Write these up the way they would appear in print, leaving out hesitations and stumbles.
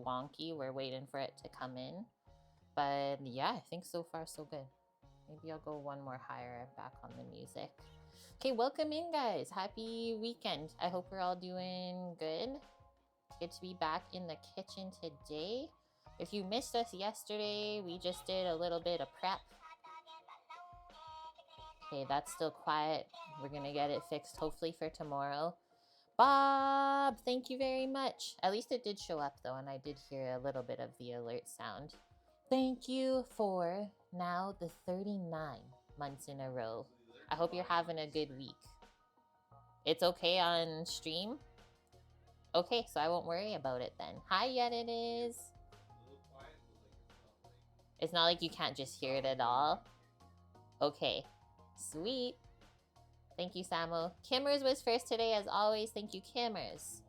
wonky. We're waiting for it to come in. But yeah, I think so far so good. Maybe I'll go one more higher back on the music. Okay, welcome in, guys. Happy weekend. I hope we're all doing good. It's good to be back in the kitchen today. If you missed us yesterday, we just did a little bit of prep. Okay, that's still quiet. We're gonna get it fixed hopefully for tomorrow. Bob, thank you very much. At least it did show up though, and I did hear a little bit of the alert sound. Thank you for now the 39 months in a row. I hope you're having a good week. It's okay on stream? Okay, so I won't worry about it then. Hi, yet it is. It's not like you can't just hear it at all. Okay, sweet. Thank you, Samo. Kimmers was first today as always. Thank you, Kimmers.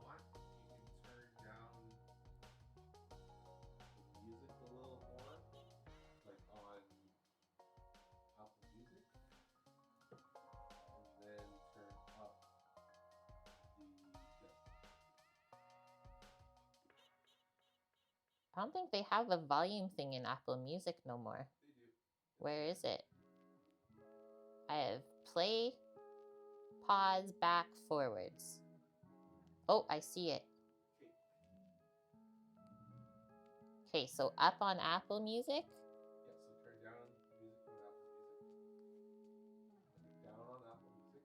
I don't think they have a volume thing in Apple Music no more. Where is it? I have play, pause, back, forwards. Oh, I see it. Okay, so up on Apple Music. Yeah, so turn down music from Apple Music. Down on Apple Music.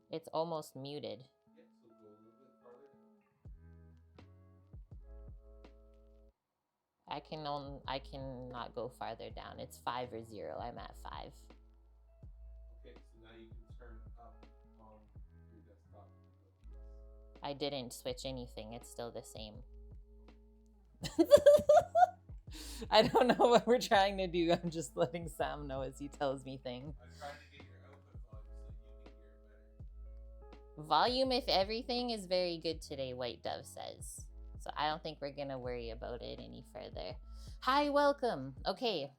It's almost muted. Yeah, so go a little bit farther down. I cannot go farther down. It's 5 or 0. I'm at 5. Okay, so now you can turn up on your desktop. I didn't switch anything. It's still the same. I don't know what we're trying to do. I'm just letting Sam know as he tells me things. I'm trying to get your output volume so you can hear it better. Volume, if everything, is very good today, White Dove says. So I don't think we're going to worry about it any further. Hi, welcome. Okay.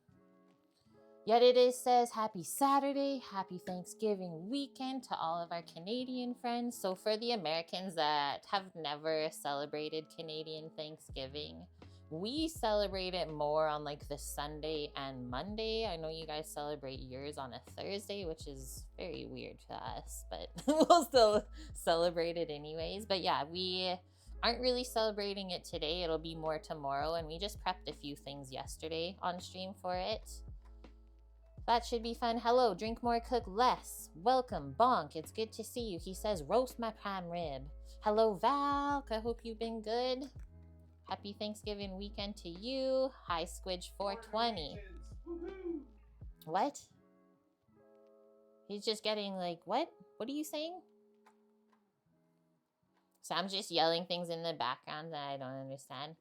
Yet it is says happy Saturday, happy Thanksgiving weekend to all of our Canadian friends. So for the Americans that have never celebrated Canadian Thanksgiving, we celebrate it more on like the Sunday and Monday. I know you guys celebrate yours on a Thursday, which is very weird to us, but we'll still celebrate it anyways. But yeah, we aren't really celebrating it today. It'll be more tomorrow, and we just prepped a few things yesterday on stream for it. That should be fun. Hello, drink more, cook less. Welcome, Bonk. It's good to see you. He says, roast my prime rib. Hello, Valk. I hope you've been good. Happy Thanksgiving weekend to you. Hi, Squidge 420. What? He's just getting like, what? What are you saying? So I'm just yelling things in the background that I don't understand.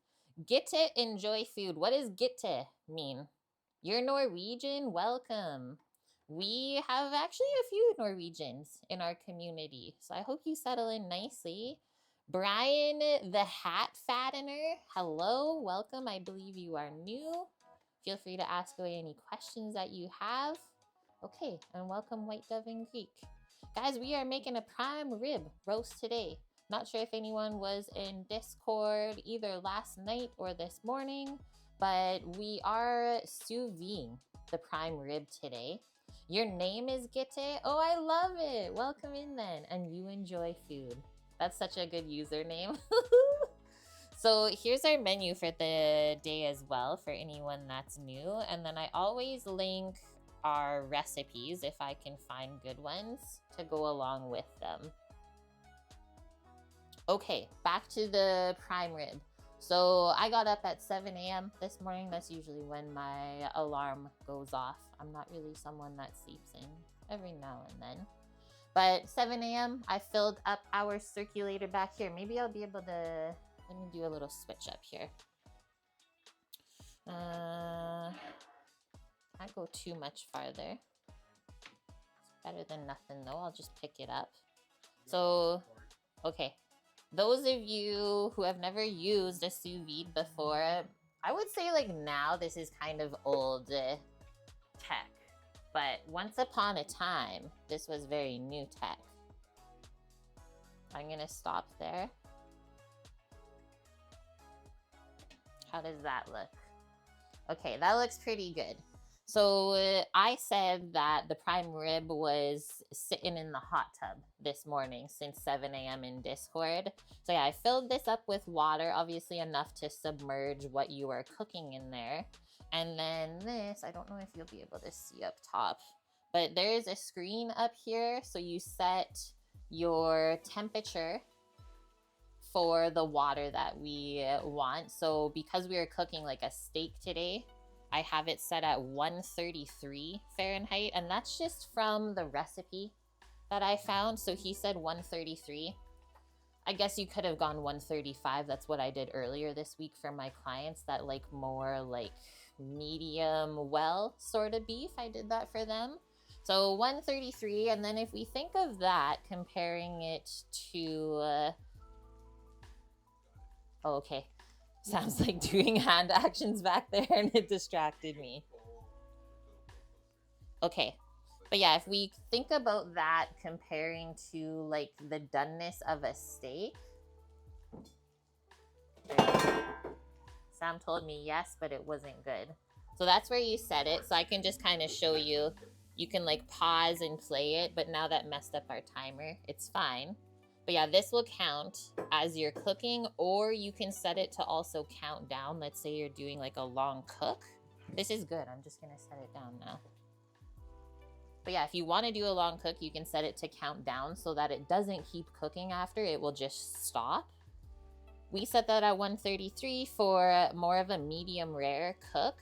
Get to enjoy food. What does get to mean? You're Norwegian? Welcome. We have actually a few Norwegians in our community, so I hope you settle in nicely. Brian the Hat Fattener, hello, welcome. I believe you are new. Feel free to ask away any questions that you have. Okay, and welcome White Dove in Greek. Guys, we are making a prime rib roast today. Not sure if anyone was in Discord either last night or this morning, but we are sous vide the prime rib today. Your name is Gitte? Oh, I love it. Welcome in then. And you enjoy food. That's such a good username. So here's our menu for the day as well for anyone that's new. And then I always link our recipes if I can find good ones to go along with them. Okay, back to the prime rib. So I got up at 7 a.m. this morning. That's usually when my alarm goes off. I'm not really someone that sleeps in every now and then. But 7 a.m. I filled up our circulator back here. Maybe I'll be able to, let me do a little switch up here. Can't go too much farther. It's better than nothing though. I'll just pick it up. So, okay. Those of you who have never used a sous vide before, I would say like now this is kind of old tech. But once upon a time, this was very new tech. I'm gonna stop there. How does that look? Okay, that looks pretty good. So I said that the prime rib was sitting in the hot tub this morning since 7 a.m. in Discord. So yeah, I filled this up with water, obviously enough to submerge what you are cooking in there. And then this, I don't know if you'll be able to see up top, but there is a screen up here. So you set your temperature for the water that we want. So because we are cooking like a steak today, I have it set at 133 Fahrenheit, and that's just from the recipe that I found. So he said 133. I guess you could have gone 135. That's what I did earlier this week for my clients that like more like medium well sort of beef. I did that for them. So 133, and then if we think of that, comparing it to oh, okay. Sounds like doing hand actions back there and it distracted me. Okay. But yeah, if we think about that comparing to like the doneness of a steak. Sam told me yes, but it wasn't good. So that's where you set it. So I can just kind of show you. You can like pause and play it, but now that messed up our timer. It's fine. But yeah, this will count as you're cooking, or you can set it to also count down. Let's say you're doing like a long cook. This is good. I'm just gonna set it down now. But yeah, if you want to do a long cook, you can set it to count down so that it doesn't keep cooking after. It will just stop. We set that at 133 for more of a medium rare cook.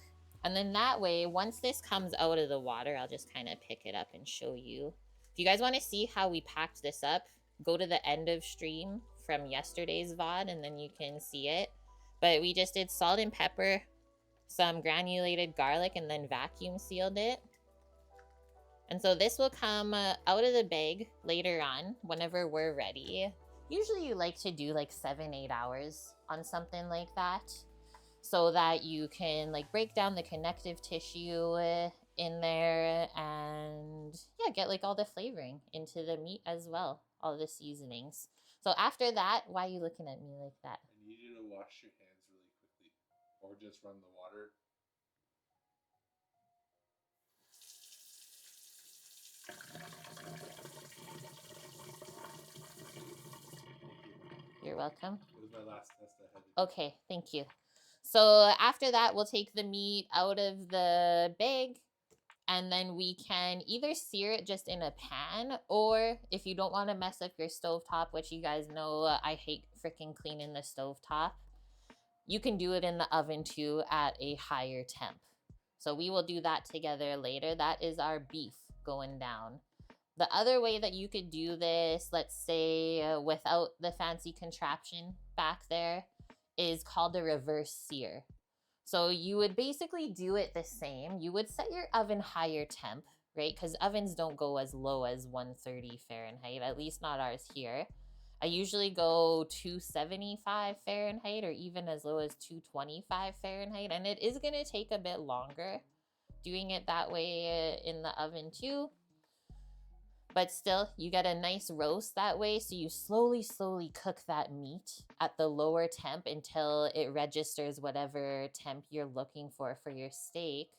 And then that way, once this comes out of the water, I'll just kind of pick it up and show you. If you guys want to see how we packed this up, go to the end of stream from yesterday's VOD and then you can see it. But we just did salt and pepper, some granulated garlic, and then vacuum sealed it. And so this will come out of the bag later on whenever we're ready. Usually you like to do like 7-8 hours on something like that so that you can like break down the connective tissue in there and yeah, get like all the flavoring into the meat as well, all the seasonings. So after that, why are you looking at me like that? I need you to wash your hands really quickly or just run the water. You're welcome. It was my last test I had to do. Okay, thank you. So after that, we'll take the meat out of the bag and then we can either sear it just in a pan, or if you don't want to mess up your stovetop, which you guys know I hate freaking cleaning the stovetop, you can do it in the oven too at a higher temp. So we will do that together later. That is our beef going down. The other way that you could do this, let's say without the fancy contraption back there, is called a reverse sear. So you would basically do it the same. You would set your oven higher temp, right? Because ovens don't go as low as 130 Fahrenheit, at least not ours here. I usually go 275 Fahrenheit or even as low as 225 Fahrenheit. And it is going to take a bit longer doing it that way in the oven too. But still, you get a nice roast that way. So you slowly cook that meat at the lower temp until it registers whatever temp you're looking for your steak.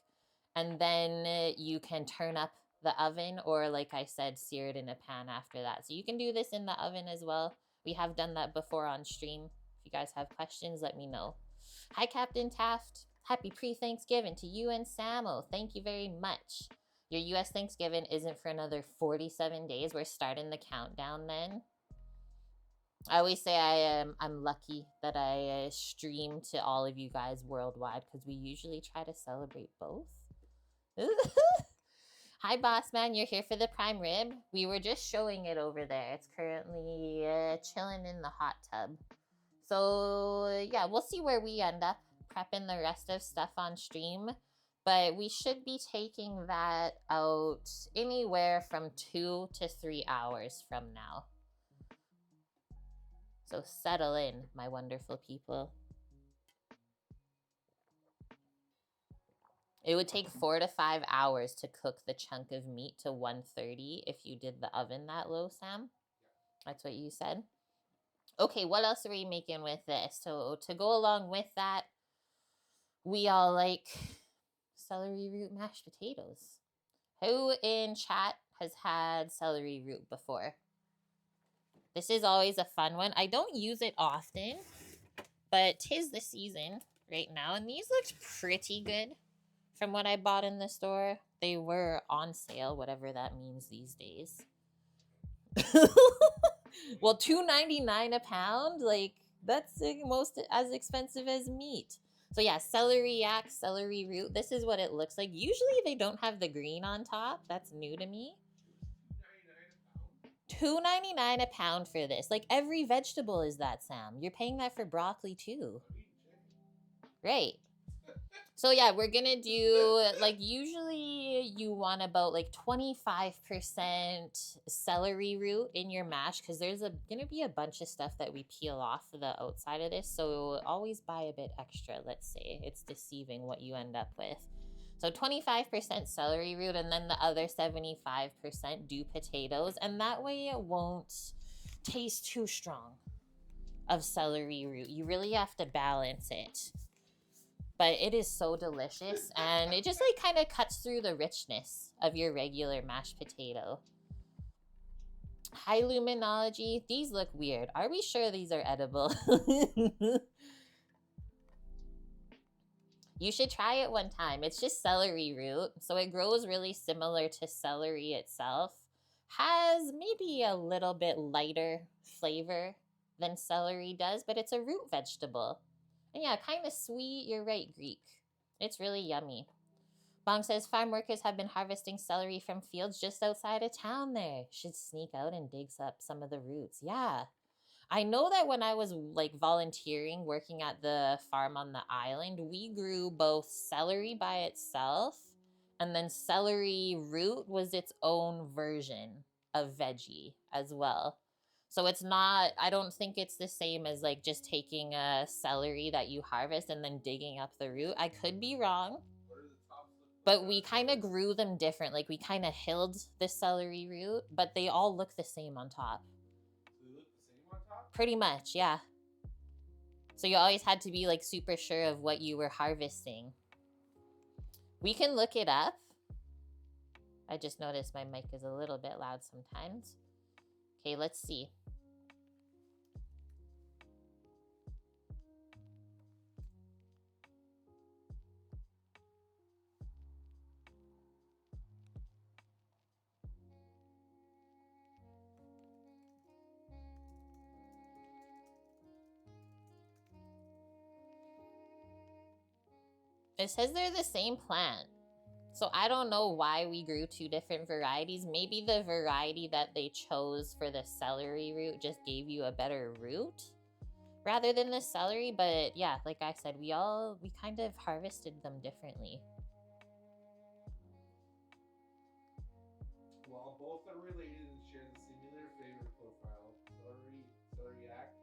And then you can turn up the oven, or like I said, sear it in a pan after that. So you can do this in the oven as well. We have done that before on stream. If you guys have questions, let me know. Hi, Captain Taft. Happy pre-Thanksgiving to you and Samo. Thank you very much. Your US Thanksgiving isn't for another 47 days. We're starting the countdown then. I always say I'm lucky that I stream to all of you guys worldwide because we usually try to celebrate both. Hi, boss man. You're here for the prime rib. We were just showing it over there. It's currently chilling in the hot tub. So yeah, we'll see where we end up prepping the rest of stuff on stream. But we should be taking that out anywhere from 2 to 3 hours from now. So settle in, my wonderful people. It would take 4 to 5 hours to cook the chunk of meat to 130 if you did the oven that low, Sam. That's what you said. Okay, what else are we making with this? So to go along with that, We all like celery root mashed potatoes. Who in chat has had celery root before? This is always a fun one. I don't use it often, but 'tis the season right now. And these looked pretty good from what I bought in the store. They were on sale, whatever that means these days. Well, $2.99 a pound, like that's most as expensive as meat. So yeah, celeriac, celery root. This is what it looks like. Usually they don't have the green on top. That's new to me. $2.99 a pound for this. Like every vegetable is that, Sam. You're paying that for broccoli too. Right. So yeah, we're gonna do like usually you want about like 25% celery root in your mash because there's gonna be a bunch of stuff that we peel off the outside of this. So always buy a bit extra. Let's say it's deceiving what you end up with. So 25% celery root and then the other 75% do potatoes, and that way it won't taste too strong of celery root. You really have to balance it. But it is so delicious, and it just like kind of cuts through the richness of your regular mashed potato. High luminology. These look weird. Are we sure these are edible? You should try it one time. It's just celery root, so it grows really similar to celery itself. Has maybe a little bit lighter flavor than celery does, but it's a root vegetable. And yeah, kind of sweet. You're right, Greek. It's really yummy. Bong says farm workers have been harvesting celery from fields just outside of town there. Should sneak out and dig up some of the roots. Yeah. I know that when I was like volunteering working at the farm on the island, we grew both celery by itself and then celery root was its own version of veggie as well. So it's not, I don't think it's the same as like just taking a celery that you harvest and then digging up the root. I could be wrong, but we kind of grew them different. Like we kind of hilled the celery root, but they all look the same on top. So they look the same on top? Pretty much, yeah. So you always had to be like super sure of what you were harvesting. We can look it up. I just noticed my mic is a little bit loud sometimes. Okay, let's see. It says they're the same plant. So I don't know why we grew two different varieties. Maybe the variety that they chose for the celery root just gave you a better root rather than the celery. But yeah, like I said, we kind of harvested them differently. While both are related and share the similar flavor profile, celeriac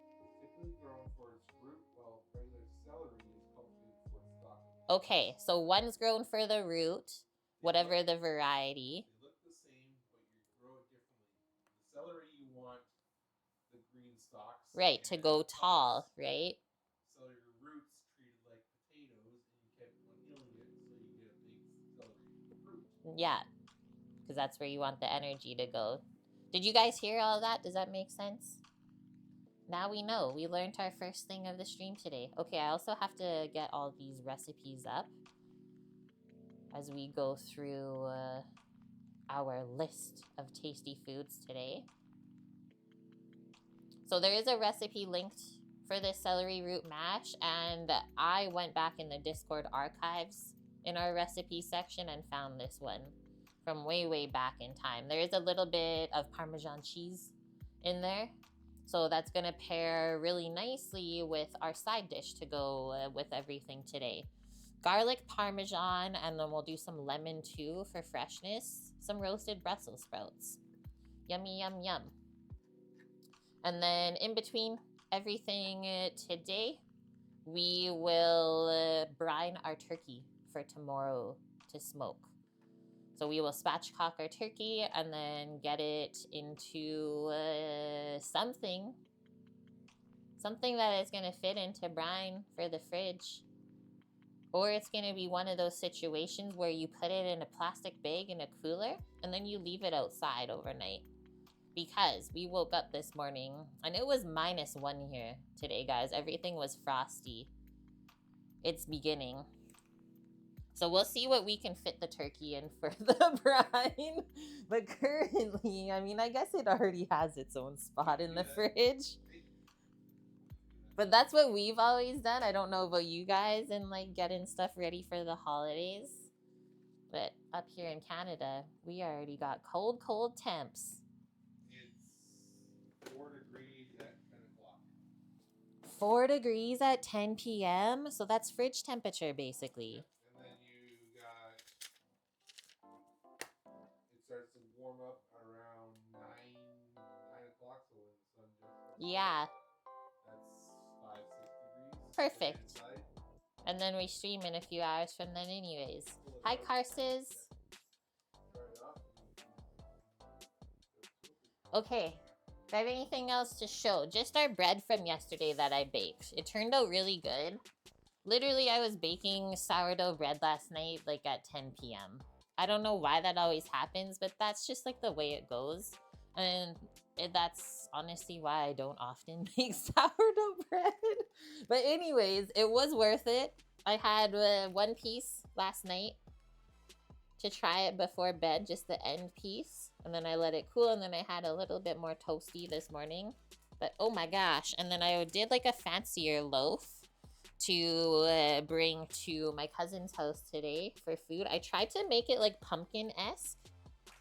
is typically grown for its root, while regular celery is cultivated for its stalk. Okay, so one's grown for the root, whatever the variety. They look the same, but you grow it differently. The celery, you want the green stalks. Right, to go tall, right? Celery roots treated like potatoes, and you kept on healing it, so you get a big celery root. Yeah, because that's where you want the energy to go. Did you guys hear all that? Does that make sense? Now we know. We learned our first thing of the stream today. Okay, I also have to get all these recipes up as we go through our list of tasty foods today. So there is a recipe linked for this celery root mash, and I went back in the Discord archives in our recipe section and found this one from way, way back in time. There is a little bit of Parmesan cheese in there. So that's going to pair really nicely with our side dish to go with everything today. Garlic Parmesan, and then we'll do some lemon too for freshness. Some roasted Brussels sprouts. Yummy, yum, yum. And then in between everything today, we will brine our turkey for tomorrow to smoke. So we will spatchcock our turkey and then get it into something that is going to fit into brine for the fridge. Or it's going to be one of those situations where you put it in a plastic bag in a cooler and then you leave it outside overnight. Because we woke up this morning and it was -1 here today, guys. Everything was frosty. It's beginning. So we'll see what we can fit the turkey in for the brine. But currently, I mean, I guess it already has its own spot in the fridge. But that's what we've always done. I don't know about you guys and like getting stuff ready for the holidays. But up here in Canada, we already got cold, cold temps. It's 4 degrees at 10 o'clock. 4 degrees at 10 p.m. So that's fridge temperature, basically. And then you got, it starts to warm up around 9 o'clock. So when the sun just Yeah. That's 5-6 degrees. Perfect. And then we stream in a few hours from then anyways. Hi, Carses. Okay. Do I have anything else to show? Just our bread from yesterday that I baked. It turned out really good. Literally, I was baking sourdough bread last night, like at 10 p.m. I don't know why that always happens, but that's just like the way it goes. And that's honestly why I don't often make sourdough bread. But anyways, it was worth it. I had one piece last night to try it before bed, just the end piece. And then I let it cool, and then I had a little bit more toasty this morning. But oh my gosh. And then I did like a fancier loaf to bring to my cousin's house today for food. I tried to make it like pumpkin-esque.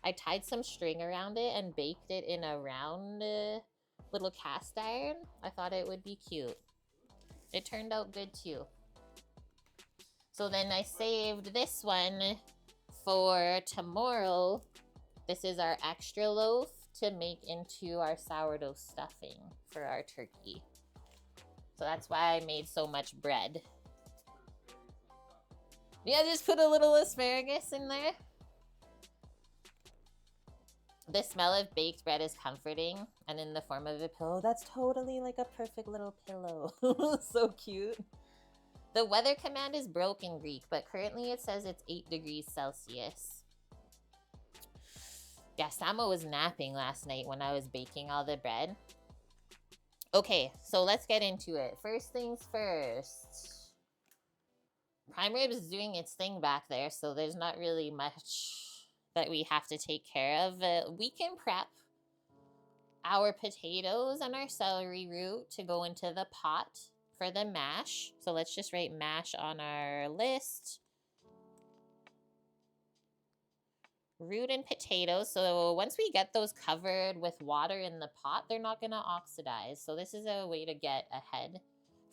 I tied some string around it and baked it in a round little cast iron. I thought it would be cute. It turned out good too. So then I saved this one for tomorrow. This is our extra loaf to make into our sourdough stuffing for our turkey. So that's why I made so much bread. Yeah, just put a little asparagus in there. The smell of baked bread is comforting, and in the form of a pillow, that's totally like a perfect little pillow. So cute. The weather command is broke in Greek, but currently it says it's 8 degrees Celsius. Yeah, Samo was napping last night when I was baking all the bread. Okay, so let's get into it. First things first. Prime rib is doing its thing back there, so there's not really much that we have to take care of. We can prep our potatoes and our celery root to go into the pot for the mash. So let's just write mash on our list. Root and potatoes. So once we get those covered with water in the pot, they're not going to oxidize. So this is a way to get ahead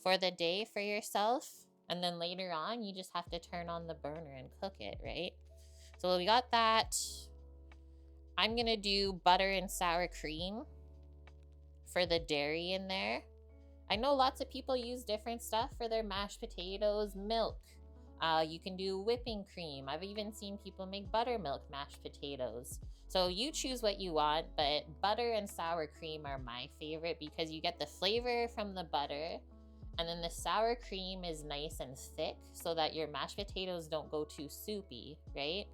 for the day for yourself. And then later on, you just have to turn on the burner and cook it, right? So we got that. I'm going to do butter and sour cream for the dairy in there. I know lots of people use different stuff for their mashed potatoes. Milk. You can do whipping cream. I've even seen people make buttermilk mashed potatoes. So you choose what you want, but butter and sour cream are my favorite because you get the flavor from the butter, and then the sour cream is nice and thick so that your mashed potatoes don't go too soupy, right?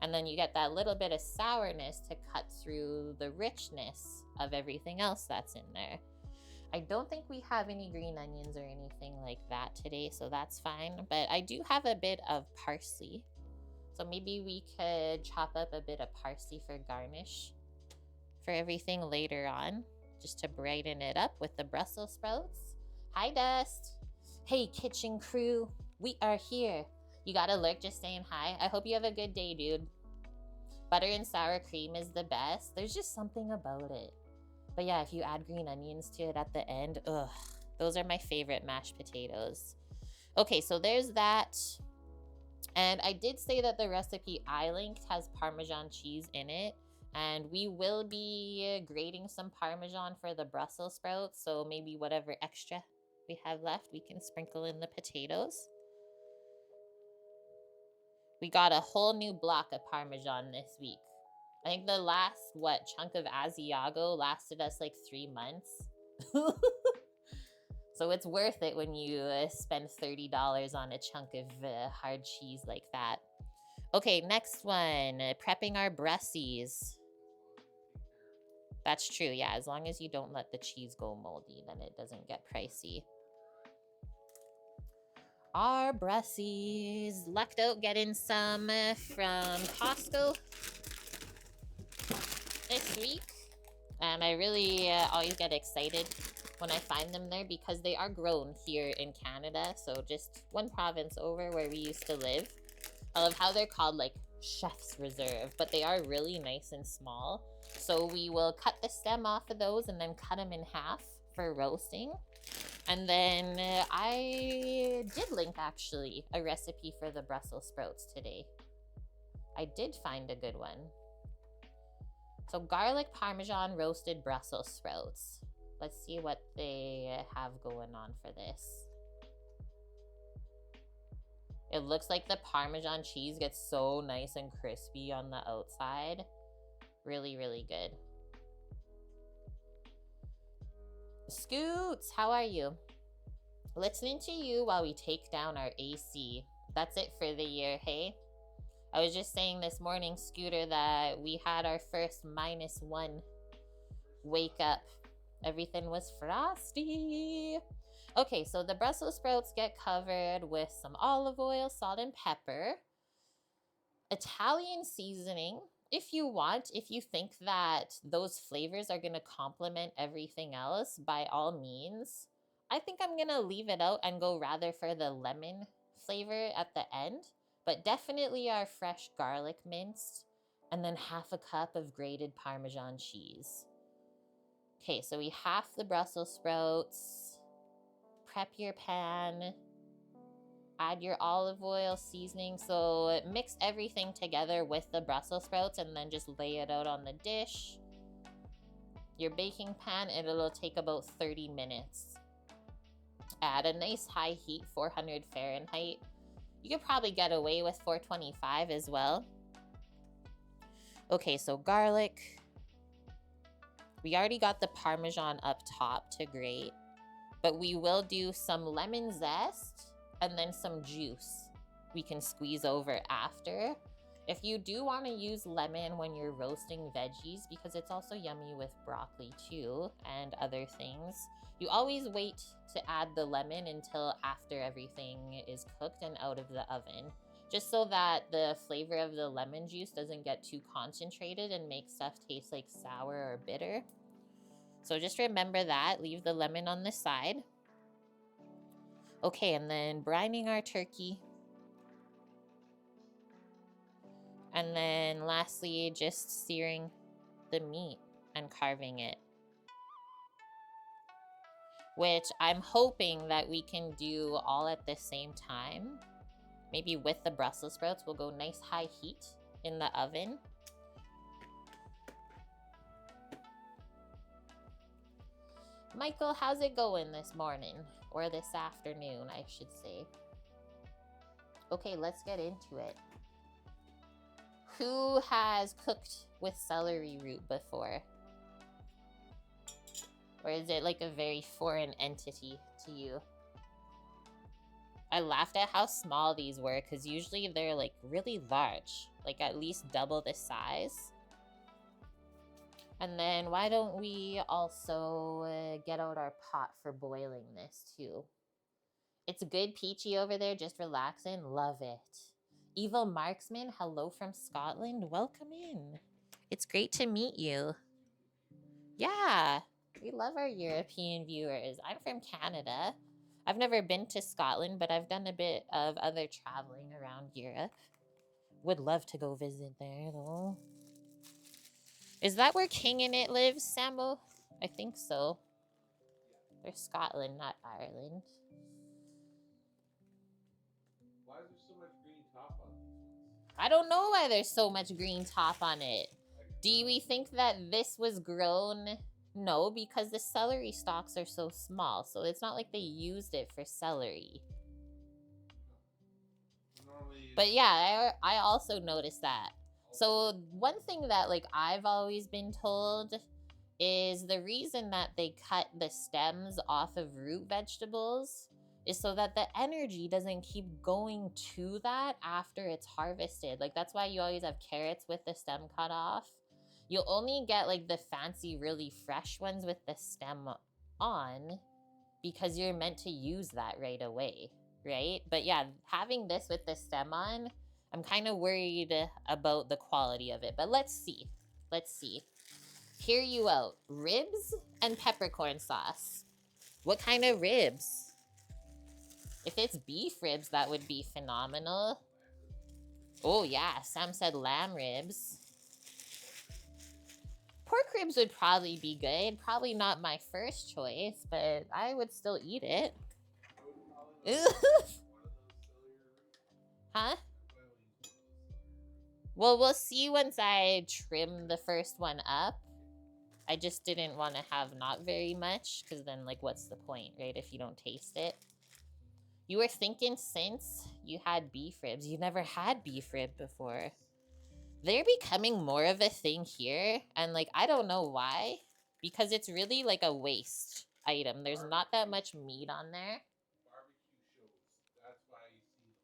And then you get that little bit of sourness to cut through the richness of everything else that's in there. I don't think we have any green onions or anything like that today, so that's fine. But I do have a bit of parsley. So maybe we could chop up a bit of parsley for garnish for everything later on, just to brighten it up with the Brussels sprouts. Hi, Dust. Hey, kitchen crew. We are here. You got a lurk just saying hi. I hope you have a good day, dude. Butter and sour cream is the best. There's just something about it. But yeah, if you add green onions to it at the end, ugh, those are my favorite mashed potatoes. Okay, so there's that. And I did say that the recipe I linked has Parmesan cheese in it. And we will be grating some Parmesan for the Brussels sprouts. So maybe whatever extra we have left, we can sprinkle in the potatoes. We got a whole new block of Parmesan this week. I think the last, chunk of Asiago lasted us like 3 months. So it's worth it when you spend $30 on a chunk of hard cheese like that. Okay, next one. Prepping our brussies. That's true, yeah. As long as you don't let the cheese go moldy, then it doesn't get pricey. Our brussies. Lucked out getting some from Costco this week. And I really always get excited when I find them there because they are grown here in Canada. So just one province over where we used to live. I love how they're called like Chef's Reserve, but they are really nice and small. So we will cut the stem off of those and then cut them in half for roasting. And then I did link actually a recipe for the Brussels sprouts today. I did find a good one. So garlic Parmesan roasted Brussels sprouts. Let's see what they have going on for this. It looks like the Parmesan cheese gets so nice and crispy on the outside. Really, really good. Scoots, how are you? Listening to you while we take down our AC. That's it for the year, hey? I was just saying this morning, Scooter, that we had our first -1 wake up. Everything was frosty. Okay, so the Brussels sprouts get covered with some olive oil, salt, and pepper. Italian seasoning, if you want, if you think that those flavors are going to complement everything else, by all means. I think I'm going to leave it out and go rather for the lemon flavor at the end. But definitely our fresh garlic minced, and then half a cup of grated Parmesan cheese. Okay, so we half the Brussels sprouts. Prep your pan. Add your olive oil seasoning. So mix everything together with the Brussels sprouts and then just lay it out on the dish. Your baking pan, and it'll take about 30 minutes. Add a nice high heat, 400 Fahrenheit. You could probably get away with 425 as well. Okay, so garlic. We already got the Parmesan up top to grate, but we will do some lemon zest and then some juice we can squeeze over after. If you do want to use lemon when you're roasting veggies, because it's also yummy with broccoli too and other things, you always wait to add the lemon until after everything is cooked and out of the oven, just so that the flavor of the lemon juice doesn't get too concentrated and make stuff taste like sour or bitter. So just remember that. Leave the lemon on the side. Okay, and then brining our turkey. And then lastly, just searing the meat and carving it, which I'm hoping that we can do all at the same time. Maybe with the Brussels sprouts, we'll go nice high heat in the oven. Michael, how's it going this morning? Or this afternoon, I should say. Okay, let's get into it. Who has cooked with celery root before? Or is it like a very foreign entity to you? I laughed at how small these were because usually they're like really large, like at least double the size. And then why don't we also get out our pot for boiling this too? It's good, Peachy over there, just relaxing. Love it. Evil Marksman, hello from Scotland. Welcome in. It's great to meet you. Yeah, we love our European viewers. I'm from Canada. I've never been to Scotland, but I've done a bit of other traveling around Europe. Would love to go visit there, though. Is that where King in It lives, Sambo? I think so. They're Scotland, not Ireland. Why is there so much green top on these ones? I don't know why there's so much green top on it. Do we think that this was grown? No, because the celery stalks are so small, so it's not like they used it for celery. But yeah, I also noticed that. So one thing that like I've always been told is the reason that they cut the stems off of root vegetables is so that the energy doesn't keep going to that after it's harvested. Like, that's why you always have carrots with the stem cut off. You'll only get like the fancy, really fresh ones with the stem on because you're meant to use that right away, right? But yeah, having this with the stem on, I'm kind of worried about the quality of it. But let's see. Let's see. Hear you out. Ribs and peppercorn sauce. What kind of ribs? If it's beef ribs, that would be phenomenal. Oh yeah, Sam said lamb ribs. Pork ribs would probably be good. Probably not my first choice, but I would still eat it. Huh? Well, we'll see once I trim the first one up. I just didn't want to have not very much, because then, like, what's the point, right, if you don't taste it? You were thinking since you had beef ribs. You never had beef rib before. They're becoming more of a thing here, and, like, I don't know why, because it's really, like, a waste item. There's not that much meat on there. Barbecue shows. That's why you see them.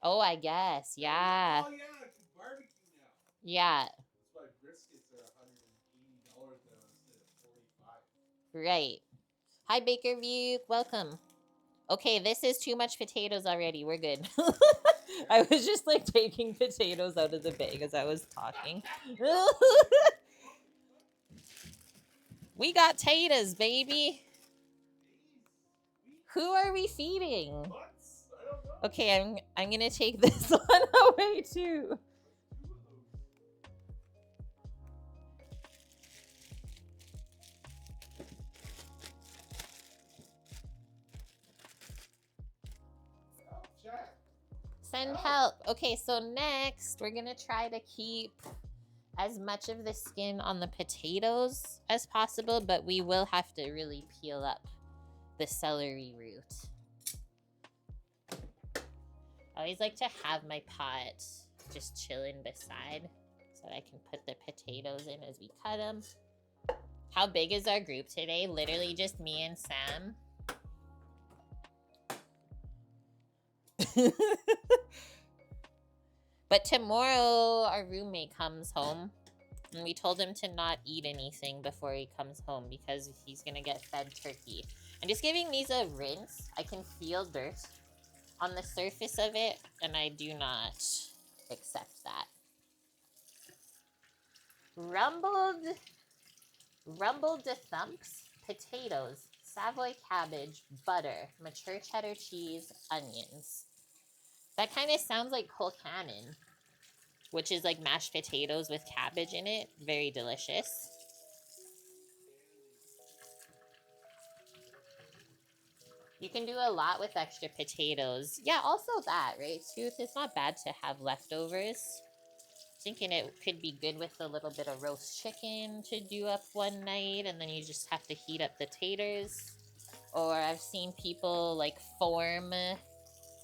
Oh, I guess, yeah. Oh yeah, it's barbecue now. Yeah. That's why briskets are $180 now instead of $45. Right. Hi, Baker View. Welcome. Okay, this is too much potatoes already. We're good. I was just like taking potatoes out of the bag as I was talking. We got taters, baby. Who are we feeding? Okay, I'm gonna take this one away too. Send help. Okay, so next we're gonna try to keep as much of the skin on the potatoes as possible, but we will have to really peel up the celery root. I always like to have my pot just chilling beside so that I can put the potatoes in as we cut them. How big is our group today? Literally just me and Sam. But tomorrow our roommate comes home and we told him to not eat anything before he comes home because he's gonna get fed turkey. I'm just giving these a rinse. I can feel dirt on the surface of it and I do not accept that. Rumbled de thumps, potatoes, Savoy cabbage, butter, mature cheddar cheese, onions. That kind of sounds like colcannon, which is like mashed potatoes with cabbage in it. Very delicious. You can do a lot with extra potatoes. Yeah, also that, right, Tooth? It's not bad to have leftovers. Thinking it could be good with a little bit of roast chicken to do up one night, and then you just have to heat up the taters. Or I've seen people like form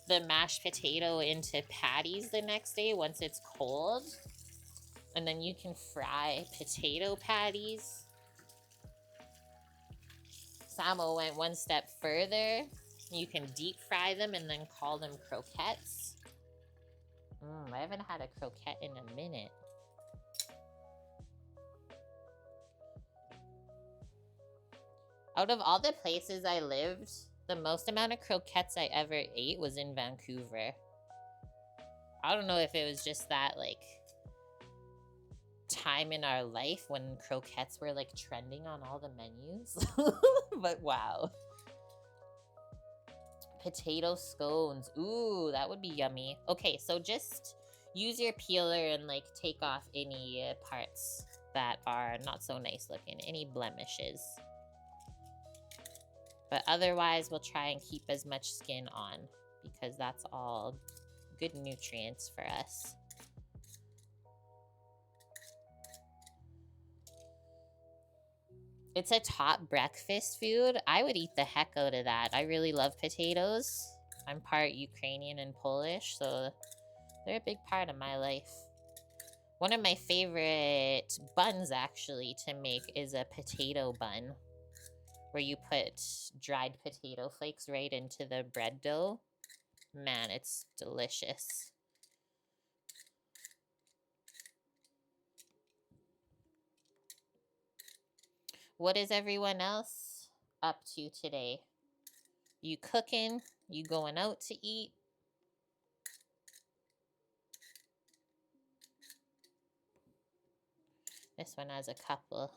the mashed potato into patties the next day once it's cold. And then you can fry potato patties. Samo went one step further. You can deep fry them and then call them croquettes. I haven't had a croquette in a minute. Out of all the places I lived, the most amount of croquettes I ever ate was in Vancouver. I don't know if it was just that, like, time in our life when croquettes were, like, trending on all the menus. But wow. Potato scones. Ooh, that would be yummy. Okay, so just use your peeler and, like, take off any parts that are not so nice looking. Any blemishes. But otherwise, we'll try and keep as much skin on because that's all good nutrients for us. It's a top breakfast food. I would eat the heck out of that. I really love potatoes. I'm part Ukrainian and Polish, so they're a big part of my life. One of my favorite buns actually to make is a potato bun, where you put dried potato flakes right into the bread dough. Man, it's delicious. What is everyone else up to today? You cooking? You going out to eat? This one has a couple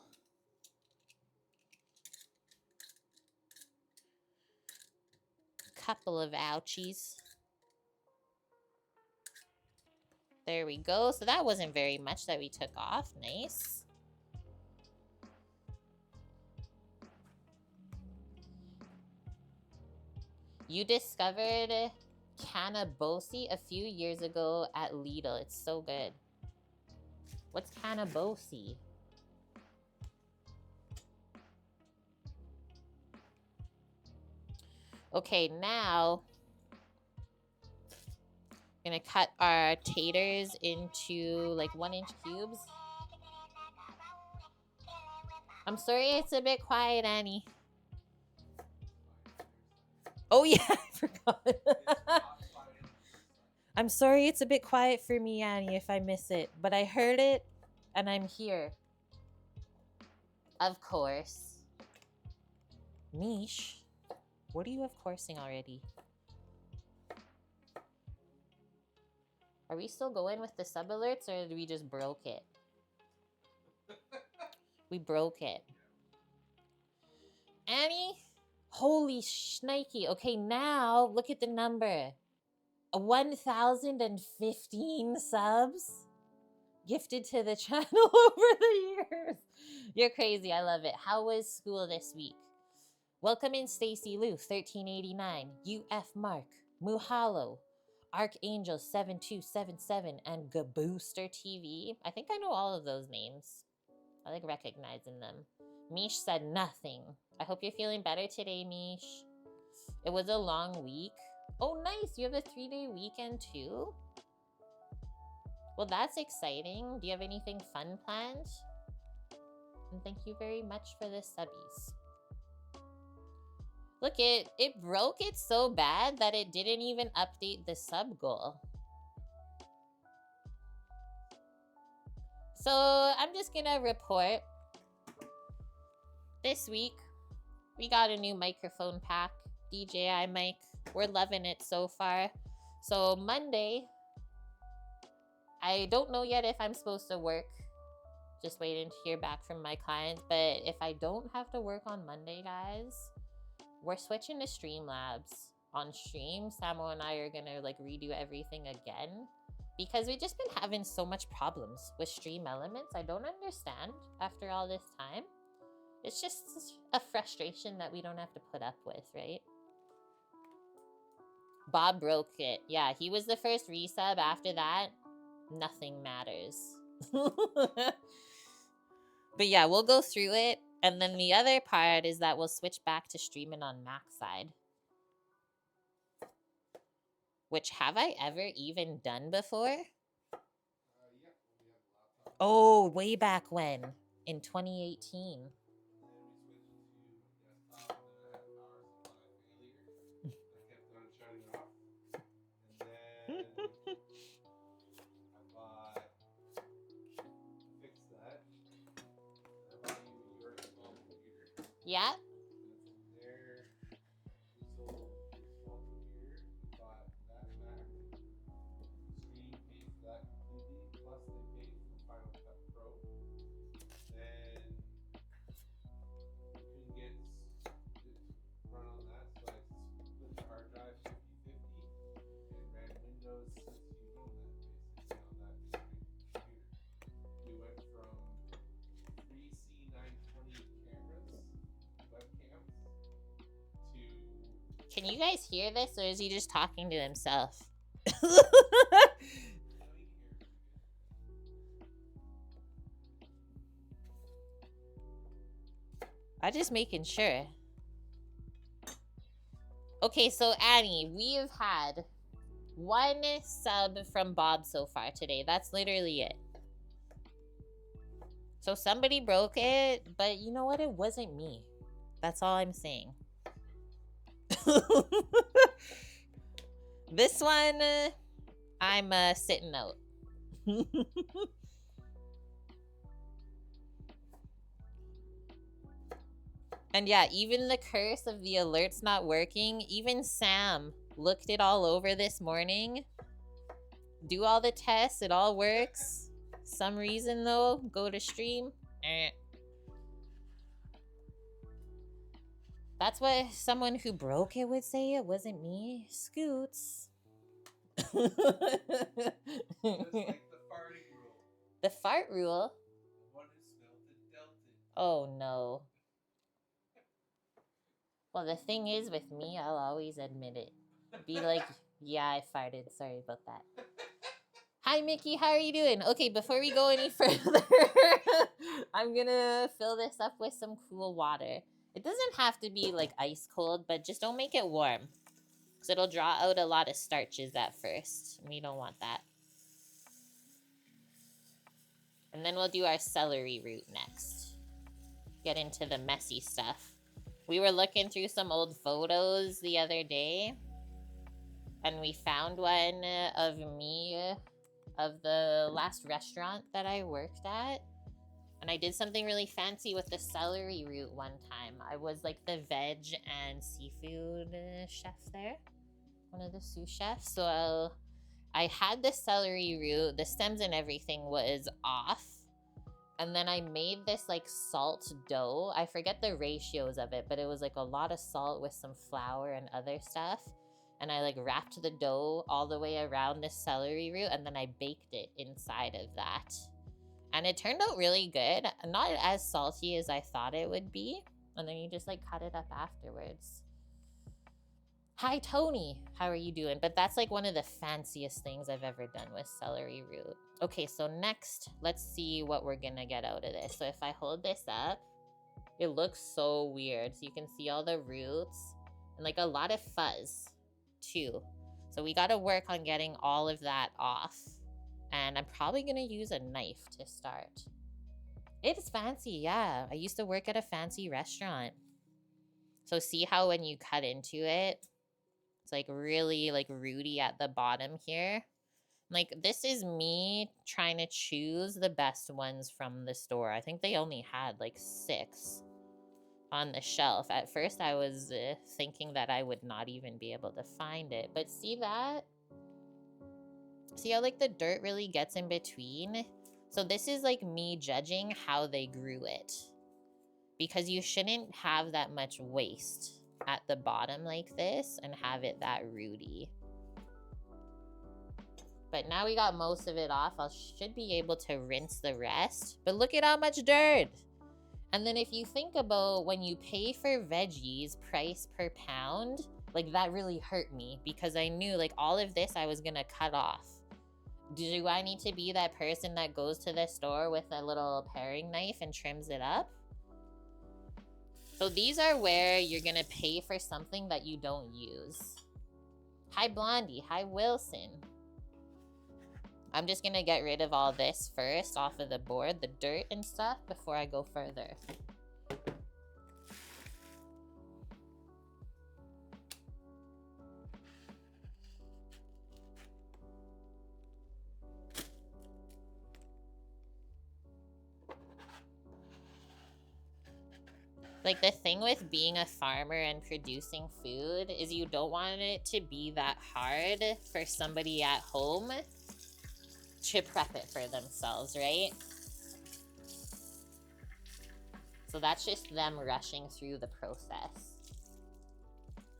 of ouchies. There we go. So that wasn't very much that we took off. Nice. You discovered Canabosi a few years ago at Lidl. It's so good. What's Canabosi? Okay, now I'm gonna cut our taters into like 1-inch cubes. I'm sorry it's a bit quiet, Annie. Oh yeah, I forgot. I'm sorry it's a bit quiet for me, Annie, if I miss it. But I heard it, and I'm here. Of course. Mish, what are you of coursing already? Are we still going with the sub alerts, or did we just broke it? We broke it. Annie? Holy shnikey. Okay, now look at the number. 1,015 subs gifted to the channel over the years. You're crazy. I love it. How was school this week? Welcome in Stacy Lou, 1389, UF Mark, Muhalo, Archangel 7277, and Gabooster TV. I think I know all of those names. I like recognizing them. Mish said nothing. I hope you're feeling better today, Mish. It was a long week. Oh, nice. You have a 3-day weekend too? Well, that's exciting. Do you have anything fun planned? And thank you very much for the subbies. Look, it broke it so bad that it didn't even update the sub goal. So I'm just gonna report. This week, we got a new microphone pack, DJI mic. We're loving it so far. So Monday, I don't know yet if I'm supposed to work. Just waiting to hear back from my clients. But if I don't have to work on Monday, guys, we're switching to Streamlabs. On stream, Samo and I are gonna like redo everything again, because we've just been having so much problems with Stream Elements. I don't understand after all this time. It's just a frustration that we don't have to put up with, right? Bob broke it. Yeah, he was the first resub. After that, nothing matters. But yeah, we'll go through it. And then the other part is that we'll switch back to streaming on Mac side. Which, have I ever even done before? Yeah. Oh, way back when? In 2018. Yeah. Can you guys hear this, or is he just talking to himself? I'm just making sure. Okay, so Annie, we have had 1 sub from Bob so far today. That's literally it. So somebody broke it, but you know what? It wasn't me. That's all I'm saying. This one, I'm sitting out. And yeah, even the curse of the alerts not working, even Sam looked it all over this morning. Do all the tests, it all works. Some reason though, go to stream. That's what someone who broke it would say. It wasn't me. Scoots. Just like the farting rule. The fart rule? The one who smelt it dealt it. Oh no. Well, the thing is with me, I'll always admit it. Be like, yeah, I farted. Sorry about that. Hi, Mickey. How are you doing? Okay, before we go any further, I'm gonna fill this up with some cool water. It doesn't have to be like ice cold, but just don't make it warm. Because it'll draw out a lot of starches at first. And we don't want that. And then we'll do our celery root next. Get into the messy stuff. We were looking through some old photos the other day. And we found one of me, of the last restaurant that I worked at. And I did something really fancy with the celery root one time. I was like the veg and seafood chef there. One of the sous chefs. So I had the celery root. The stems and everything was off. And then I made this like salt dough. I forget the ratios of it, but it was like a lot of salt with some flour and other stuff. And I like wrapped the dough all the way around the celery root, and then I baked it inside of that. And it turned out really good. Not as salty as I thought it would be. And then you just like cut it up afterwards. Hi, Tony. How are you doing? But that's like one of the fanciest things I've ever done with celery root. Okay, so next, let's see what we're gonna get out of this. So if I hold this up, it looks so weird. So you can see all the roots and like a lot of fuzz too. So we gotta work on getting all of that off. And I'm probably gonna use a knife to start. It's fancy, yeah. I used to work at a fancy restaurant. So see how when you cut into it, it's like really like rooty at the bottom here. Like this is me trying to choose the best ones from the store. I think they only had like 6 on the shelf. At first I was thinking that I would not even be able to find it. But see that? See how like the dirt really gets in between? So this is like me judging how they grew it. Because you shouldn't have that much waste at the bottom like this and have it that rooty. But now we got most of it off. I should be able to rinse the rest. But look at how much dirt. And then if you think about when you pay for veggies price per pound, like that really hurt me because I knew like all of this I was gonna cut off. Do I need to be that person that goes to the store with a little paring knife and trims it up? So these are where you're gonna pay for something that you don't use. Hi Blondie, hi Wilson. I'm just gonna get rid of all this first off of the board, the dirt and stuff, before I go further. Like the thing with being a farmer and producing food is you don't want it to be that hard for somebody at home to prep it for themselves, right? So that's just them rushing through the process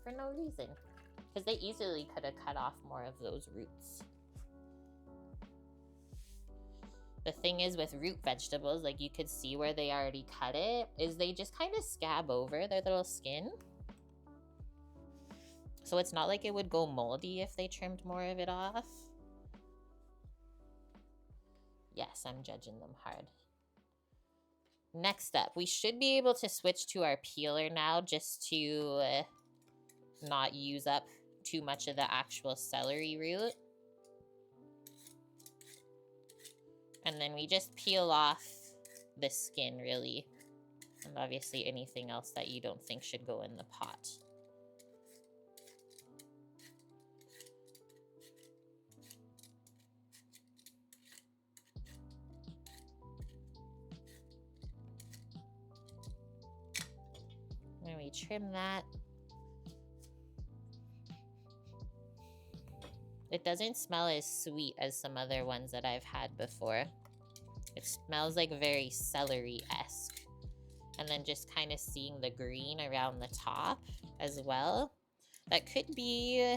for no reason. Because they easily could have cut off more of those roots. The thing is with root vegetables, like you could see where they already cut it, is they just kind of scab over their little skin. So it's not like it would go moldy if they trimmed more of it off. Yes, I'm judging them hard. Next up, we should be able to switch to our peeler now just to not use up too much of the actual celery root. And then we just peel off the skin, really. And obviously anything else that you don't think should go in the pot. And we trim that. It doesn't smell as sweet as some other ones that I've had before. It smells like very celery-esque. And then just kind of seeing the green around the top as well. That could be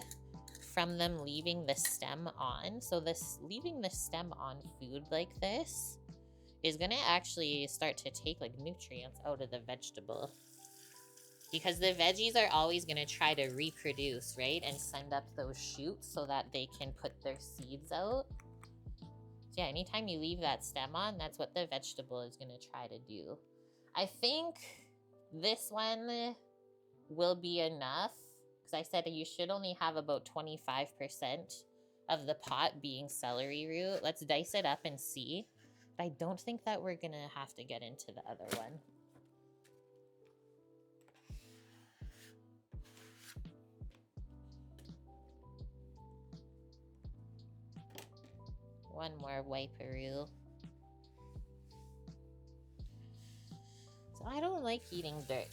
from them leaving the stem on. So this leaving the stem on food like this is going to actually start to take like nutrients out of the vegetable. Because the veggies are always going to try to reproduce, right? And send up those shoots so that they can put their seeds out. So yeah, anytime you leave that stem on, that's what the vegetable is going to try to do. I think this one will be enough. Because I said you should only have about 25% of the pot being celery root. Let's dice it up and see. But I don't think that we're going to have to get into the other one. One more wiperoo. So I don't like eating dirt.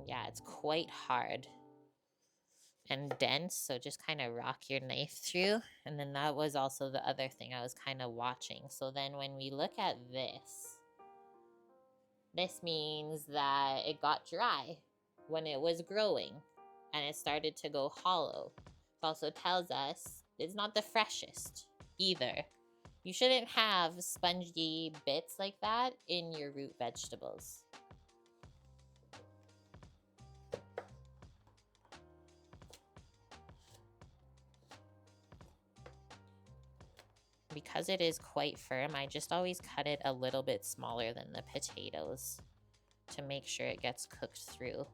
Yeah, it's quite hard and dense, so just kind of rock your knife through. And then that was also the other thing I was kind of watching. So then when we look at this means that it got dry when it was growing and it started to go hollow. It also tells us it's not the freshest either. You shouldn't have spongy bits like that in your root vegetables. Because it is quite firm, I just always cut it a little bit smaller than the potatoes to make sure it gets cooked through.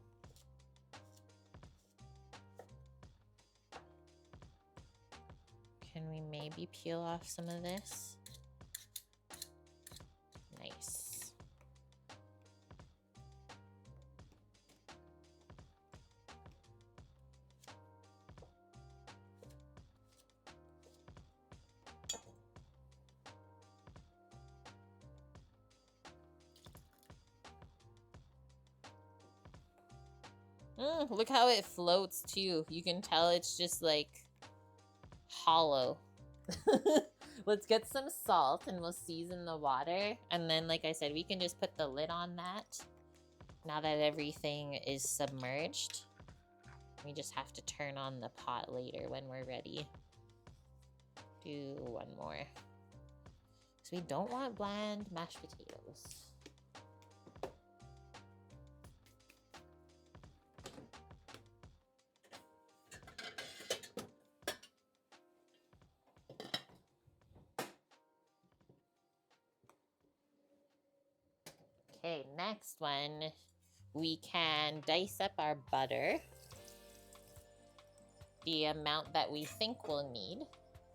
Can we maybe peel off some of this? Nice. Look how it floats too. You can tell it's just like hollow. Let's get some salt and we'll season the water. And then, like I said, we can just put the lid on that. Now that everything is submerged, we just have to turn on the pot later when we're ready. Do one more. So we don't want bland mashed potatoes. Okay, next one, we can dice up our butter. The amount that we think we'll need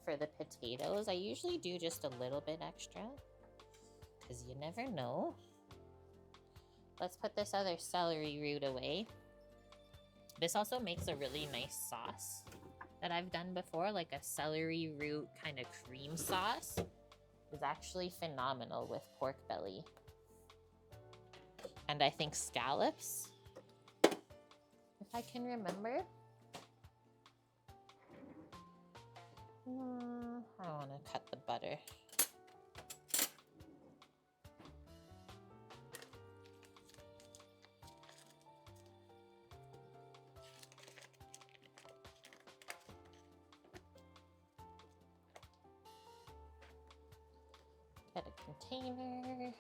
for the potatoes. I usually do just a little bit extra, because you never know. Let's put this other celery root away. This also makes a really nice sauce that I've done before, like a celery root kind of cream sauce. It's actually phenomenal with pork belly. And I think scallops, if I can remember. I want to cut the butter. Get a container.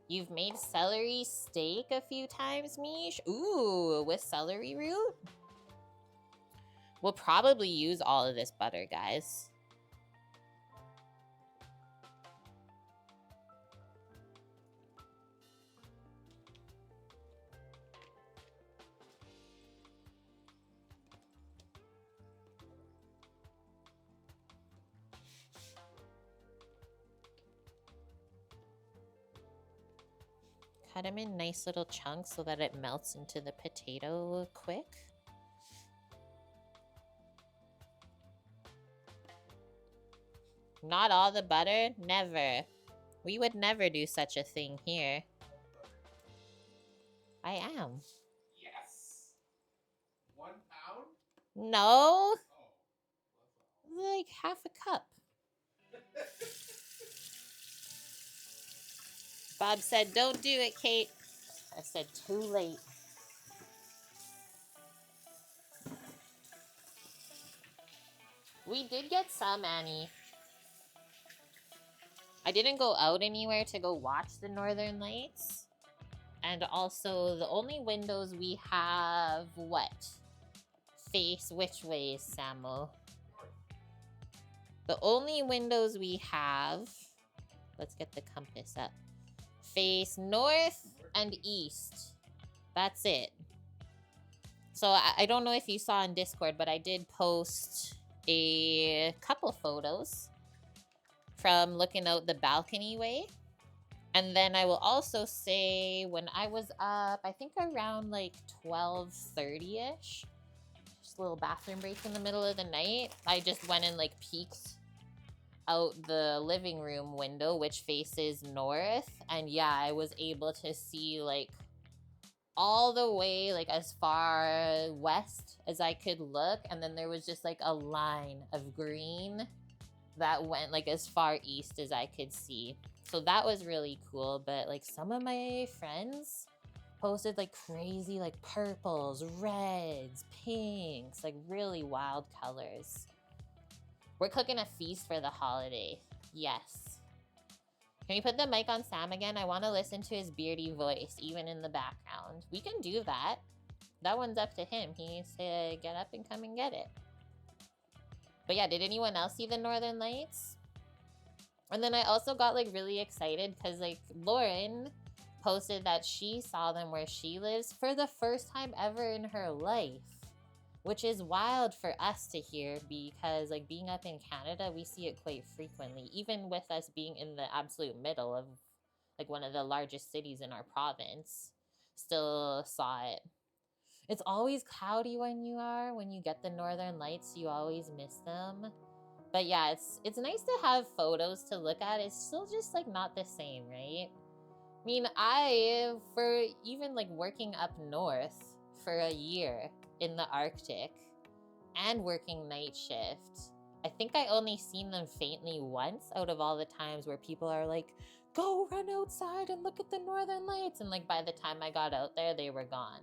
You've made celery steak a few times, Mish? Ooh, with celery root? We'll probably use all of this butter, guys. Cut them in nice little chunks so that it melts into the potato quick. Not all the butter? Never. We would never do such a thing here. I am. Yes. 1 pound? No. Oh, that's all. Like half a cup. Bob said, don't do it, Kate. I said, too late. We did get some, Annie. I didn't go out anywhere to go watch the Northern Lights. And also, the only windows we have, what? Face which way, Samo? The only windows we have... Let's get the compass up. Face north and east. That's it. So I don't know if you saw in Discord, but I did post a couple photos from looking out the balcony way. And then I will also say when I was up, I think around like 12:30ish, just a little bathroom break in the middle of the night, I just went and like peeked out the living room window, which faces north, and yeah, I was able to see like all the way like as far west as I could look, and then there was just like a line of green that went like as far east as I could see. So that was really cool. But like some of my friends posted like crazy like purples, reds, pinks, like really wild colors. We're cooking a feast for the holiday. Yes. Can you put the mic on Sam again? I want to listen to his beardy voice, even in the background. We can do that. That one's up to him. He needs to get up and come and get it. But yeah, did anyone else see the Northern Lights? And then I also got like really excited because like Lauren posted that she saw them where she lives for the first time ever in her life. Which is wild for us to hear because like being up in Canada, we see it quite frequently. Even with us being in the absolute middle of like one of the largest cities in our province, still saw it. It's always cloudy when you get the Northern Lights, you always miss them. But yeah, it's nice to have photos to look at. It's still just like not the same, right? I mean, for even like working up north for a year in the Arctic and working night shift, I think I only seen them faintly once out of all the times where people are like, go run outside and look at the Northern Lights, and like by the time I got out there they were gone.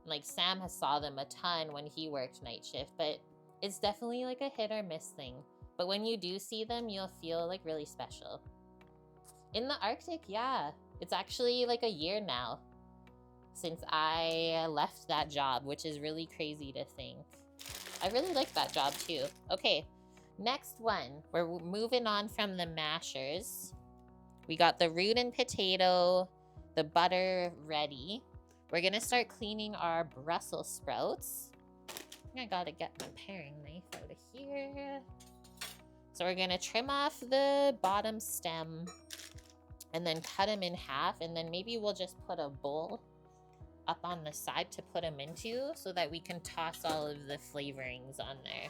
Like Sam has saw them a ton when he worked night shift, but it's definitely like a hit or miss thing. But when you do see them, you'll feel like really special. In the Arctic, yeah, it's actually like a year now since I left that job, which is really crazy to think. I really like that job too. Okay, next one. We're moving on from the mashers. We got the root and potato, the butter ready. We're gonna start cleaning our Brussels sprouts. I gotta get my paring knife out of here. So we're gonna trim off the bottom stem and then cut them in half, and then maybe we'll just put a bowl up on the side to put them into so that we can toss all of the flavorings on there.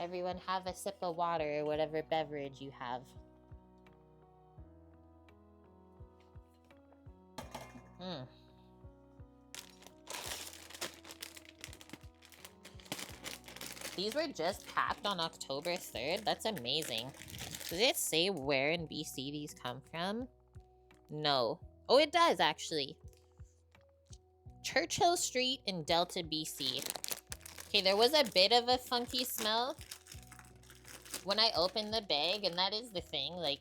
Everyone have a sip of water or whatever beverage you have. These were just packed on October 3rd. That's amazing. Does it say where in BC these come from? No. Oh, it does, actually. Churchill Street in Delta, BC. Okay, there was a bit of a funky smell when I opened the bag, and that is the thing. Like,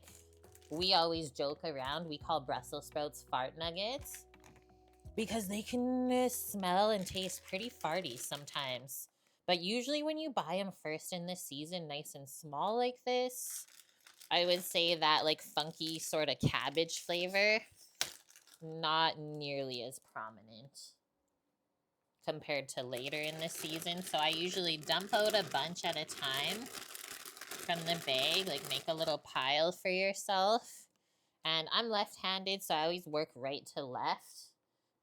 we always joke around. We call Brussels sprouts fart nuggets because they can smell and taste pretty farty sometimes. But usually when you buy them first in the season, nice and small like this, I would say that like funky sort of cabbage flavor, not nearly as prominent compared to later in the season. So I usually dump out a bunch at a time from the bag, like make a little pile for yourself. And I'm left-handed, so I always work right to left.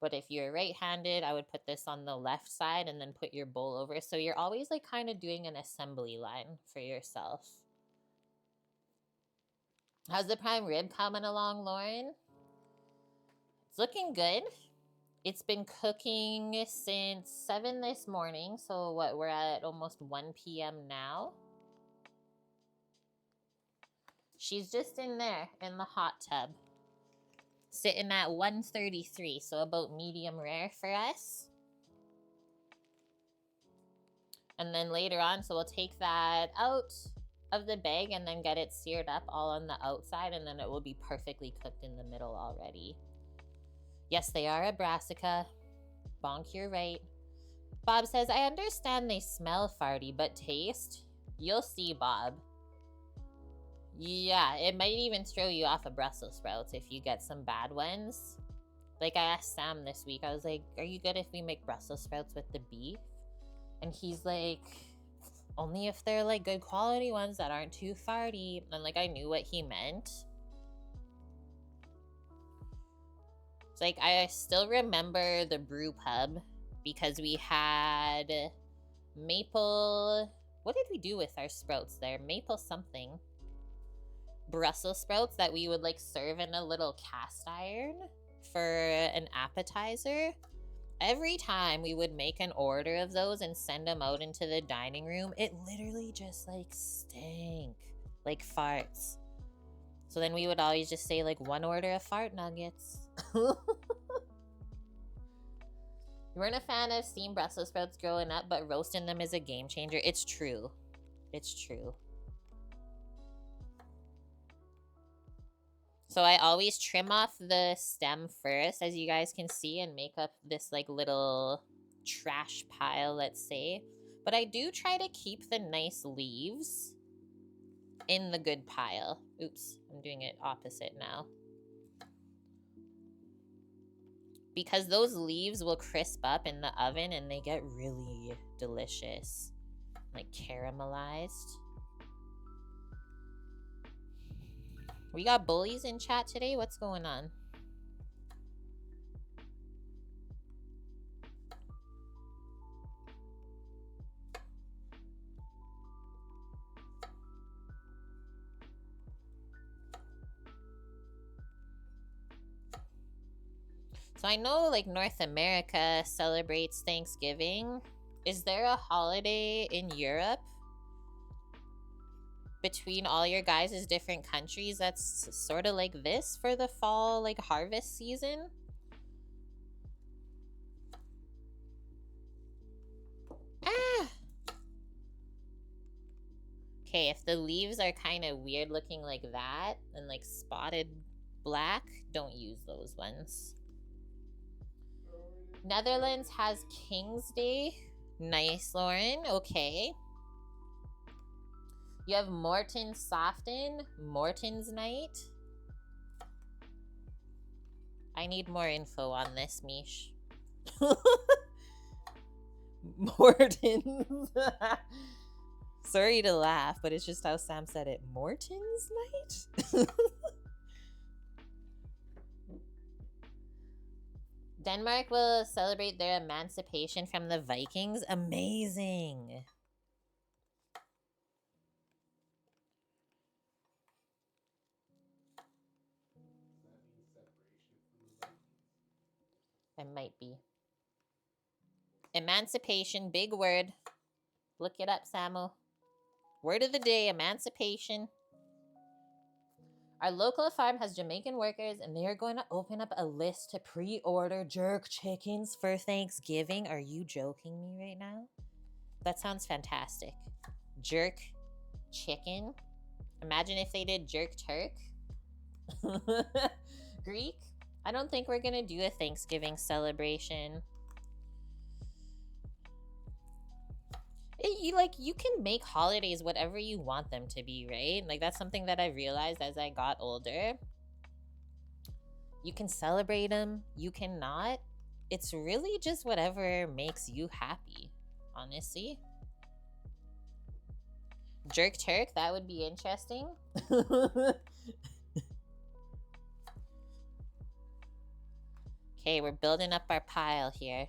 But if you're right-handed, I would put this on the left side and then put your bowl over. So you're always like kind of doing an assembly line for yourself. How's the prime rib coming along, Lauren? It's looking good. It's been cooking since 7 this morning. So what, we're at almost 1 p.m. now. She's just in there in the hot tub, sitting at 133, so about medium rare for us. And then later on, so we'll take that out of the bag and then get it seared up all on the outside, and then it will be perfectly cooked in the middle already. Yes, they are a brassica. Bonk, you're right. Bob says, I understand they smell farty, but taste? You'll see, Bob. Yeah, it might even throw you off of Brussels sprouts if you get some bad ones. Like, I asked Sam this week, I was like, are you good if we make Brussels sprouts with the beef? And he's like, only if they're like good quality ones that aren't too farty. And like, I knew what he meant. It's like, I still remember the brew pub because we had maple, what did we do with our sprouts there? Maple something. Brussels sprouts that we would like serve in a little cast iron for an appetizer. Every time we would make an order of those and send them out into the dining room, it literally just like stank like farts. So then we would always just say like 1 order of fart nuggets. You weren't a fan of steamed Brussels sprouts growing up, but roasting them is a game changer. It's true. It's true. So I always trim off the stem first, as you guys can see, and make up this like little trash pile, let's say. But I do try to keep the nice leaves in the good pile. Oops, I'm doing it opposite now. Because those leaves will crisp up in the oven and they get really delicious. Like caramelized. We got bullies in chat today? What's going on? So I know like North America celebrates Thanksgiving. Is there a holiday in Europe between all your guys' different countries that's sort of like this for the fall like harvest season? Ah! Okay, if the leaves are kind of weird looking like that and like spotted black, don't use those ones. Netherlands has King's Day. Nice, Lauren. Okay. You have Morton Soften, Morton's Night. I need more info on this, Mish. Morton's. Sorry to laugh, but it's just how Sam said it. Morton's Night? Denmark will celebrate their emancipation from the Vikings. Amazing. It might be. Emancipation, big word. Look it up, Samo. Word of the day, emancipation. Our local farm has Jamaican workers, and they are going to open up a list to pre-order jerk chickens for Thanksgiving. Are you joking me right now? That sounds fantastic. Jerk chicken. Imagine if they did jerk turk. Greek. I don't think we're going to do a Thanksgiving celebration. You can make holidays whatever you want them to be, right? Like, that's something that I realized as I got older. You can celebrate them, you cannot. It's really just whatever makes you happy, honestly. Jerk turk, that would be interesting. Okay, we're building up our pile here.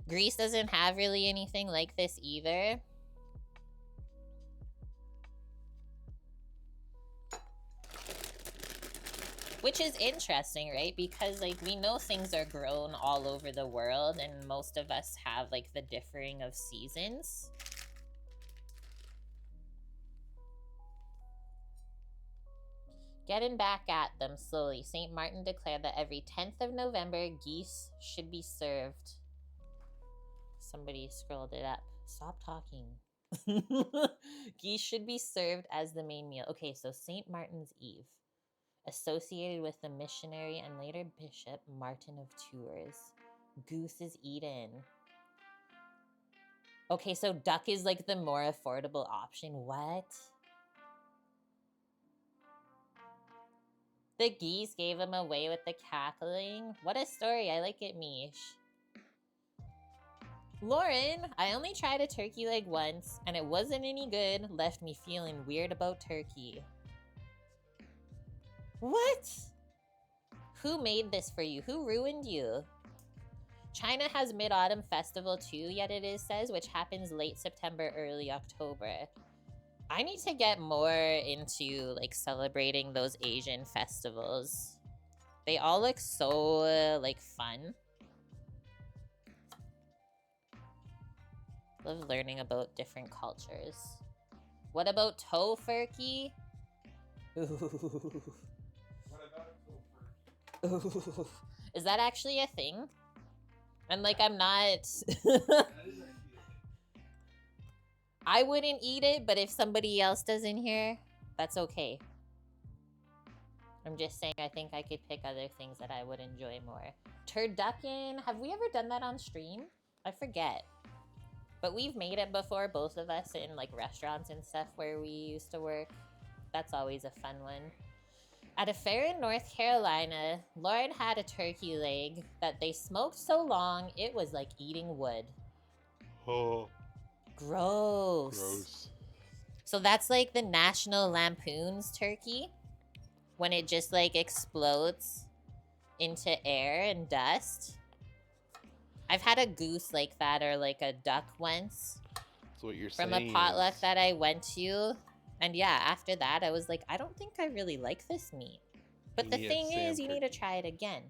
Greece doesn't have really anything like this either. Which is interesting, right? Because, like, we know things are grown all over the world, and most of us have, like, the differing of seasons. Getting back at them slowly. St. Martin declared that every 10th of November, geese should be served. Somebody scrolled it up. Stop talking. Geese should be served as the main meal. Okay, so St. Martin's Eve, associated with the missionary and later Bishop Martin of Tours. Goose is eaten. Okay, so duck is like the more affordable option. What? The geese gave him away with the cackling. What a story. I like it, Mish. Lauren, I only tried a turkey leg once, and it wasn't any good. Left me feeling weird about turkey. What? Who made this for you? Who ruined you? China has Mid-Autumn Festival too, yet it is says, which happens late September, early October. I need to get more into, like, celebrating those Asian festivals. They all look so, like, fun. Love learning about different cultures. What about tofurkey? Ooh. What about tofurkey? Ooh. Is that actually a thing? And, like, I'm not... That is actually a thing. I wouldn't eat it, but if somebody else does in here, that's okay. I'm just saying I think I could pick other things that I would enjoy more. Turducken. Have we ever done that on stream? I forget. But we've made it before, both of us, in, like, restaurants and stuff where we used to work. That's always a fun one. At a fair in North Carolina, Lauren had a turkey leg that they smoked so long, it was like eating wood. Oh. Gross. Gross. So that's like the National Lampoon's turkey, when it just, like, explodes into air and dust. I've had a goose like that, or like a duck once. So what you're from saying a potluck is that I went to. And yeah, after that, I was like, I don't think I really like this meat. But You the need a thing is, Sam you need to turkey. try it again.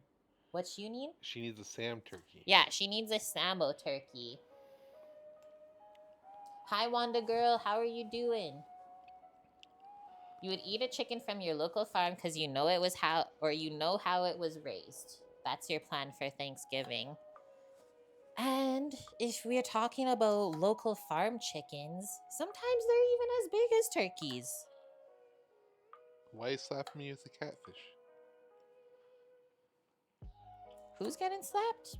What you need? she needs a Sam turkey. Yeah, she needs a Sambo turkey. Hi, Wanda girl. How are you doing? You would eat a chicken from your local farm because you know it was how it was raised. That's your plan for Thanksgiving. And if we're talking about local farm chickens, sometimes they're even as big as turkeys. Why slap me with a catfish? Who's getting slapped?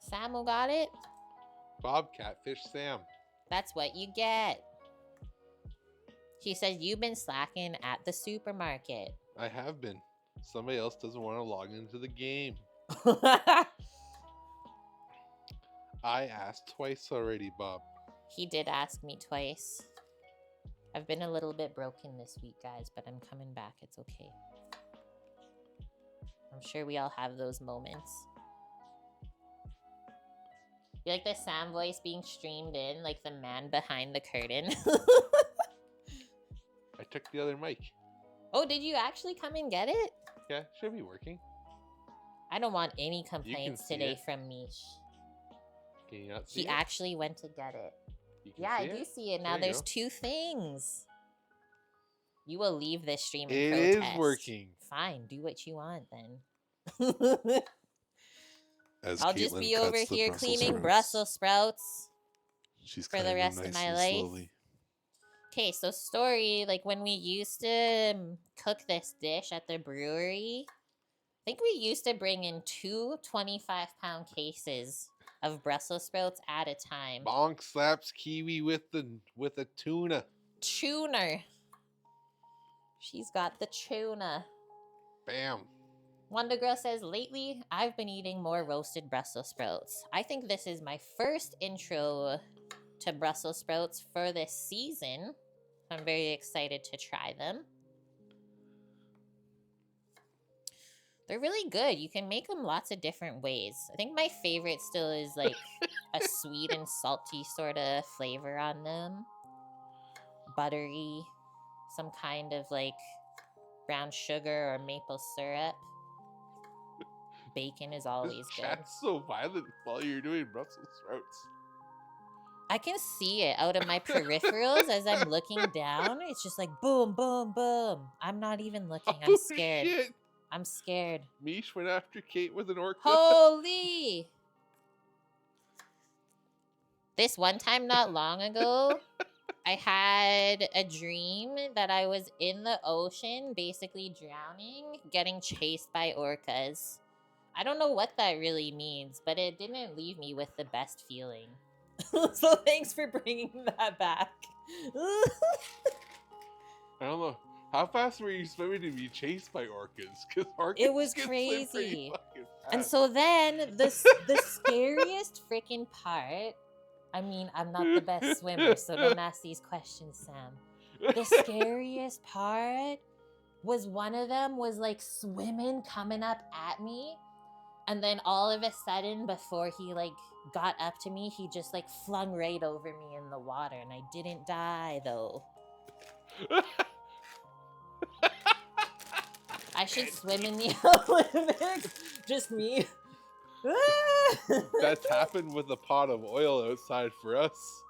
Sam who got it? Bob Catfish Sam. That's what you get. He says you've been slacking at the supermarket. I have been. Somebody else doesn't want to log into the game. I asked twice already, Bob. He did ask me twice. I've been a little bit broken this week, guys, but I'm coming back. It's okay. I'm sure we all have those moments. You like the Sam voice being streamed in, like the man behind the curtain? I took the other mic. Oh, did you actually come and get it? Yeah, should be working. I don't want any complaints see today it. from Mish. Can you not see He it? actually went to get it. You can Yeah, see I do it? see it now. There you There's go. 2 things. You will leave this stream in It protest. is working. Fine, do what you want then. As I'll just Caitlin be over cuts the here Brussels cleaning sprouts. Brussels sprouts She's for the cutting them rest of nice my and life. slowly. Okay, so story, like when we used to cook this dish at the brewery, I think we used to bring in 2 25-pound cases of Brussels sprouts at a time. Bonk slaps kiwi with a tuna. Tuner. She's got the tuna. Bam. Wonder Girl says, lately, I've been eating more roasted Brussels sprouts. I think this is my first intro to Brussels sprouts for this season. I'm very excited to try them. They're really good. You can make them lots of different ways. I think my favorite still is like a sweet and salty sort of flavor on them. Buttery. Some kind of like brown sugar or maple syrup. Bacon is always This good. chat's so violent while you're doing Brussels sprouts. I can see it out of my peripherals as I'm looking down. It's just like boom, boom, boom. I'm not even looking. I'm scared. Shit. I'm scared. Mish went after Kate with an orca. Holy! This one time not long ago, I had a dream that I was in the ocean, basically drowning, getting chased by orcas. I don't know what that really means, but it didn't leave me with the best feeling. So thanks for bringing that back. I don't know. How fast were you swimming to be chased by orcas? Because orcas It was can swim pretty crazy. fucking And fast. so then the scariest freaking part, I mean, I'm not the best swimmer, so don't ask these questions, Sam. The scariest part was one of them was like swimming, coming up at me. And then all of a sudden, before he like got up to me, he just like flung right over me in the water. And I didn't die though. I should swim in the Olympics. Just me. That's happened with a pot of oil outside for us.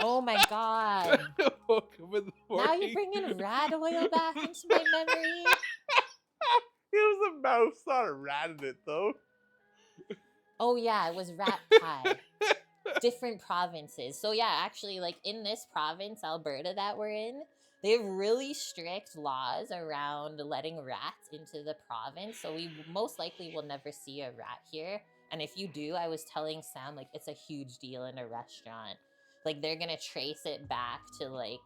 Oh my god. Woke up in the Now morning. you're bringing rat oil back into my memory? It was a mouse, not a rat in it, though. Oh yeah, it was rat pie. Different provinces. So yeah, actually, like in this province, Alberta, that we're in, they have really strict laws around letting rats into the province. So we most likely will never see a rat here. And if you do, I was telling Sam, like, it's a huge deal in a restaurant. Like, they're gonna trace it back to, like,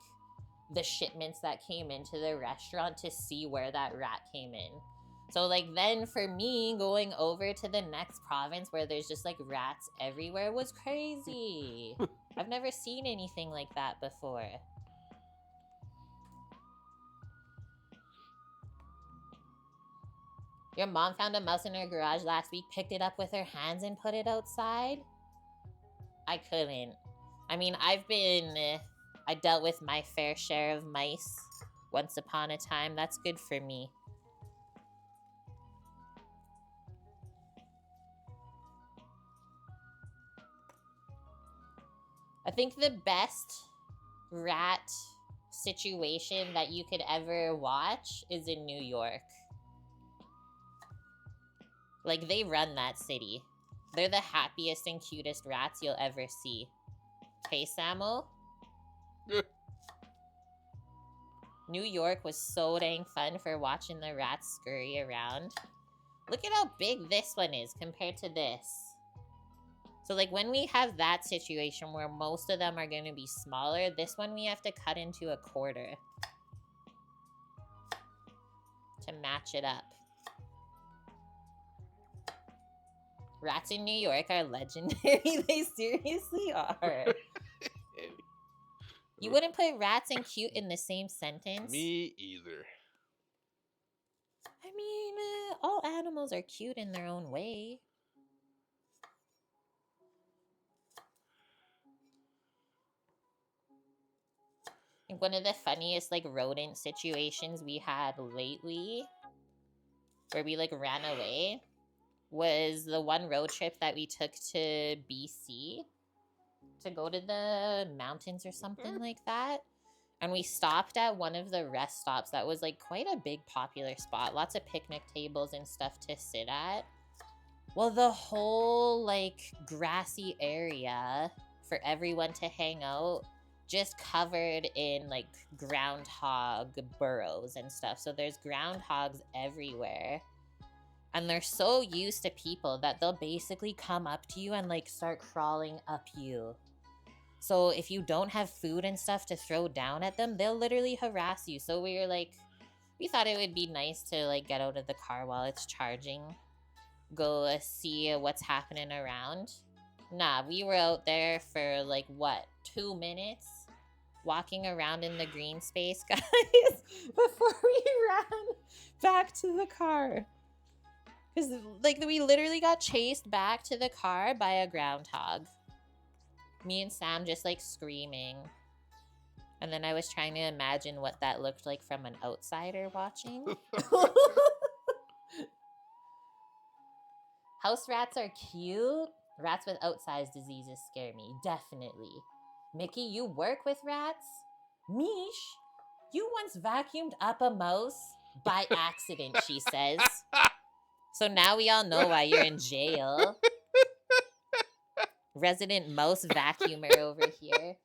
the shipments that came into the restaurant to see where that rat came in. So, like, then for me, going over to the next province where there's just, like, rats everywhere was crazy. I've never seen anything like that before. Your mom found a mouse in her garage last week, picked it up with her hands and put it outside? I couldn't. I mean, I dealt with my fair share of mice once upon a time. That's good for me. I think the best rat situation that you could ever watch is in New York. Like, they run that city. They're the happiest and cutest rats you'll ever see. Hey, Samuel? New York was so dang fun for watching the rats scurry around. Look at how big this one is compared to this. So, like, when we have that situation where most of them are going to be smaller, this one we have to cut into a quarter to match it up. Rats in New York are legendary. They seriously are. You wouldn't put rats and cute in the same sentence? Me either. I mean, all animals are cute in their own way. I think one of the funniest, like, rodent situations we had lately, where we, like, ran away, was the one road trip that we took to BC. to go to the mountains or something like that. And we stopped at one of the rest stops that was like quite a big popular spot. Lots of picnic tables and stuff to sit at. Well, the whole like grassy area for everyone to hang out just covered in like groundhog burrows and stuff. So there's groundhogs everywhere. And they're so used to people that they'll basically come up to you and like start crawling up you. So if you don't have food and stuff to throw down at them, they'll literally harass you. So we thought it would be nice to like get out of the car while it's charging, go see what's happening around. Nah, we were out there for like 2 minutes walking around in the green space, guys, before we ran back to the car. Because like we literally got chased back to the car by a groundhog. Me and Sam just like screaming. And then I was trying to imagine what that looked like from an outsider watching. House rats are cute. Rats with outsized diseases scare me, definitely. Mickey, you work with rats? Mish, you once vacuumed up a mouse by accident, she says. So now we all know why you're in jail. Resident mouse vacuumer over here.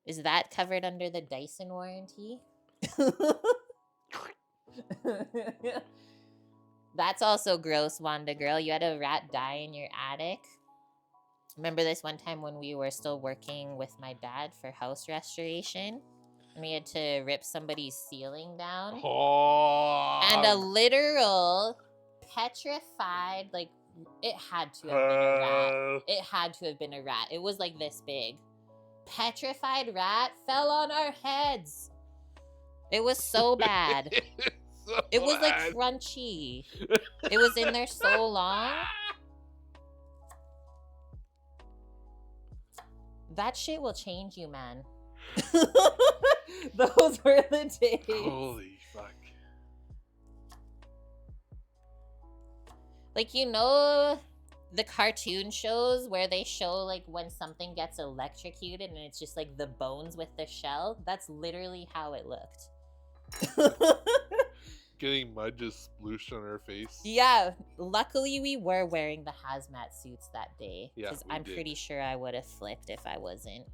Is that covered under the Dyson warranty? That's also gross, Wanda girl. You had a rat die in your attic. Remember this one time when we were still working with my dad for house restoration? And we had to rip somebody's ceiling down. Oh. And a literal petrified, like, it had to have been a rat. It had to have been a rat. It was like this big. Petrified rat fell on our heads. It was so bad. It was like crunchy. It was in there so long. That shit will change you, man. Those were the days. Holy fuck. Like, you know, the cartoon shows where they show like when something gets electrocuted and it's just like the bones with the shell? That's literally how it looked. Getting mud just splooshed on her face. Yeah, luckily we were wearing the hazmat suits that day. Yeah, Because we I'm did. pretty sure I would have flipped if I wasn't.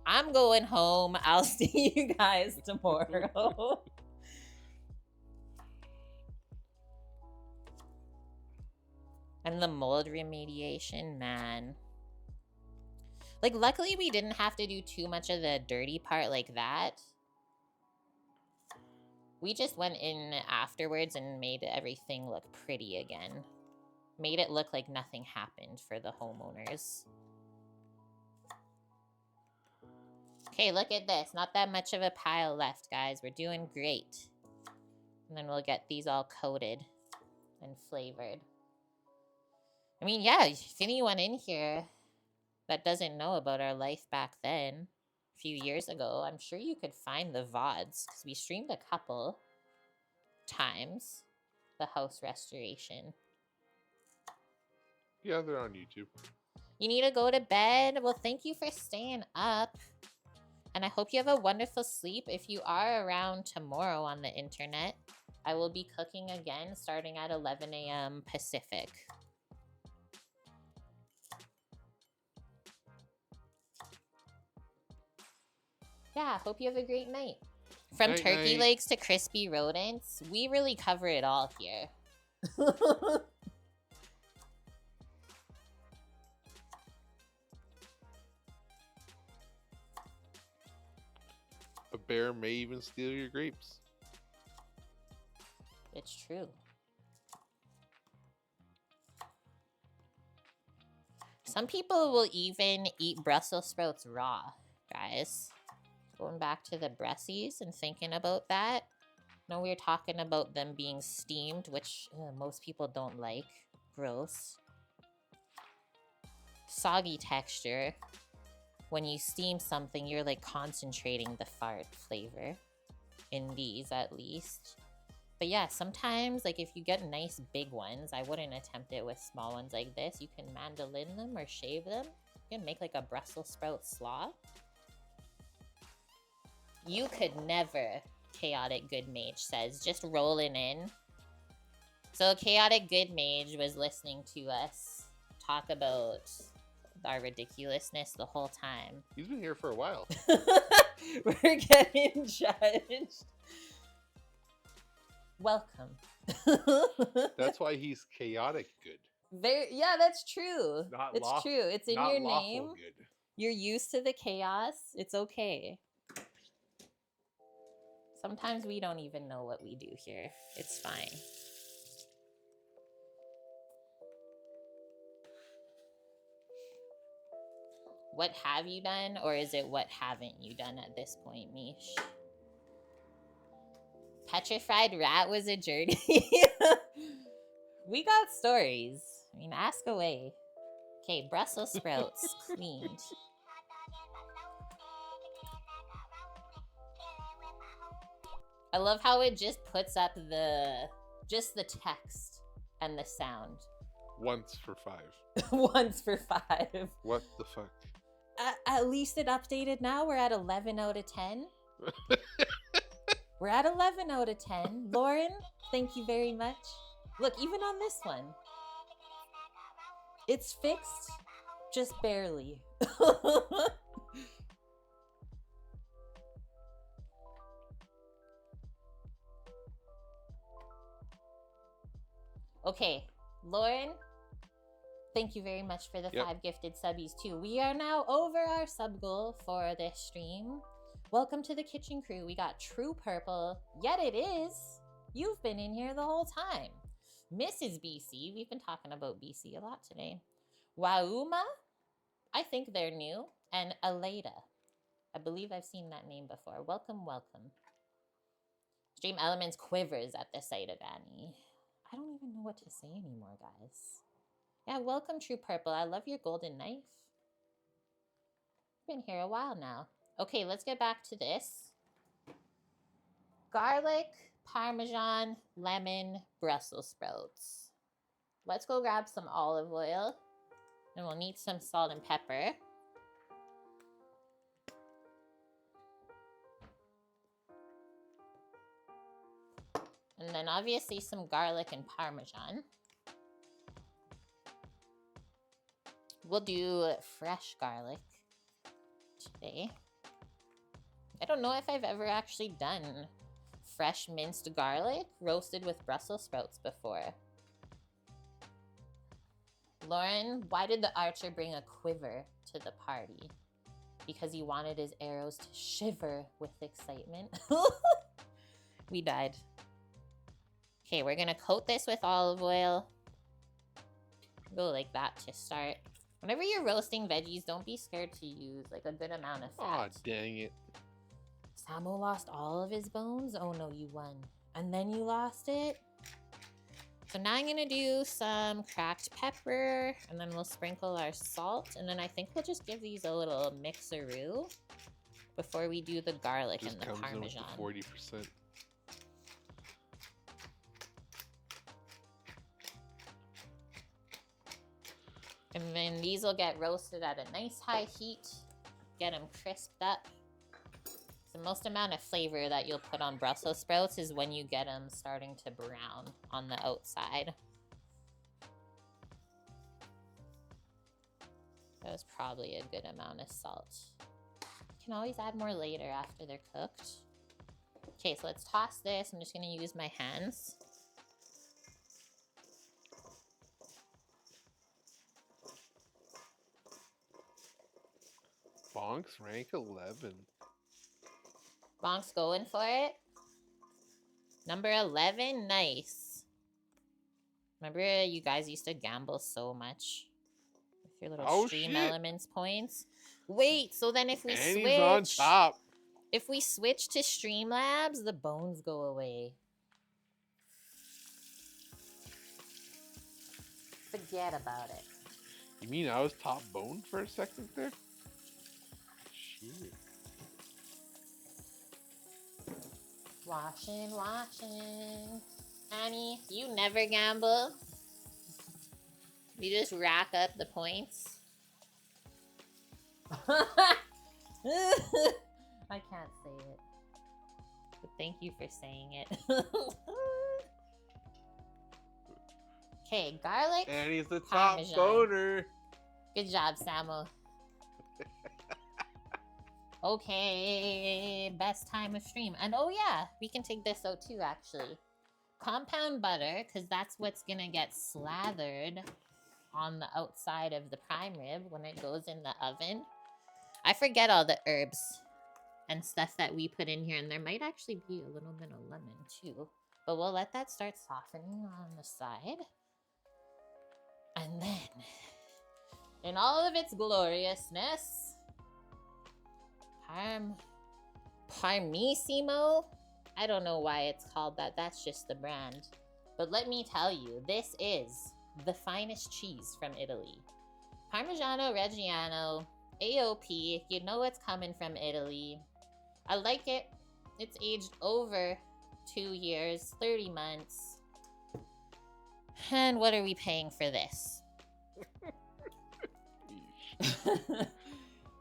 I'm going home. I'll see you guys tomorrow. And the mold remediation, man. Like, luckily we didn't have to do too much of the dirty part like that. We just went in afterwards and made everything look pretty again. Made it look like nothing happened for the homeowners. Okay, look at this. Not that much of a pile left, guys. We're doing great. And then we'll get these all coated and flavored. I mean, yeah, if anyone in here that doesn't know about our life back then, a few years ago, I'm sure you could find the VODs, because we streamed a couple times the house restoration. Yeah, they're on YouTube. You need to go to bed. Well, thank you for staying up. And I hope you have a wonderful sleep. If you are around tomorrow on the internet, I will be cooking again starting at 11 a.m. Pacific. Yeah, hope you have a great night. From Night, turkey night. legs to crispy rodents, we really cover it all here. A bear may even steal your grapes. It's true. Some people will even eat Brussels sprouts raw, guys. Going back to the Brussies and thinking about that. No, we were talking about them being steamed, which most people don't like. Gross. Soggy texture. When you steam something, you're like concentrating the fart flavor. In these, at least. But yeah, sometimes, like, if you get nice big ones, I wouldn't attempt it with small ones like this. You can mandolin them or shave them. You can make, like, a Brussels sprout slaw. You could never, Chaotic Good Mage says. Just rolling in. So Chaotic Good Mage was listening to us talk about our ridiculousness the whole time. He's been here for a while. We're getting judged. Welcome. That's why he's chaotic good. Yeah, that's true. Not It's law- true. It's in Not your lawful name. good. You're used to the chaos. It's okay. Sometimes we don't even know what we do here. It's fine. What have you done, or is it what haven't you done at this point, Mish? Petrified rat was a journey. We got stories. I mean, ask away. Okay, Brussels sprouts cleaned. I love how it just puts up the text and the sound. Once for 5. Once for 5. What the fuck? At least it updated now. We're at 11 out of 10. We're at 11 out of 10. Lauren, thank you very much. Look, even on this one, it's fixed, just barely. Okay, Lauren, thank you very much for the 5 gifted subbies too. We are now over our sub goal for this stream. Welcome to the kitchen crew. We got True Purple. Yet it is. You've been in here the whole time. Mrs. BC. We've been talking about BC a lot today. Wauma. I think they're new. And Aleda. I believe I've seen that name before. Welcome, welcome. Stream Elements quivers at the sight of Annie. I don't even know what to say anymore, guys. Yeah, welcome, True Purple. I love your golden knife. Been here a while now. Okay, let's get back to this. Garlic, Parmesan, lemon, Brussels sprouts. Let's go grab some olive oil. And we'll need some salt and pepper. And then obviously some garlic and Parmesan. We'll do fresh garlic today. I don't know if I've ever actually done fresh minced garlic roasted with Brussels sprouts before. Lauren, why did the archer bring a quiver to the party? Because he wanted his arrows to shiver with excitement. We died. Okay, we're gonna coat this with olive oil. Go like that to start. Whenever you're roasting veggies, don't be scared to use like a good amount of fat. Aw, dang it. Samo lost all of his bones? Oh no, you won. And then you lost it? So now I'm gonna do some cracked pepper, and then we'll sprinkle our salt, and then I think we'll just give these a little mixeroo before we do the garlic Just and the comes Parmesan. in with the 40%. And then these will get roasted at a nice high heat, get them crisped up. The most amount of flavor that you'll put on Brussels sprouts is when you get them starting to brown on the outside. That was probably a good amount of salt. You can always add more later after they're cooked. Okay, so let's toss this. I'm just gonna use my hands. Bonks rank 11. Bonk's going for it. Number 11, nice. Remember you guys used to gamble so much with your little stream elements points? Wait, so then if we Annie's on top. If we switch to Streamlabs, the bones go away. Forget about it. You mean I was top bone for a second there? Shit. Washing, washing. Annie, you never gamble. You just rack up the points. I can't say it. But thank you for saying it. Okay, garlic. Annie's the top Parmesan. voter. Good job, Samo. Okay, best time of stream. And oh yeah, we can take this out too, actually. Compound butter, because that's what's gonna get slathered on the outside of the prime rib when it goes in the oven. I forget all the herbs and stuff that we put in here, and there might actually be a little bit of lemon too. But we'll let that start softening on the side. And then, in all of its gloriousness, Parmissimo? I don't know why it's called that. That's just the brand. But let me tell you, this is the finest cheese from Italy. Parmigiano Reggiano, AOP, you know it's coming from Italy. I like it. It's aged over 2 years, 30 months. And what are we paying for this?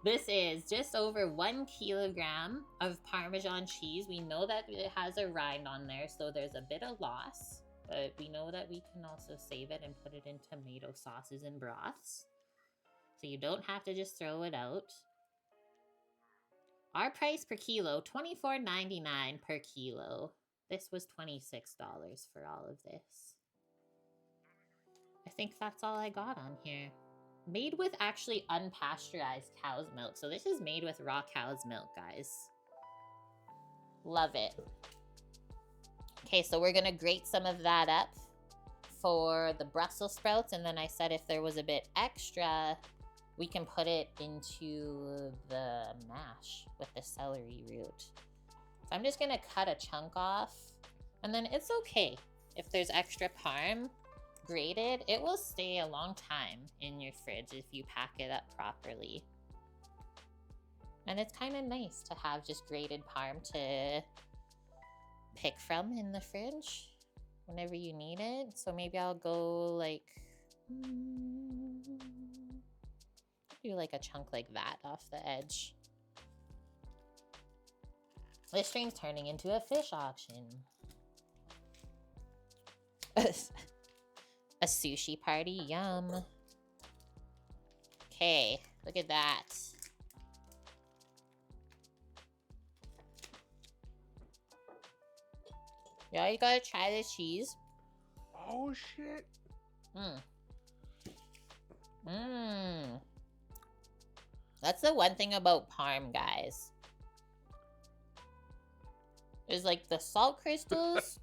This is just over 1 kilogram of Parmesan cheese. We know that it has a rind on there, so there's a bit of loss. But we know that we can also save it and put it in tomato sauces and broths. So you don't have to just throw it out. Our price per kilo, $24.99 per kilo. This was $26 for all of this. I think that's all I got on here. Made with actually unpasteurized cow's milk. So this is made with raw cow's milk, guys. Love it. Okay, so we're gonna grate some of that up for the Brussels sprouts. And then I said if there was a bit extra, we can put it into the mash with the celery root. So I'm just gonna cut a chunk off. And then it's okay if there's extra parm grated. It will stay a long time in your fridge if you pack it up properly. And it's kind of nice to have just grated parm to pick from in the fridge whenever you need it. So maybe I'll go like do like a chunk like that off the edge. This stream's turning into a fish auction. A sushi party, yum. Okay, look at that. Yeah, you gotta try the cheese. Oh shit. That's the one thing about parm, guys. There's like the salt crystals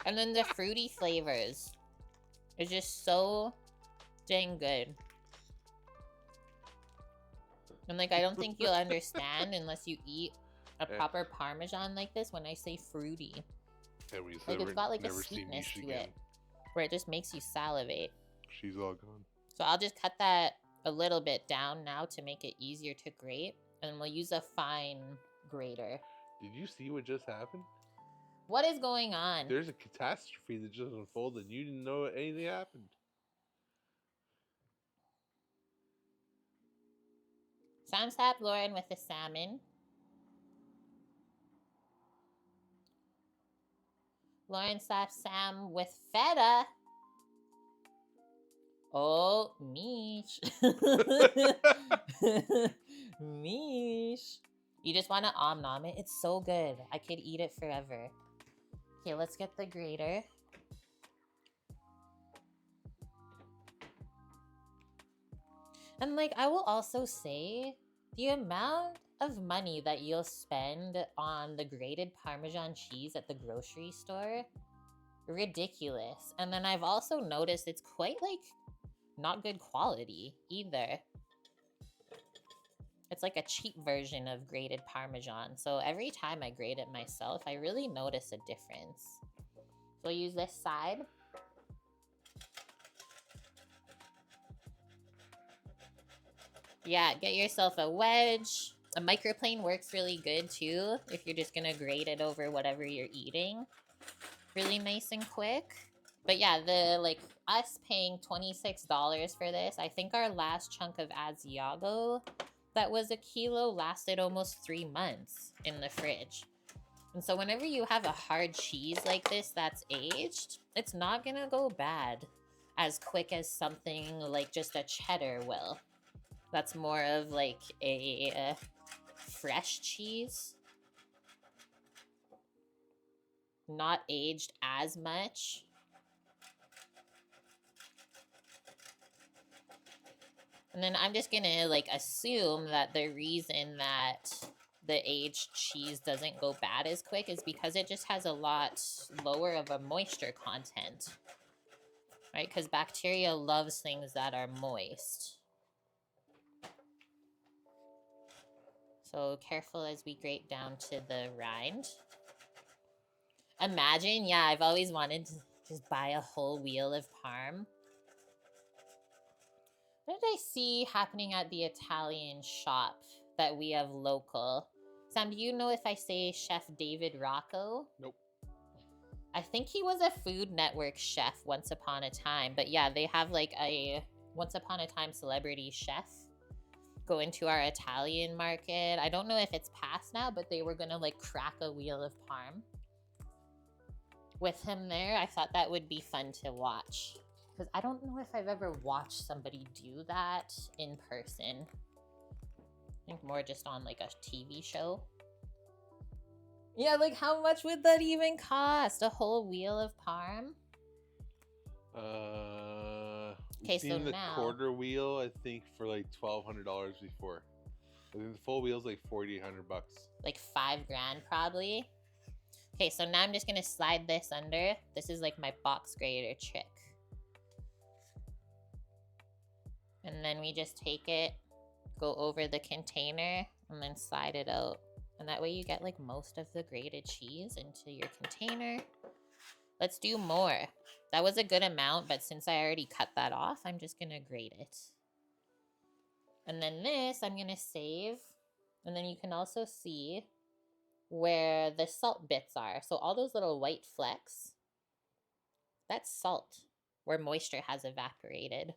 and then the fruity flavors. It's just so dang good. And like, I don't think you'll understand unless you eat a proper Parmesan like this when I say fruity. Like, it's got like a sweetness to it where it just makes you salivate. She's all gone. So I'll just cut that a little bit down now to make it easier to grate. And we'll use a fine grater. Did you see what just happened? What is going on? There's a catastrophe that just unfolded. You didn't know anything happened. Sam tapped Lauren with the salmon. Lauren slapped Sam with feta. Oh, Mish. Mish. You just want to nom it? It's so good. I could eat it forever. Okay, let's get the grater. And like, I will also say, the amount of money that you'll spend on the grated Parmesan cheese at the grocery store, ridiculous. And then I've also noticed it's quite like not good quality either. It's like a cheap version of grated Parmesan. So every time I grate it myself, I really notice a difference. So I'll use this side. Yeah, get yourself a wedge A microplane works really good too if you're just gonna grate it over whatever you're eating. Really nice and quick. But yeah, the like us paying $26 for this, I think our last chunk of Asiago that was a kilo lasted almost 3 months in the fridge. And so whenever you have a hard cheese like this that's aged, it's not gonna go bad as quick as something like just a cheddar will. That's more of like a fresh cheese. Not aged as much. And then I'm just gonna like assume that the reason that the aged cheese doesn't go bad as quick is because it just has a lot lower of a moisture content. Right? Because bacteria loves things that are moist. So careful as we grate down to the rind. Imagine, yeah, I've always wanted to just buy a whole wheel of parm. What did I see happening at the Italian shop that we have local? Sam, do you know if I say Chef David Rocco? Nope. I think he was a Food Network chef once upon a time. But yeah, they have like a once upon a time celebrity chef go into our Italian market. I don't know if it's past now, but they were going to like crack a wheel of parm with him there. I thought that would be fun to watch. Because I don't know if I've ever watched somebody do that in person. I think more just on like a TV show. Yeah, like how much would that even cost? A whole wheel of parm? Okay, so the now- quarter wheel, I think, for like $1,200 before. I think the full wheel's like $4,800. Like $5,000 probably. Okay, so now I'm just gonna slide this under. This is like my box grater trick. And then we just take it, go over the container, and then slide it out. And that way you get like most of the grated cheese into your container. Let's do more. That was a good amount, but since I already cut that off, I'm just gonna grate it. And then this I'm gonna save. And then you can also see where the salt bits are. So all those little white flecks, that's salt, where moisture has evaporated.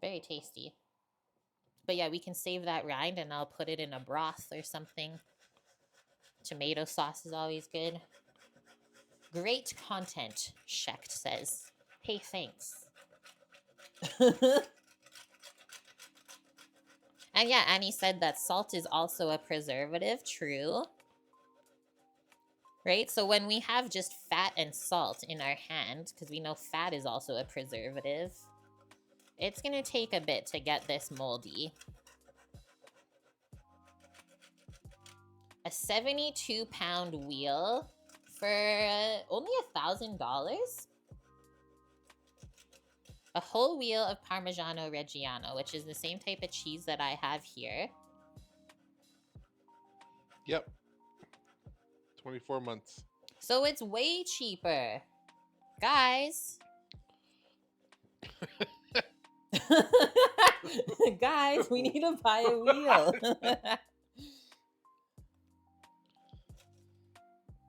Very tasty. But yeah, we can save that rind and I'll put it in a broth or something. Tomato sauce is always good. Great content, Shecht says. Hey, thanks. And yeah, Annie said that salt is also a preservative. True. Right? So when we have just fat and salt in our hand, because we know fat is also a preservative, it's going to take a bit to get this moldy. A 72-pound wheel for only $1,000? A whole wheel of Parmigiano Reggiano, which is the same type of cheese that I have here. Yep. 24 months. So it's way cheaper. Guys. Guys, we need to buy a wheel.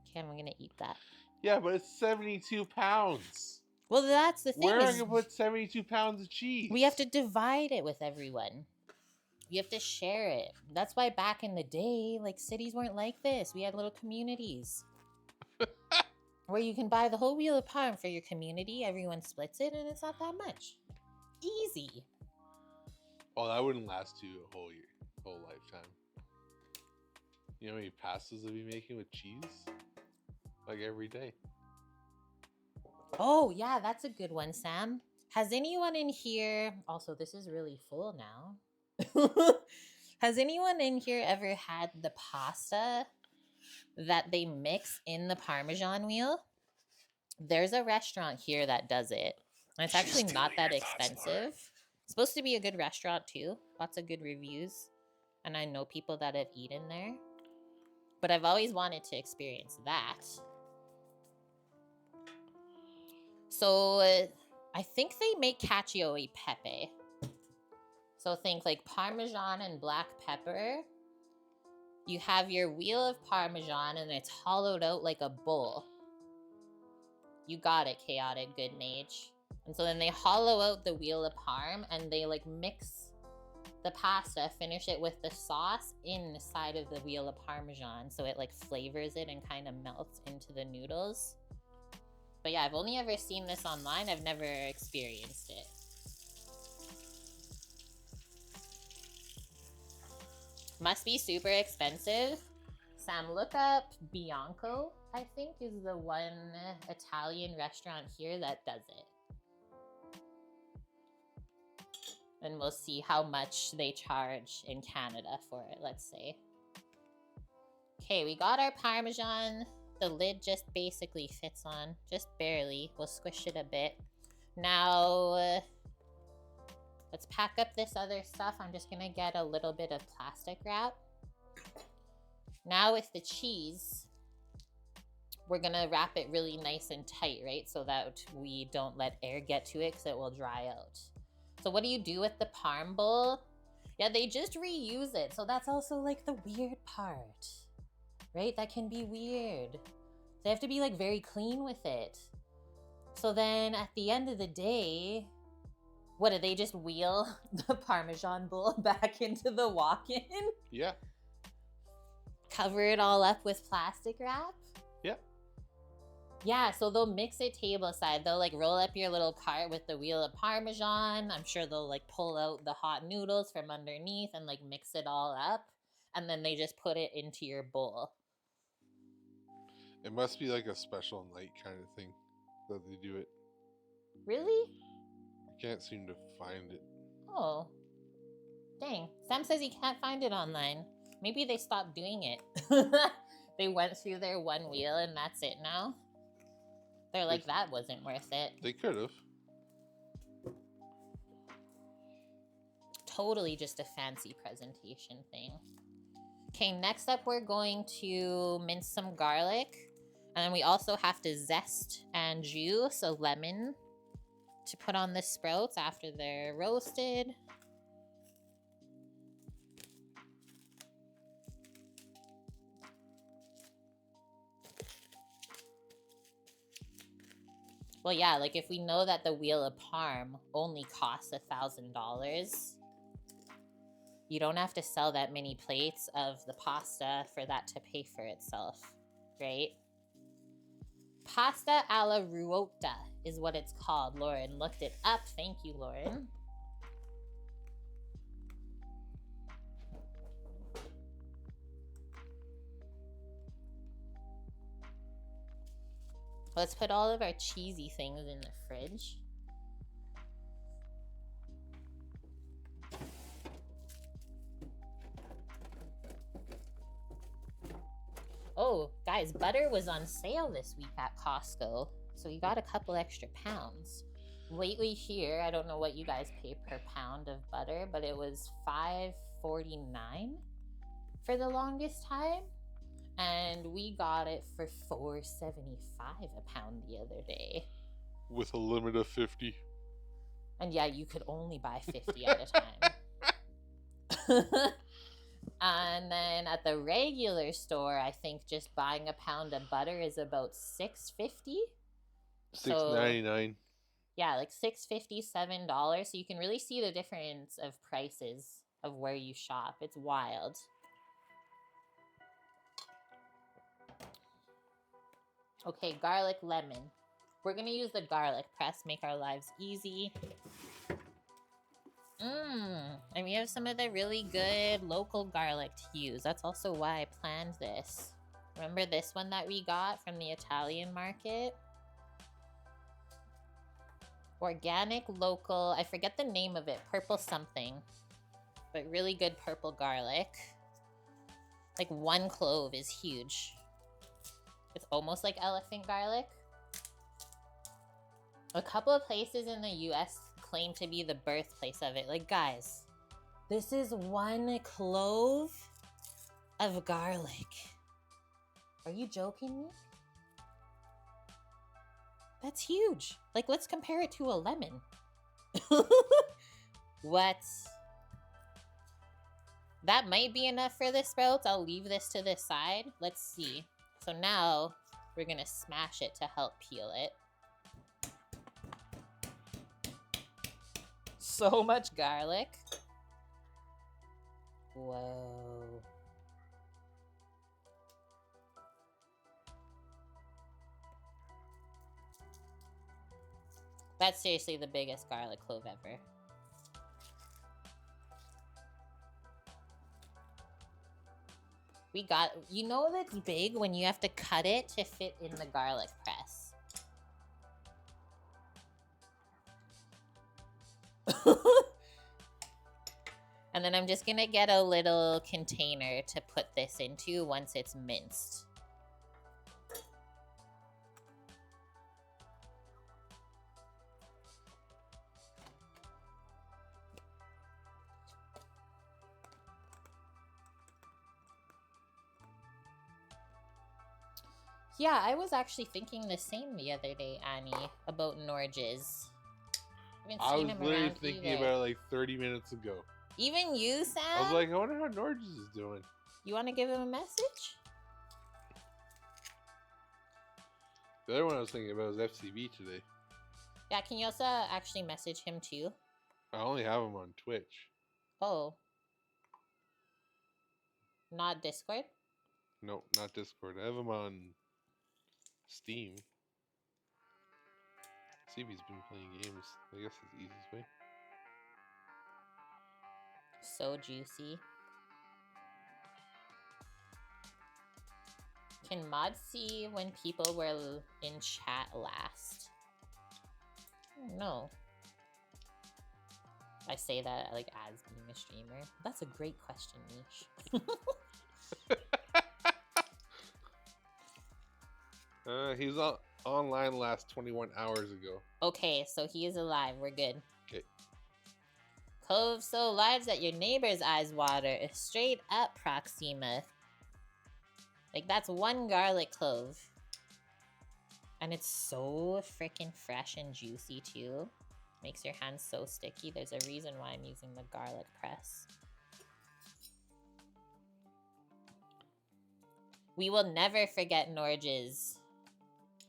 Okay, I'm gonna eat that. Yeah, but it's 72 pounds. Well, that's the thing. Where are you gonna put 72 pounds of cheese? We have to divide it with everyone. You have to share it. That's why back in the day, like, cities weren't like this. We had little communities where you can buy the whole wheel of parm for your community. Everyone splits it, and it's not that much. Easy. Oh, that wouldn't last you a whole year, whole lifetime. You know how many pastas they'll be making with cheese? Like every day. Oh, yeah, that's a good one, Sam. Has anyone in here... Also, this is really full now. Has anyone in here ever had the pasta that they mix in the Parmesan wheel? There's a restaurant here that does it. And it's actually not that expensive. It's supposed to be a good restaurant too. Lots of good reviews. And I know people that have eaten there. But I've always wanted to experience that. So I think they make cacio e pepe. So think like Parmesan and black pepper you have your wheel of Parmesan and it's hollowed out like a bowl. You got it, Chaotic Good Mage. And so then they hollow out the wheel of Parm and they like mix the pasta, finish it with the sauce inside of the wheel of Parmesan. So it like flavors it and kind of melts into the noodles. But yeah, I've only ever seen this online. I've never experienced it. Must be super expensive. Sam, look up Bianco, I think, is the one Italian restaurant here that does it. And we'll see how much they charge in Canada for it, let's say. Okay, we got our Parmesan. The lid just basically fits on, just barely. We'll squish it a bit. Now, let's pack up this other stuff. I'm just gonna get a little bit of plastic wrap. Now with the cheese, we're gonna wrap it really nice and tight, right? So that we don't let air get to it because it will dry out. So what do you do with the parm bowl? Yeah, they just reuse it. So that's also like the weird part, right? That can be weird. They have to be like very clean with it. So then at the end of the day, what, do they just wheel the Parmesan bowl back into the walk-in? Yeah. Cover it all up with plastic wrap? Yeah. Yeah, so they'll mix it tableside. They'll like roll up your little cart with the wheel of Parmesan. I'm sure they'll like pull out the hot noodles from underneath and like mix it all up. And then they just put it into your bowl. It must be like a special night kind of thing that they do it. Really? I can't seem to find it. Oh. Dang. Sam says he can't find it online. Maybe they stopped doing it. They went through their one wheel and that's it now. They're like, that wasn't worth it. They could have. Totally just a fancy presentation thing. Okay, next up we're going to mince some garlic. And then we also have to zest and juice, so lemon, to put on the sprouts after they're roasted. Well, yeah, like if we know that the wheel of Parm only costs $1,000, you don't have to sell that many plates of the pasta for that to pay for itself, right? Pasta alla ruota is what it's called. Lauren looked it up. Thank you, Lauren. Let's put all of our cheesy things in the fridge. Oh, guys, butter was on sale this week at Costco, so you got a couple extra pounds. Lately here, I don't know what you guys pay per pound of butter, but it was $5.49 for the longest time. And we got it for $4.75 a pound the other day. With a limit of 50. And yeah, you could only buy 50 at a time. And then at the regular store, I think just buying a pound of butter is about $6.50. $6.99. Yeah, like $6.50, $7. So you can really see the difference of prices of where you shop. It's wild. Okay, garlic lemon. We're gonna use the garlic press, make our lives easy. And we have some of the really good local garlic to use. That's also why I planned this. Remember this one that we got from the Italian market? Organic, local, I forget the name of it, purple something. But really good purple garlic. Like 1 clove is huge. It's almost like elephant garlic. A couple of places in the US claim to be the birthplace of it. Like, guys, this is 1 clove of garlic. Are you joking me? That's huge. Like, let's compare it to a lemon. What? That might be enough for the sprouts. I'll leave this to the side. Let's see. So now we're gonna smash it to help peel it. So much garlic. Whoa. That's seriously the biggest garlic clove ever. We got, you know that's big when you have to cut it to fit in the garlic press. And then I'm just gonna get a little container to put this into once it's minced. Yeah, I was actually thinking the same the other day, Annie, about Norges. I was literally thinking about it like 30 minutes ago. Even you, Sam? I was like, I wonder how Norges is doing. You want to give him a message? The other one I was thinking about was FCB today. Yeah, can you also actually message him too? I only have him on Twitch. Oh. Not Discord? No, not Discord. I have him on Steam. See if he's been playing games. I guess it's the easiest way. So juicy. Can mods see when people were in chat last? No. I say that like as being a streamer. That's a great question, Niche. He was online last 21 hours ago. Okay, so he is alive. We're good. Okay. Clove so large that your neighbor's eyes water. Is straight up Proxima. Like, that's one garlic clove. And it's so freaking fresh and juicy, too. Makes your hands so sticky. There's a reason why I'm using the garlic press. We will never forget Norges.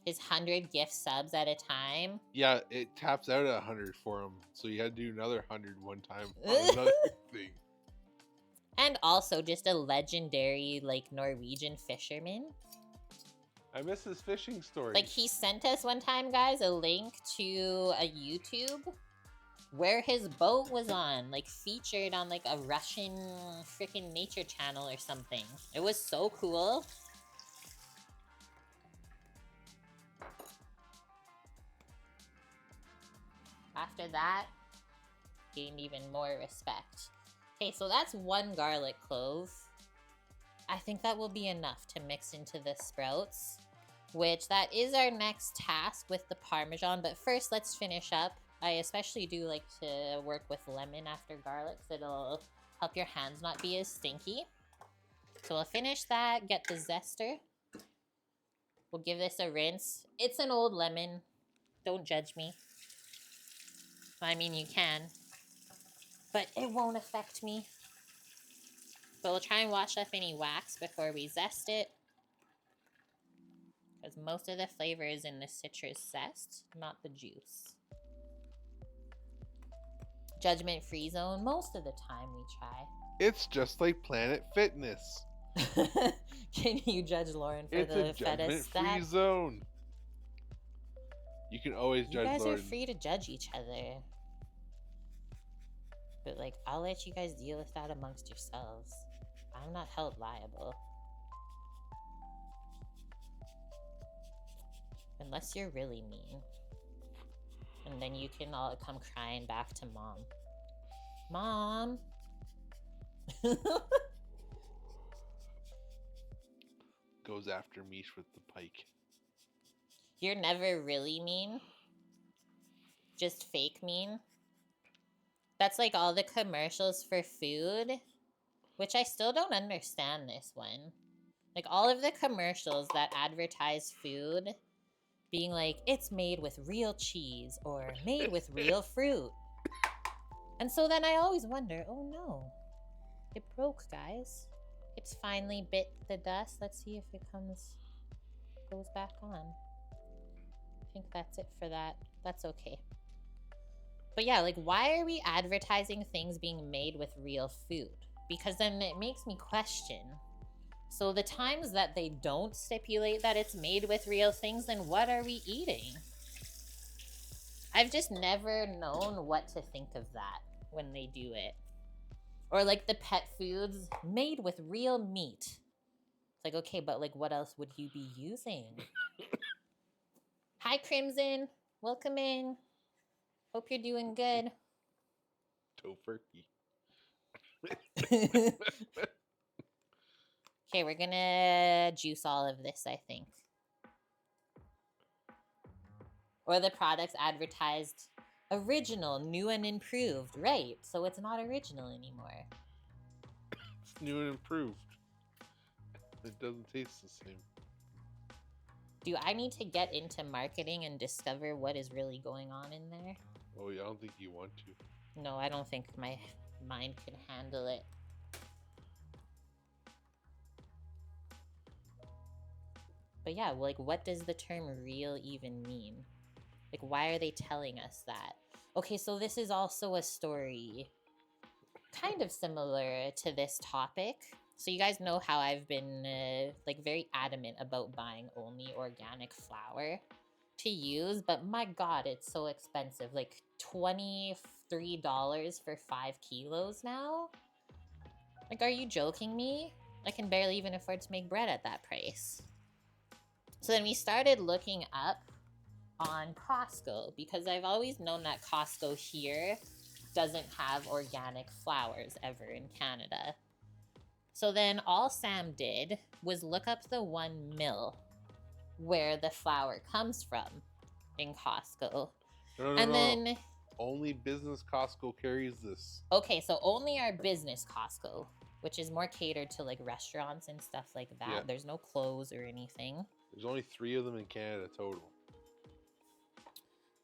His 100 gift subs at a time. Yeah, it taps out at 100 for him. So you had to do another 100 one time on another thing. And also just a legendary, like, Norwegian fisherman. I miss his fishing story. Like, he sent us one time, guys, a link to a YouTube where his boat was on, like, featured on, like, a Russian freaking nature channel or something. It was so cool. After that, gained even more respect. Okay, so that's one garlic clove. I think that will be enough to mix into the sprouts, which that is our next task with the Parmesan. But first, let's finish up. I especially do like to work with lemon after garlic, so it'll help your hands not be as stinky. So we'll finish that, get the zester. We'll give this a rinse. It's an old lemon. Don't judge me. I mean, you can, but it won't affect me. But we'll try and wash off any wax before we zest it, because most of the flavor is in the citrus zest, not the juice. Judgment-free zone, most of the time we try. It's just like Planet Fitness. Can you judge Lauren for it's the a feta judgment-free stat? zone. You can always judge Lauren. You guys are free to judge each other. But, like, I'll let you guys deal with that amongst yourselves. I'm not held liable. Unless you're really mean. And then you can all come crying back to Mom. Mom! Goes after Mish with the pike. You're never really mean. Just fake mean. That's like all the commercials for food, which I still don't understand this one. Like all of the commercials that advertise food being like, it's made with real cheese or made with real fruit. And so then I always wonder, oh no, It broke, guys. It's finally bit the dust. Let's see if it goes back on. I think that's it for that. That's okay. But yeah, like, why are we advertising things being made with real food? Because then it makes me question. So the times that they don't stipulate that it's made with real things, then what are we eating? I've just never known what to think of that when they do it. Or like the pet foods made with real meat. It's like, okay, but like what else would you be using? Hi, Crimson. Welcome in. Hope you're doing good. Tofurkey. Okay, we're gonna juice all of this, I think. Or the products advertised original, new and improved. Right, so it's not original anymore. It's new and improved. It doesn't taste the same. Do I need to get into marketing and discover what is really going on in there? Oh, I don't think you want to. No, I don't think my mind can handle it. But yeah, like, what does the term real even mean? Like, why are they telling us that? Okay, so this is also a story kind of similar to this topic. So you guys know how I've been like very adamant about buying only organic flour to use, but my god, it's so expensive. Like $23 for 5 kilos now? Like, are you joking me? I can barely even afford to make bread at that price. So then we started looking up on Costco, because I've always known that Costco here doesn't have organic flours ever in Canada. So then all Sam did was look up the one mill where the flour comes from in Costco. Then only business Costco carries this. Okay, so only our business Costco, which is more catered to like restaurants and stuff like that. Yeah. There's no clothes or anything. There's only 3 of them in Canada total.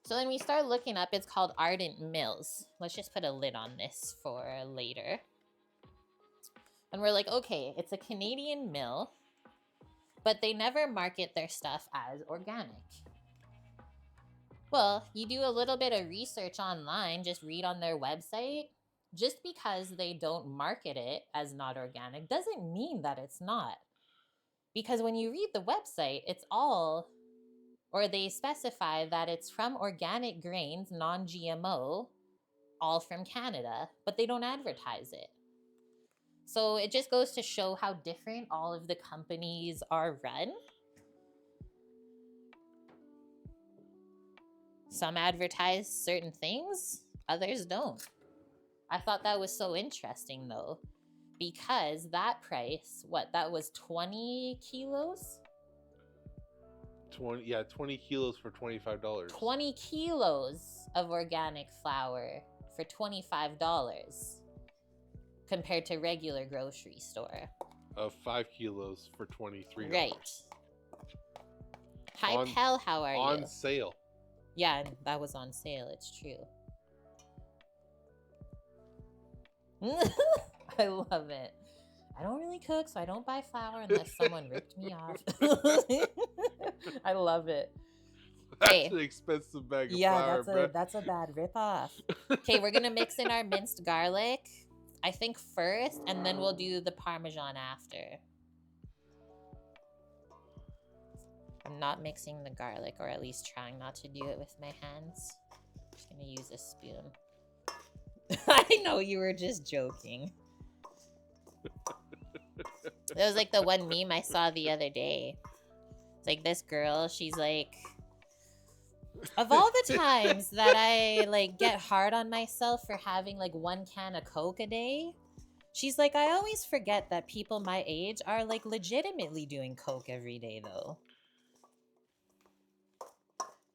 So then we start looking up, it's called Ardent Mills. Let's just put a lid on this for later. And we're like, okay, it's a Canadian mill, but they never market their stuff as organic. Well, you do a little bit of research online, just read on their website. Just because they don't market it as not organic doesn't mean that it's not. Because when you read the website, it's all, or they specify that it's from organic grains, non-GMO, all from Canada, but they don't advertise it. So it just goes to show how different all of the companies are run. Some advertise certain things, others don't. I thought that was so interesting though, because that price, that was 20 kilos? 20 kilos for $25. 20 kilos of organic flour for $25 compared to regular grocery store. Of 5 kilos for $23. Right. Hi, Pell, how are you? On sale. Yeah, that was on sale, it's true. I love it. I don't really cook, so I don't buy flour unless someone ripped me off. I love it. That's an expensive bag of flour, Yeah, that's a bad ripoff. Okay, we're gonna mix in our minced garlic, I think first, and then we'll do the Parmesan after. I'm not mixing the garlic, or at least trying not to do it with my hands. I'm just gonna use a spoon. I know you were just joking. That was like the one meme I saw the other day. It's like this girl, she's like, of all the times that I like get hard on myself for having like 1 can of Coke a day, she's like, I always forget that people my age are like legitimately doing Coke every day though.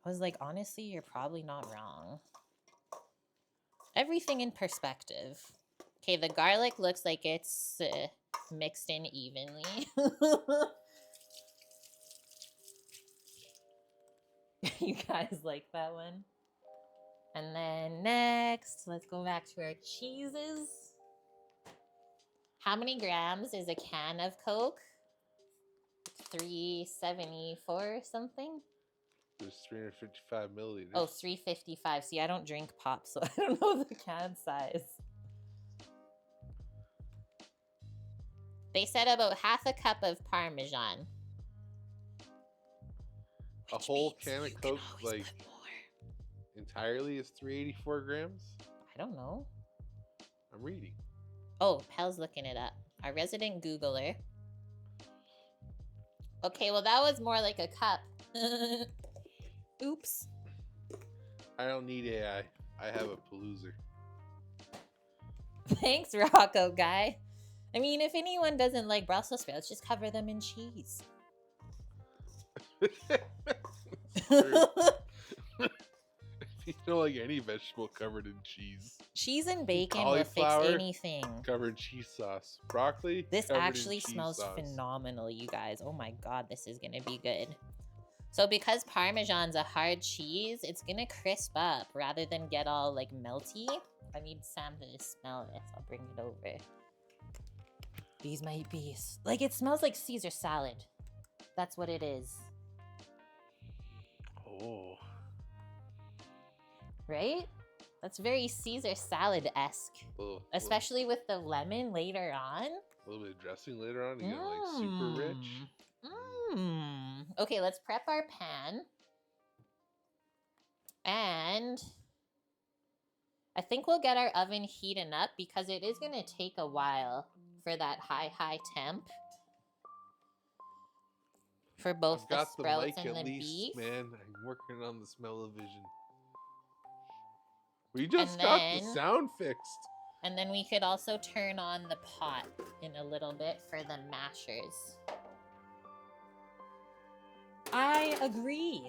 I was like, honestly, you're probably not wrong. Everything in perspective. Okay, the garlic looks like it's mixed in evenly. You guys like that one? And then next, let's go back to our cheeses. How many grams is a can of Coke? 374 or something? There's 355 milliliters. Oh, 355. See, I don't drink pop, so I don't know the can size. They said about half a cup of Parmesan. A whole can of Coke, like, entirely is 384 grams? I don't know. I'm reading. Oh, Pel's looking it up. Our resident Googler. Okay, well, that was more like a cup. Oops. I don't need AI. I have a Paloozer. Thanks, Rocco guy. I mean, if anyone doesn't like Brussels sprouts, just cover them in cheese. You don't like any vegetable covered in cheese. Cheese and bacon will fix anything. Covered in cheese sauce. Broccoli. This actually smells phenomenal, you guys. Oh my god, this is gonna be good. So because Parmesan's a hard cheese, it's gonna crisp up rather than get all like melty. I need Sam to just smell this. I'll bring it over. These might be like, it smells like Caesar salad. That's what it is. Oh. Right? That's very Caesar salad-esque. Especially with the lemon later on. A little bit of dressing later on. You get like super rich. Okay, let's prep our pan. And I think we'll get our oven heating up because it is going to take a while for that high temp. For both the sprouts and the beef. Man, I'm working on the smell-o-vision. We just got the sound fixed. And then we could also turn on the pot in a little bit for the mashers. I agree.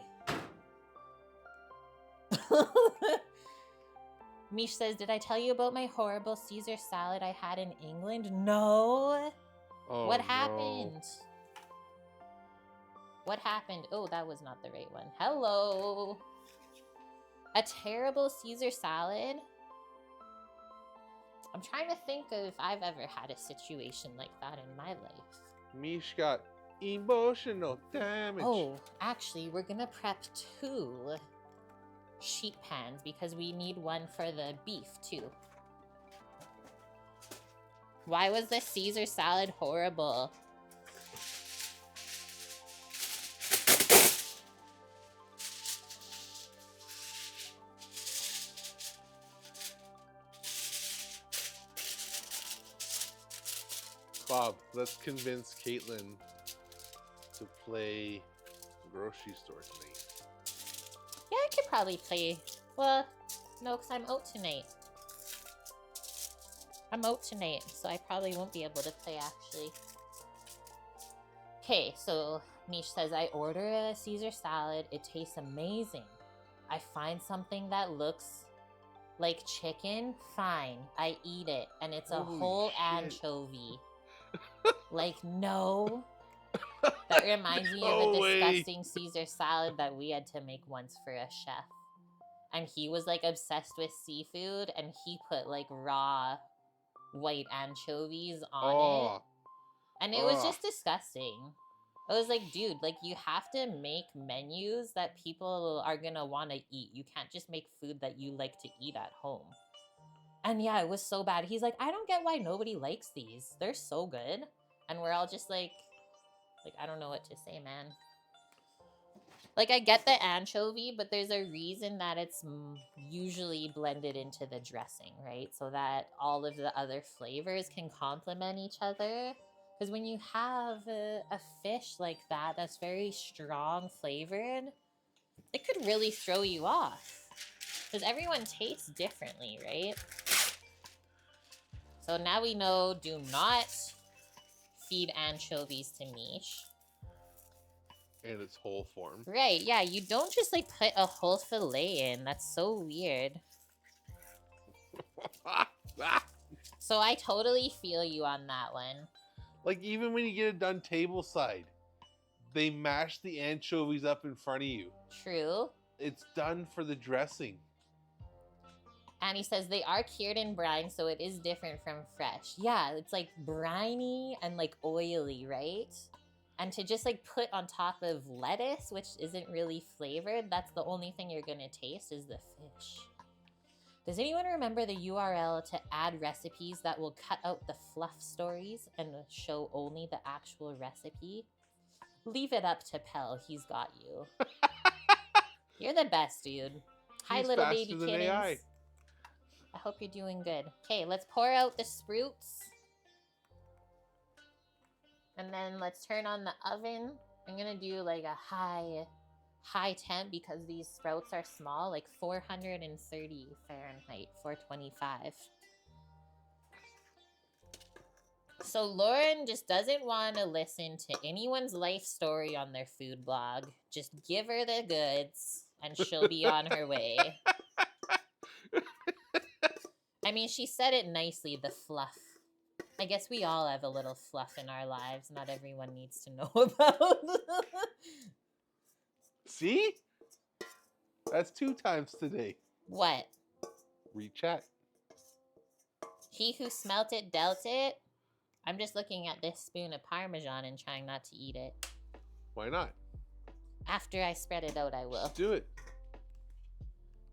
Mish says, did I tell you about my horrible Caesar salad I had in England? No. Oh, what happened? What happened? Oh, that was not the right one. Hello. A terrible Caesar salad? I'm trying to think of if I've ever had a situation like that in my life. Mish got emotional damage. Oh, actually, we're gonna prep 2 sheet pans because we need one for the beef too. Why was the Caesar salad horrible? Bob, let's convince Caitlin to play grocery store tonight. Yeah, I could probably play. Well, no, because I'm out tonight. I'm out tonight, so I probably won't be able to play, actually. Okay, so Mish says, I order a Caesar salad. It tastes amazing. I find something that looks like chicken. Fine. I eat it, and it's a whole anchovy. Like, no. That reminds me of a disgusting Caesar salad that we had to make once for a chef. And he was, like, obsessed with seafood, and he put, like, raw white anchovies on it. And it was just disgusting. I was like, dude, like, you have to make menus that people are gonna want to eat. You can't just make food that you like to eat at home. And yeah, it was so bad. He's like, I don't get why nobody likes these. They're so good. And we're all just like, I don't know what to say, man. Like, I get the anchovy, but there's a reason that it's usually blended into the dressing, right? So that all of the other flavors can complement each other. Because when you have a fish like that, that's very strong flavored, it could really throw you off. Because everyone tastes differently, right? So now we know, do not feed anchovies to Mish. In its whole form. Right, yeah, you don't just like put a whole fillet in. That's so weird. So I totally feel you on that one. Like, even when you get it done table side, they mash the anchovies up in front of you. True. It's done for the dressing. Annie says they are cured in brine, so it is different from fresh. Yeah, it's like briny and like oily, right? And to just like put on top of lettuce, which isn't really flavored, that's the only thing you're gonna taste is the fish. Does anyone remember the URL to add recipes that will cut out the fluff stories and show only the actual recipe? Leave it up to Pell. He's got you. You're the best, dude. Hi, He's little faster baby than kittens. AI. I hope you're doing good. Okay, let's pour out the sprouts. And then let's turn on the oven. I'm gonna do like a high temp because these sprouts are small, like 430 Fahrenheit, 425. So Lauren just doesn't want to listen to anyone's life story on their food blog. Just give her the goods and she'll be on her way. I mean, she said it nicely, the fluff. I guess we all have a little fluff in our lives. Not everyone needs to know about. See? That's 2 times today. What? Rechat. He who smelt it dealt it. I'm just looking at this spoon of Parmesan and trying not to eat it. Why not? After I spread it out, I will. Just do it.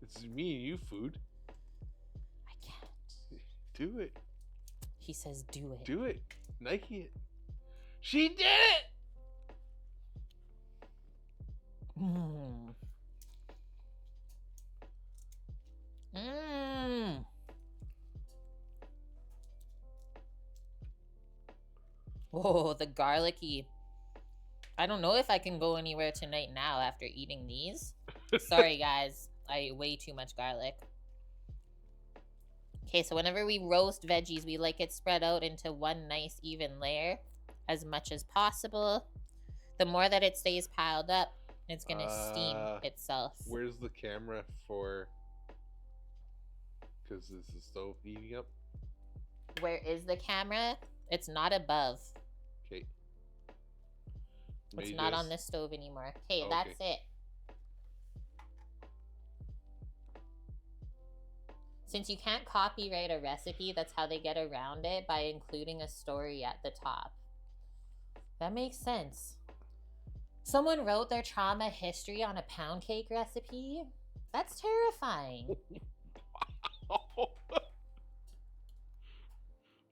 It's me and you food. I can't. Do it. He says do it. Do it. Nike it. She did it! Mmm. Mmm. Oh, the garlicky. I don't know if I can go anywhere tonight now after eating these. Sorry, guys. I ate way too much garlic. Okay, so whenever we roast veggies, we like it spread out into one nice even layer as much as possible. The more that it stays piled up, it's going to steam itself. Where's the camera for... Because is the stove heating up? Where is the camera? It's not above. Okay. It's not on this stove anymore. Okay, Okay. that's it. Since you can't copyright a recipe, that's how they get around it, by including a story at the top. That makes sense. Someone wrote their trauma history on a pound cake recipe? That's terrifying.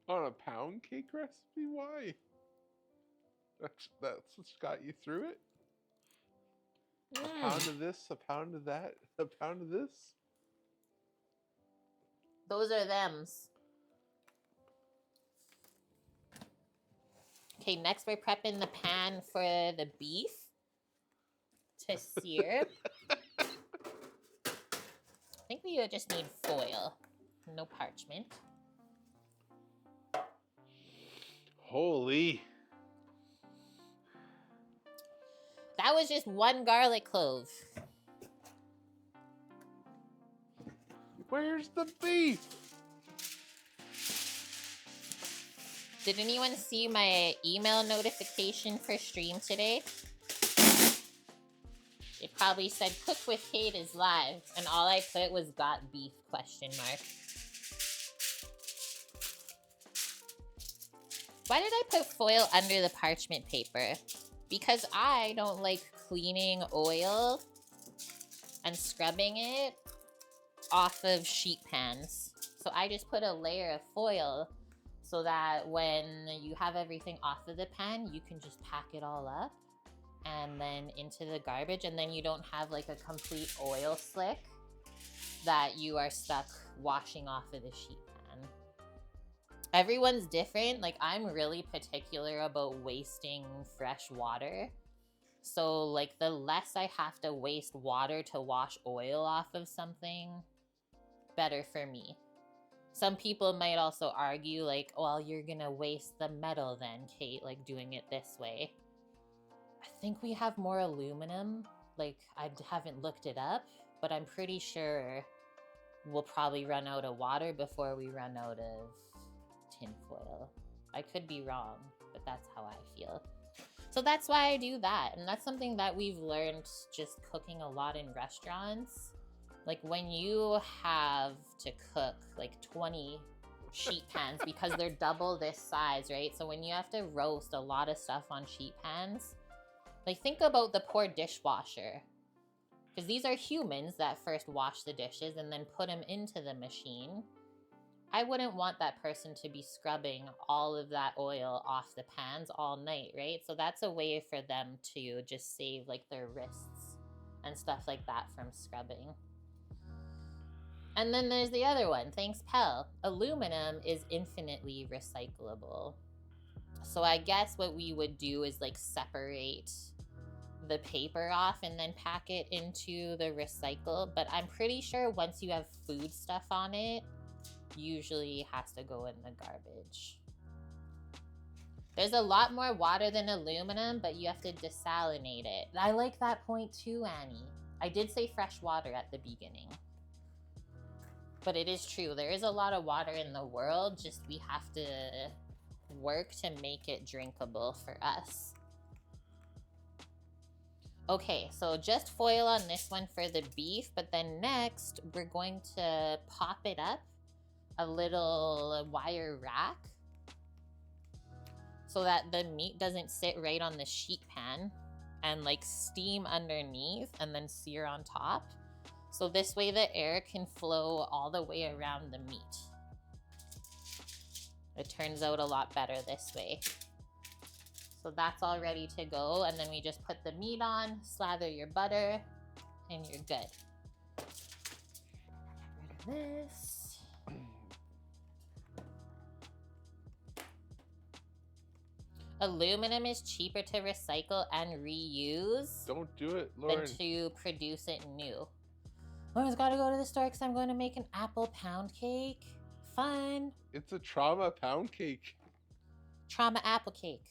On a pound cake recipe? Why? That's what's got you through it? A pound of this, a pound of that, a pound of this? Those are thems. Okay, next we're prepping the pan for the beef to sear. I think we just need foil, no parchment. Holy. That was just one garlic clove. Where's the beef? Did anyone see my email notification for stream today? It probably said Cook with Kate is live, and all I put was got beef ? Why did I put foil under the parchment paper? Because I don't like cleaning oil and scrubbing it off of sheet pans. So I just put a layer of foil so that when you have everything off of the pan, you can just pack it all up and then into the garbage, and then you don't have like a complete oil slick that you are stuck washing off of the sheet pan. Everyone's different. Like, I'm really particular about wasting fresh water. So like the less I have to waste water to wash oil off of something, better for me. Some people might also argue like, well, you're gonna waste the metal then, Kate, like doing it this way. I think we have more aluminum. Like, I haven't looked it up, but I'm pretty sure we'll probably run out of water before we run out of tinfoil. I could be wrong, but that's how I feel. So that's why I do that. And that's something that we've learned just cooking a lot in restaurants. Like when you have to cook like 20 sheet pans because they're double this size, right? So when you have to roast a lot of stuff on sheet pans, like think about the poor dishwasher. Because these are humans that first wash the dishes and then put them into the machine. I wouldn't want that person to be scrubbing all of that oil off the pans all night, right? So that's a way for them to just save like their wrists and stuff like that from scrubbing. And then there's the other one. Thanks, Pell. Aluminum is infinitely recyclable. So I guess what we would do is like separate the paper off and then pack it into the recycle. But I'm pretty sure once you have food stuff on it, usually has to go in the garbage. There's a lot more water than aluminum, but you have to desalinate it. I like that point too, Annie. I did say fresh water at the beginning. But it is true, there is a lot of water in the world, just we have to work to make it drinkable for us. Okay, so just foil on this one for the beef, but then next we're going to pop it up a little wire rack so that the meat doesn't sit right on the sheet pan and like steam underneath and then sear on top. So this way the air can flow all the way around the meat. It turns out a lot better this way. So that's all ready to go. And then we just put the meat on, slather your butter, and you're good. Get rid of this. Aluminum is cheaper to recycle and reuse. Don't do it, Lauren. Than to produce it new. Lauren's got to go to the store because I'm going to make an apple pound cake. Fun. It's a trauma pound cake. Trauma apple cake.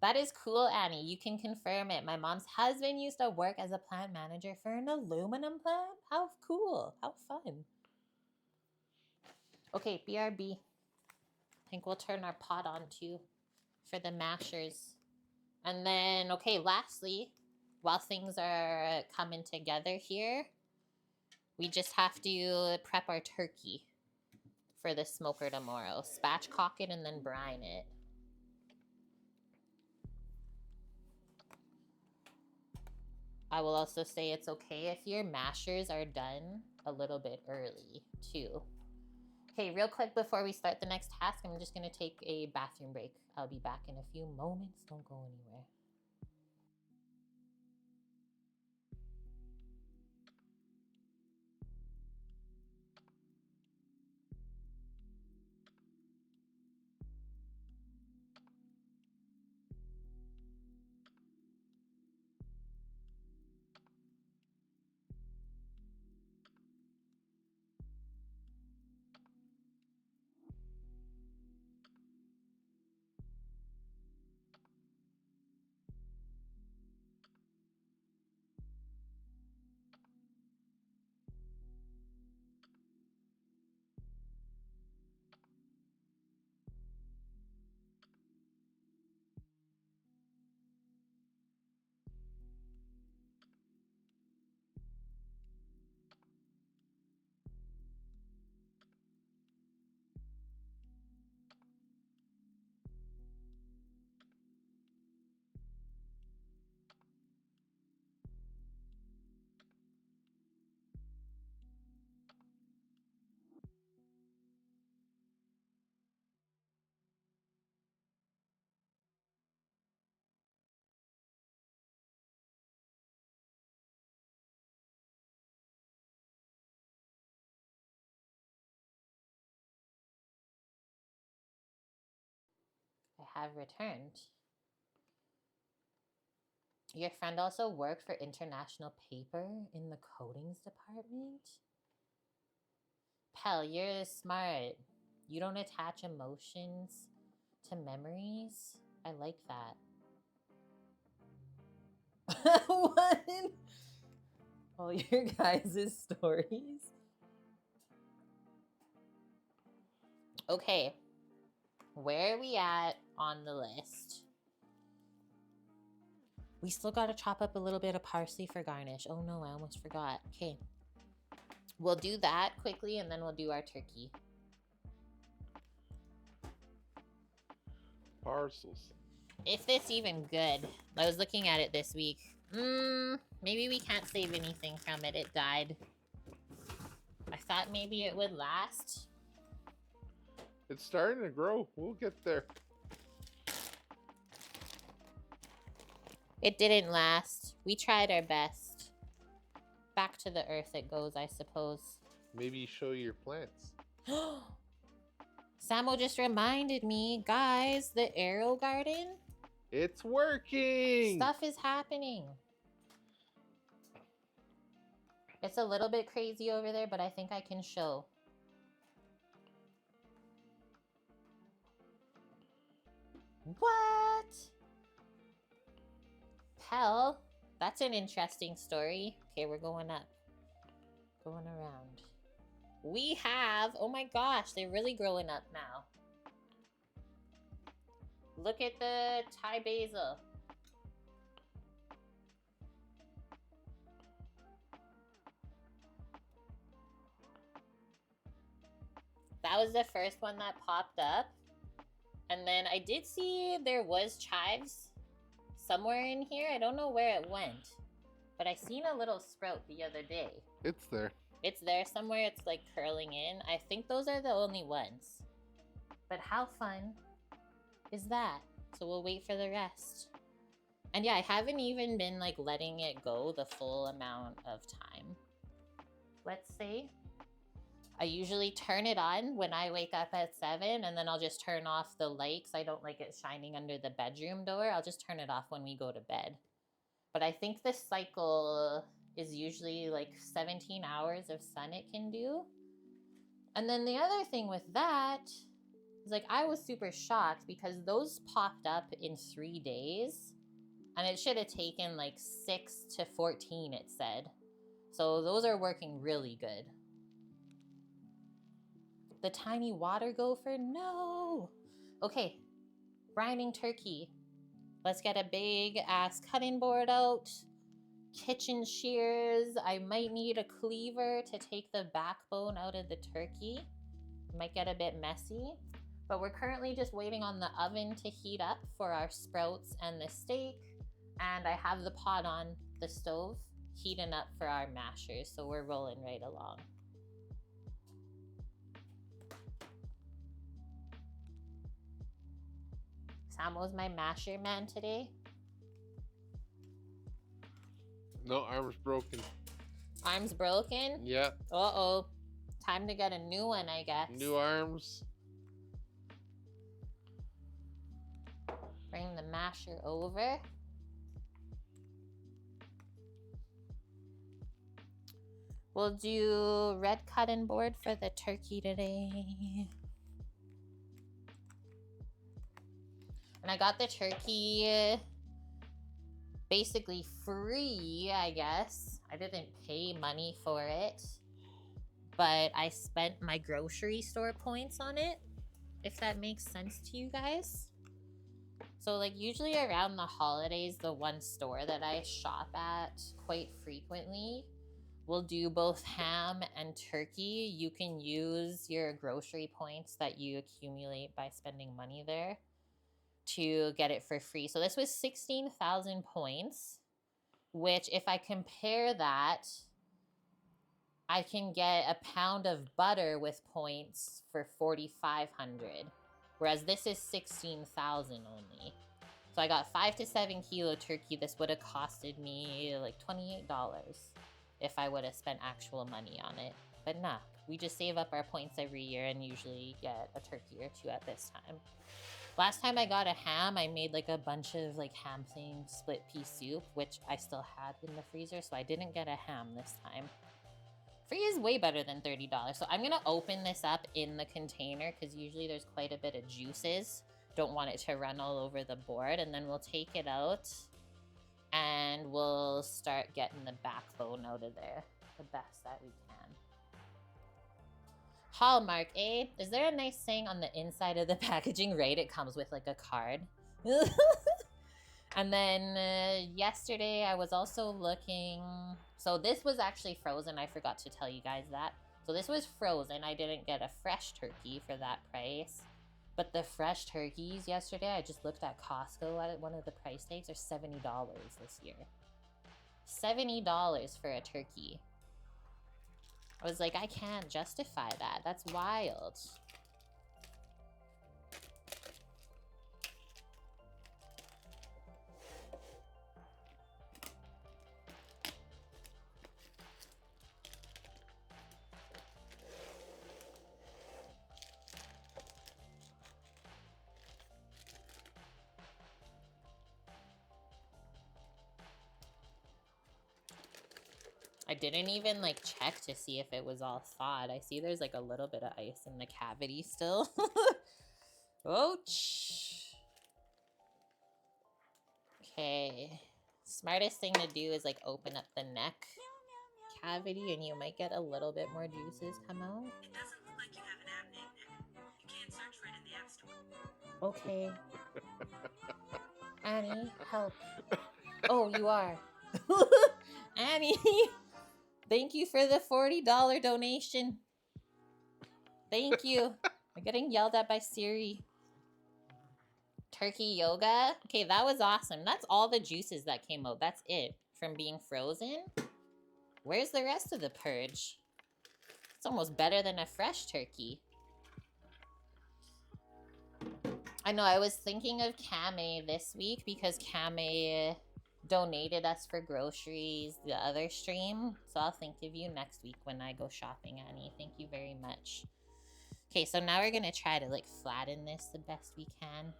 That is cool, Annie. You can confirm it. My mom's husband used to work as a plant manager for an aluminum plant. How cool. How fun. Okay, BRB. I think we'll turn our pot on too for the mashers. And then, okay, lastly, while things are coming together here, we just have to prep our turkey for the smoker tomorrow. Spatchcock it and then brine it. I will also say it's okay if your mashers are done a little bit early too. Okay, real quick before we start the next task, I'm just going to take a bathroom break. I'll be back in a few moments. Don't go anywhere. I have returned. Your friend also worked for International Paper in the coatings department? Pell, you're smart. You don't attach emotions to memories. I like that. What? All your guys' stories? Okay. Where are we at on the list? We still got to chop up a little bit of parsley for garnish. Oh no, I almost forgot. Okay. We'll do that quickly and then we'll do our turkey. Parcels. If it's even good. I was looking at it this week. Maybe we can't save anything from it. It died. I thought maybe it would last. It's starting to grow. We'll get there. It didn't last. We tried our best. Back to the earth it goes, I suppose. Maybe show your plants. Samo just reminded me, guys, the arrow garden? It's working! Stuff is happening. It's a little bit crazy over there, but I think I can show. What? Hell, that's an interesting story. Okay, we're going up. Going around. We have, oh my gosh, they're really growing up now. Look at the Thai basil. That was the first one that popped up. And then I did see there was chives somewhere in here. I don't know where it went. But I seen a little sprout the other day. It's there. It's there somewhere. It's like curling in. I think those are the only ones. But how fun is that? So we'll wait for the rest. And yeah, I haven't even been like letting it go the full amount of time. Let's see. I usually turn it on when I wake up at 7, and then I'll just turn off the light because I don't like it shining under the bedroom door. I'll just turn it off when we go to bed. But I think this cycle is usually like 17 hours of sun it can do. And then the other thing with that is like I was super shocked because those popped up in 3 days. And it should have taken like 6 to 14, it said. So those are working really good. The tiny water gopher? No! Okay, brining turkey. Let's get a big ass cutting board out. Kitchen shears. I might need a cleaver to take the backbone out of the turkey. Might get a bit messy. But we're currently just waiting on the oven to heat up for our sprouts and the steak. And I have the pot on the stove heating up for our mashers. So we're rolling right along. Samo's my masher man today. No, arm's broken. Arm's broken? Yeah. Uh-oh. Time to get a new one, I guess. New arms. Bring the masher over. We'll do red cutting board for the turkey today. And I got the turkey basically free, I guess. I didn't pay money for it, but I spent my grocery store points on it, if that makes sense to you guys. So like usually around the holidays, the one store that I shop at quite frequently will do both ham and turkey. You can use your grocery points that you accumulate by spending money there to get it for free. So this was 16,000 points, which if I compare that, I can get a pound of butter with points for 4,500, whereas this is 16,000 only. So I got 5 to 7 kilo turkey. This would have costed me like $28 if I would have spent actual money on it. But nah, we just save up our points every year and usually get a turkey or two at this time. Last time I got a ham, I made like a bunch of like ham thing split pea soup, which I still had in the freezer, so I didn't get a ham this time. Free is way better than $30. So I'm gonna open this up in the container because usually there's quite a bit of juices. Don't want it to run all over the board, and then we'll take it out and we'll start getting the backbone out of there the best that we can. Hallmark, eh? Is there a nice saying on the inside of the packaging? Right, it comes with like a card. And then yesterday I was also looking. So this was actually frozen. I forgot to tell you guys that. So this was frozen. I didn't get a fresh turkey for that price. But the fresh turkeys yesterday, I just looked at Costco at it. One of the price tags are $70 this year. $70 for a turkey. I was like, I can't justify that. That's wild. I didn't even like check to see if it was all thawed. I see there's like a little bit of ice in the cavity still. Ouch. Okay. Smartest thing to do is like open up the neck cavity and you might get a little bit more juices come out. It doesn't look like you have an app named Nick. You can't search for it in the App Store. Okay. Annie, help. Oh, you are. Annie, thank you for the $40 donation. Thank you. I'm getting yelled at by Siri. Turkey yoga. Okay, that was awesome. That's all the juices that came out. That's it from being frozen. Where's the rest of the purge? It's almost better than a fresh turkey. I know, I was thinking of Kame this week because Kame donated us for groceries the other stream. So I'll think of you next week when I go shopping, Annie. Thank you very much. Okay, so now we're going to try to like flatten this the best we can.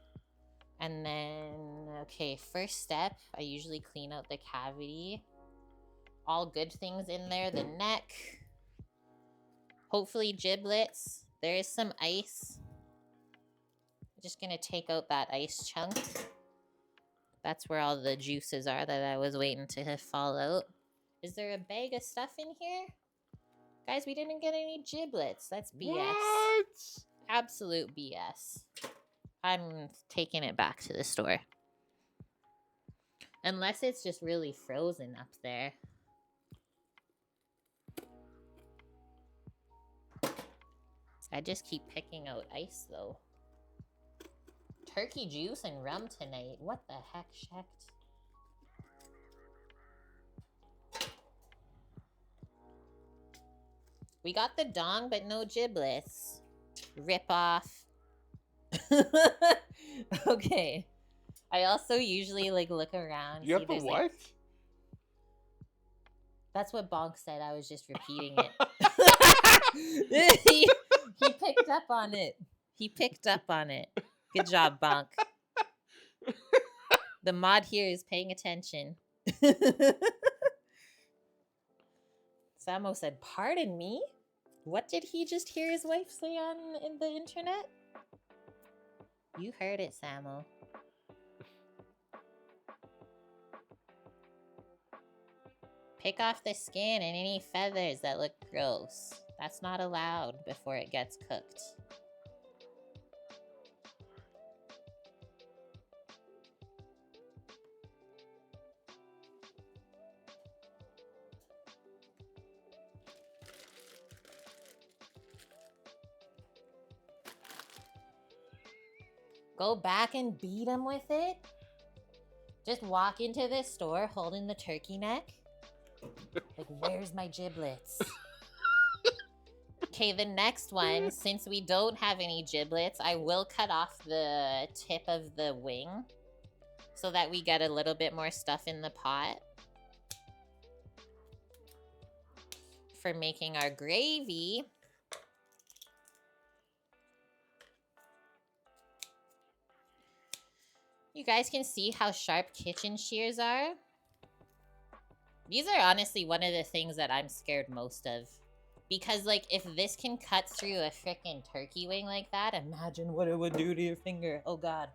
And then, okay, first step, I usually clean out the cavity. All good things in there, the neck. Hopefully giblets. There is some ice. I'm just gonna take out that ice chunk. That's where all the juices are that I was waiting to fall out. Is there a bag of stuff in here? Guys, we didn't get any giblets. That's BS. What? Absolute BS. I'm taking it back to the store. Unless it's just really frozen up there. I just keep picking out ice though. Turkey juice and rum tonight. What the heck, Shecht? We got the dong, but no giblets. Rip off. Okay. I also usually like look around. You have the what? Like... That's what Bonk said. I was just repeating it. he picked up on it. He picked up on it. Good job, Bonk. The mod here is paying attention. Samo said, "Pardon me? What did he just hear his wife say in the internet?" You heard it, Samo. Pick off the skin and any feathers that look gross. That's not allowed before it gets cooked. Go back and beat him with it? Just walk into this store holding the turkey neck? Like, where's my giblets? Okay, the next one, since we don't have any giblets, I will cut off the tip of the wing so that we get a little bit more stuff in the pot for making our gravy. You guys can see how sharp kitchen shears are. These are honestly one of the things that I'm scared most of. Because, like, if this can cut through a frickin' turkey wing like that, imagine what it would do to your finger. Oh, God.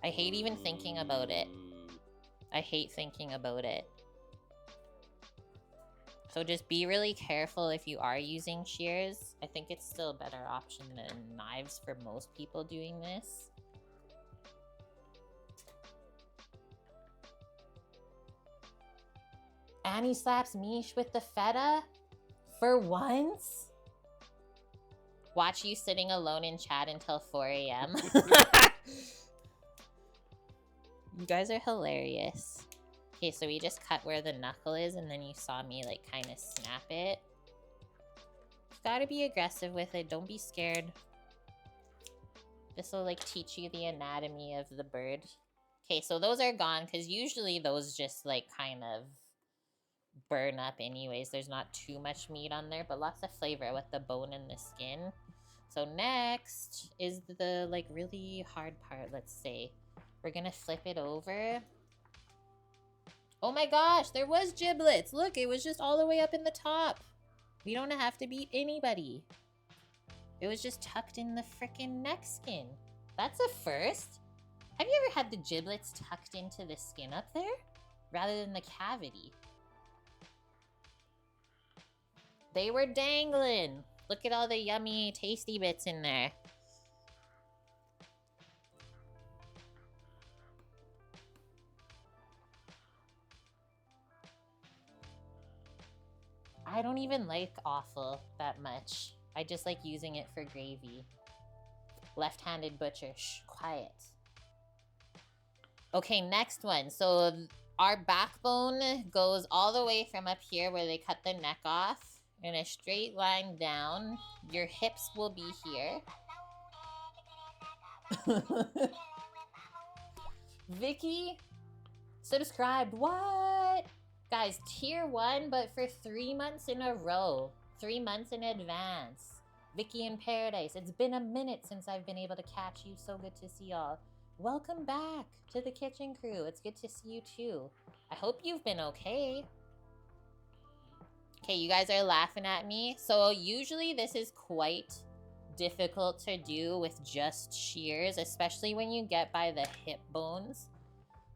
I hate even thinking about it. I hate thinking about it. So just be really careful if you are using shears. I think it's still a better option than knives for most people doing this. Annie slaps Mish with the feta? For once? Watch you sitting alone in chat until 4 a.m. You guys are hilarious. Okay, so we just cut where the knuckle is, and then you saw me, like, kind of snap it. You gotta be aggressive with it. Don't be scared. This will, like, teach you the anatomy of the bird. Okay, so those are gone, because usually those just, like, kind of burn up anyways. There's not too much meat on there, but lots of flavor with the bone and the skin. So next is the, like, really hard part, let's say. We're gonna flip it over. Oh my gosh, there was giblets. Look, it was just all the way up in the top. We don't have to beat anybody. It was just tucked in the frickin' neck skin. That's a first. Have you ever had the giblets tucked into the skin up there? Rather than the cavity? They were dangling. Look at all the yummy, tasty bits in there. I don't even like offal that much. I just like using it for gravy. Left-handed butcher. Shh, quiet. Okay, next one. So our backbone goes all the way from up here where they cut the neck off in a straight line down. Your hips will be here. Vicky subscribed. What? Guys, tier 1, but for 3 months in a row. 3 months in advance. Vicky in Paradise. It's been a minute since I've been able to catch you. So good to see y'all. Welcome back to the kitchen crew. It's good to see you too. I hope you've been okay. Okay, you guys are laughing at me. So usually this is quite difficult to do with just shears, especially when you get by the hip bones.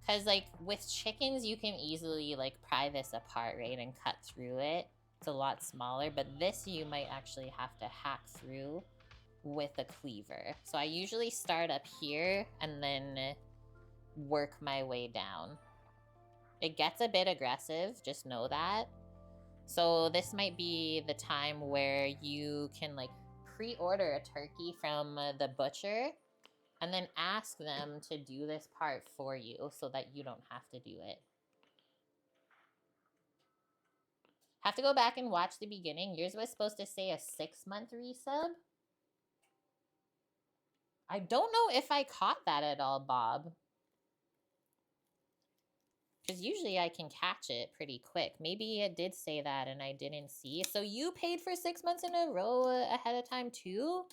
Because, like, with chickens, you can easily, like, pry this apart, right, and cut through it. It's a lot smaller, but this you might actually have to hack through with a cleaver. So I usually start up here and then work my way down. It gets a bit aggressive, just know that. So this might be the time where you can, like, pre-order a turkey from the butcher and then ask them to do this part for you so that you don't have to do it. Have to go back and watch the beginning. Yours was supposed to say a 6-month resub. I don't know if I caught that at all, Bob. Because usually I can catch it pretty quick. Maybe it did say that and I didn't see. So you paid for 6 months in a row ahead of time too?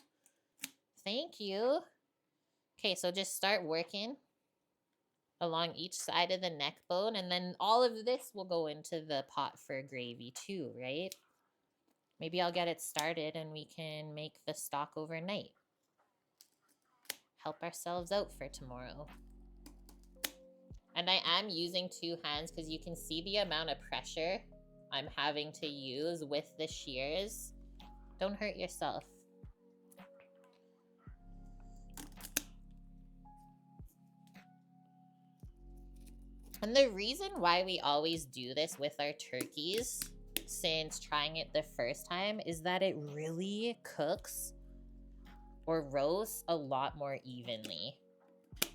Thank you. Okay, so just start working along each side of the neck bone, and then all of this will go into the pot for gravy too, right? Maybe I'll get it started and we can make the stock overnight. Help ourselves out for tomorrow. And I am using 2 hands because you can see the amount of pressure I'm having to use with the shears. Don't hurt yourself. And the reason why we always do this with our turkeys, since trying it the first time, is that it really cooks or roasts a lot more evenly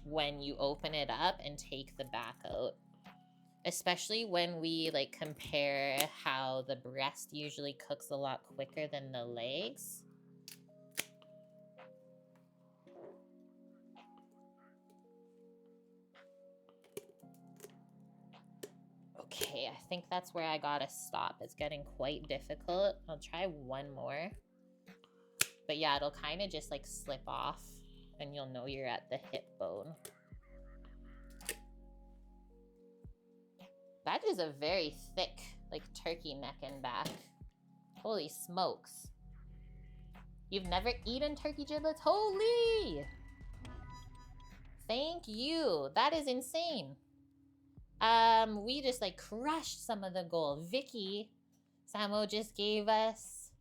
when you open it up and take the back out. Especially when we, like, compare how the breast usually cooks a lot quicker than the legs. Okay, I think that's where I gotta stop. It's getting quite difficult. I'll try one more. But yeah, it'll kind of just like slip off and you'll know you're at the hip bone. That is a very thick, like, turkey neck and back. Holy smokes. You've never eaten turkey giblets? Holy! Thank you. That is insane. We just, like, crushed some of the gold. Vicky Samo just gave us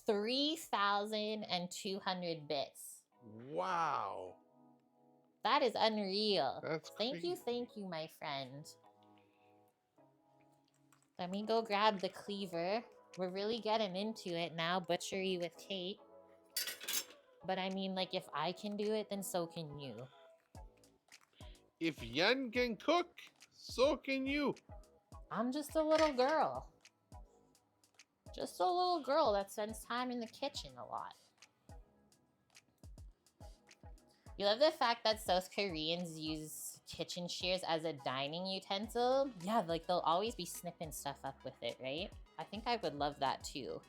3,200 bits. Wow. That is unreal. That's Thank crazy. you, my friend. Let me go grab the cleaver. We're really getting into it now, butchery with Kate. But I mean, like, if I can do it, then so can you. If Yen can cook, so can you. I'm just a little girl. Just a little girl that spends time in the kitchen a lot. You love the fact that South Koreans use kitchen shears as a dining utensil? Yeah, like they'll always be snipping stuff up with it, right? I think I would love that too.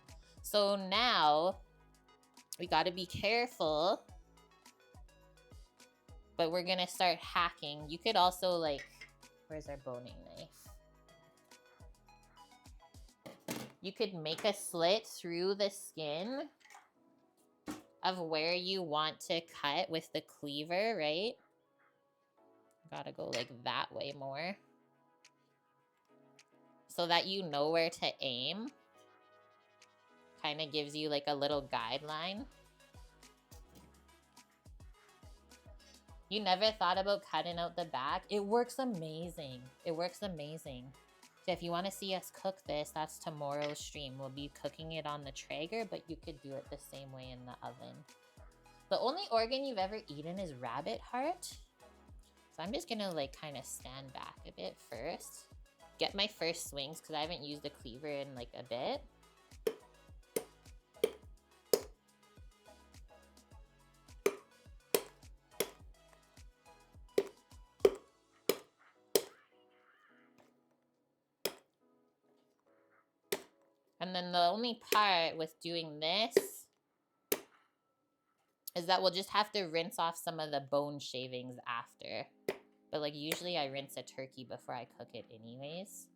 So now, we gotta be careful. But we're gonna start hacking. You could also like, where's our boning knife? You could make a slit through the skin of where you want to cut with the cleaver, right? Gotta go like that way more. So that you know where to aim. Kind of gives you like a little guideline. You never thought about cutting out the back? It works amazing. It works amazing. So if you want to see us cook this, that's tomorrow's stream. We'll be cooking it on the Traeger, but you could do it the same way in the oven. The only organ you've ever eaten is rabbit heart. So I'm just gonna like kind of stand back a bit first. Get my first swings because I haven't used a cleaver in like a bit. And then the only part with doing this is that we'll just have to rinse off some of the bone shavings after. But like usually I rinse a turkey before I cook it anyways.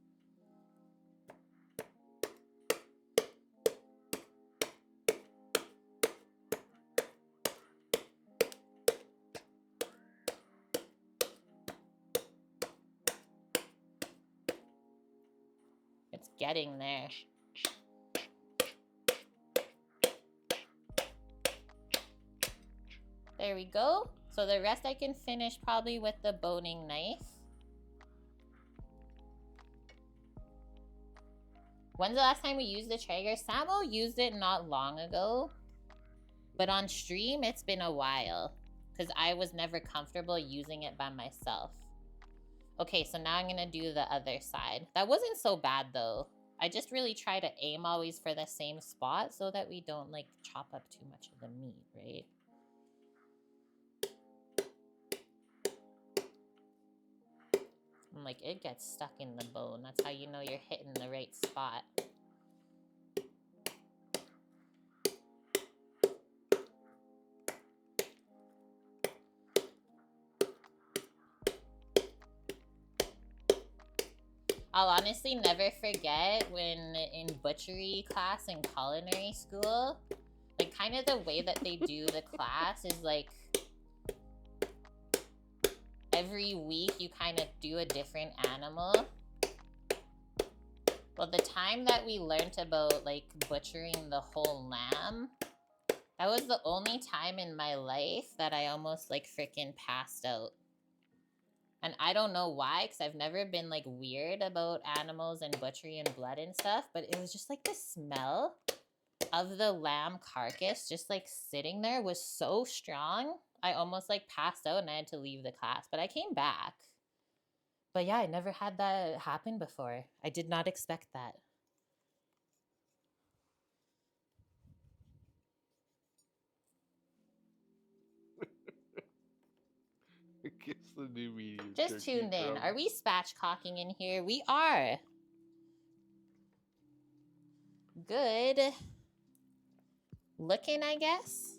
It's getting there. There we go. So the rest I can finish probably with the boning knife. When's the last time we used the Traeger? Samo used it not long ago. But on stream, it's been a while. Because I was never comfortable using it by myself. Okay, so now I'm going to do the other side. That wasn't so bad though. I just really try to aim always for the same spot so that we don't like chop up too much of the meat, right? And like it gets stuck in the bone. That's how you know you're hitting the right spot. I'll honestly never forget when in butchery class in culinary school, like kind of the way that they do the class is like every week you kind of do a different animal. Well, the time that we learned about like butchering the whole lamb, that was the only time in my life that I almost like freaking passed out. And I don't know why, because I've never been like weird about animals and butchery and blood and stuff, but it was just like the smell of the lamb carcass just like sitting there was so strong. I almost like passed out and I had to leave the class, but I came back. But yeah, I never had that happen before. I did not expect that. I guess the new medium. Just turkey tuned in. drum. Are we spatchcocking in here? We are. Good. Looking, I guess.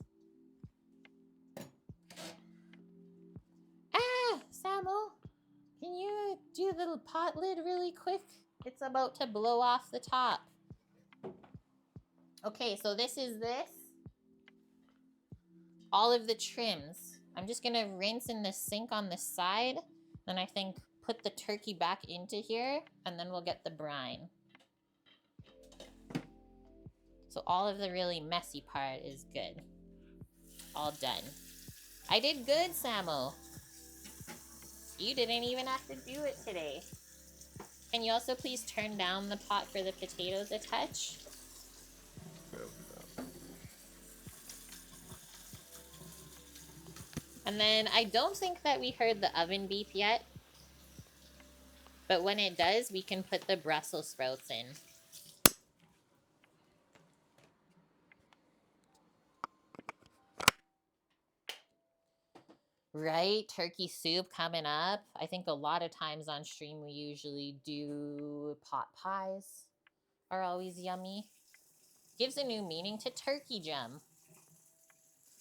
Ah, Samu, can you do the pot lid really quick? It's about to blow off the top. Okay, so this is this. All of the trims. I'm just gonna rinse in the sink on the side. Then I think put the turkey back into here, and then we'll get the brine. So all of the really messy part is good. All done. I did good, Samo. You didn't even have to do it today. Can you also please turn down the pot for the potatoes a touch? And then I don't think that we heard the oven beep yet. But when it does, we can put the Brussels sprouts in. Right? Turkey soup coming up. I think a lot of times on stream we usually do pot pies. Are always yummy. Gives a new meaning to turkey gem.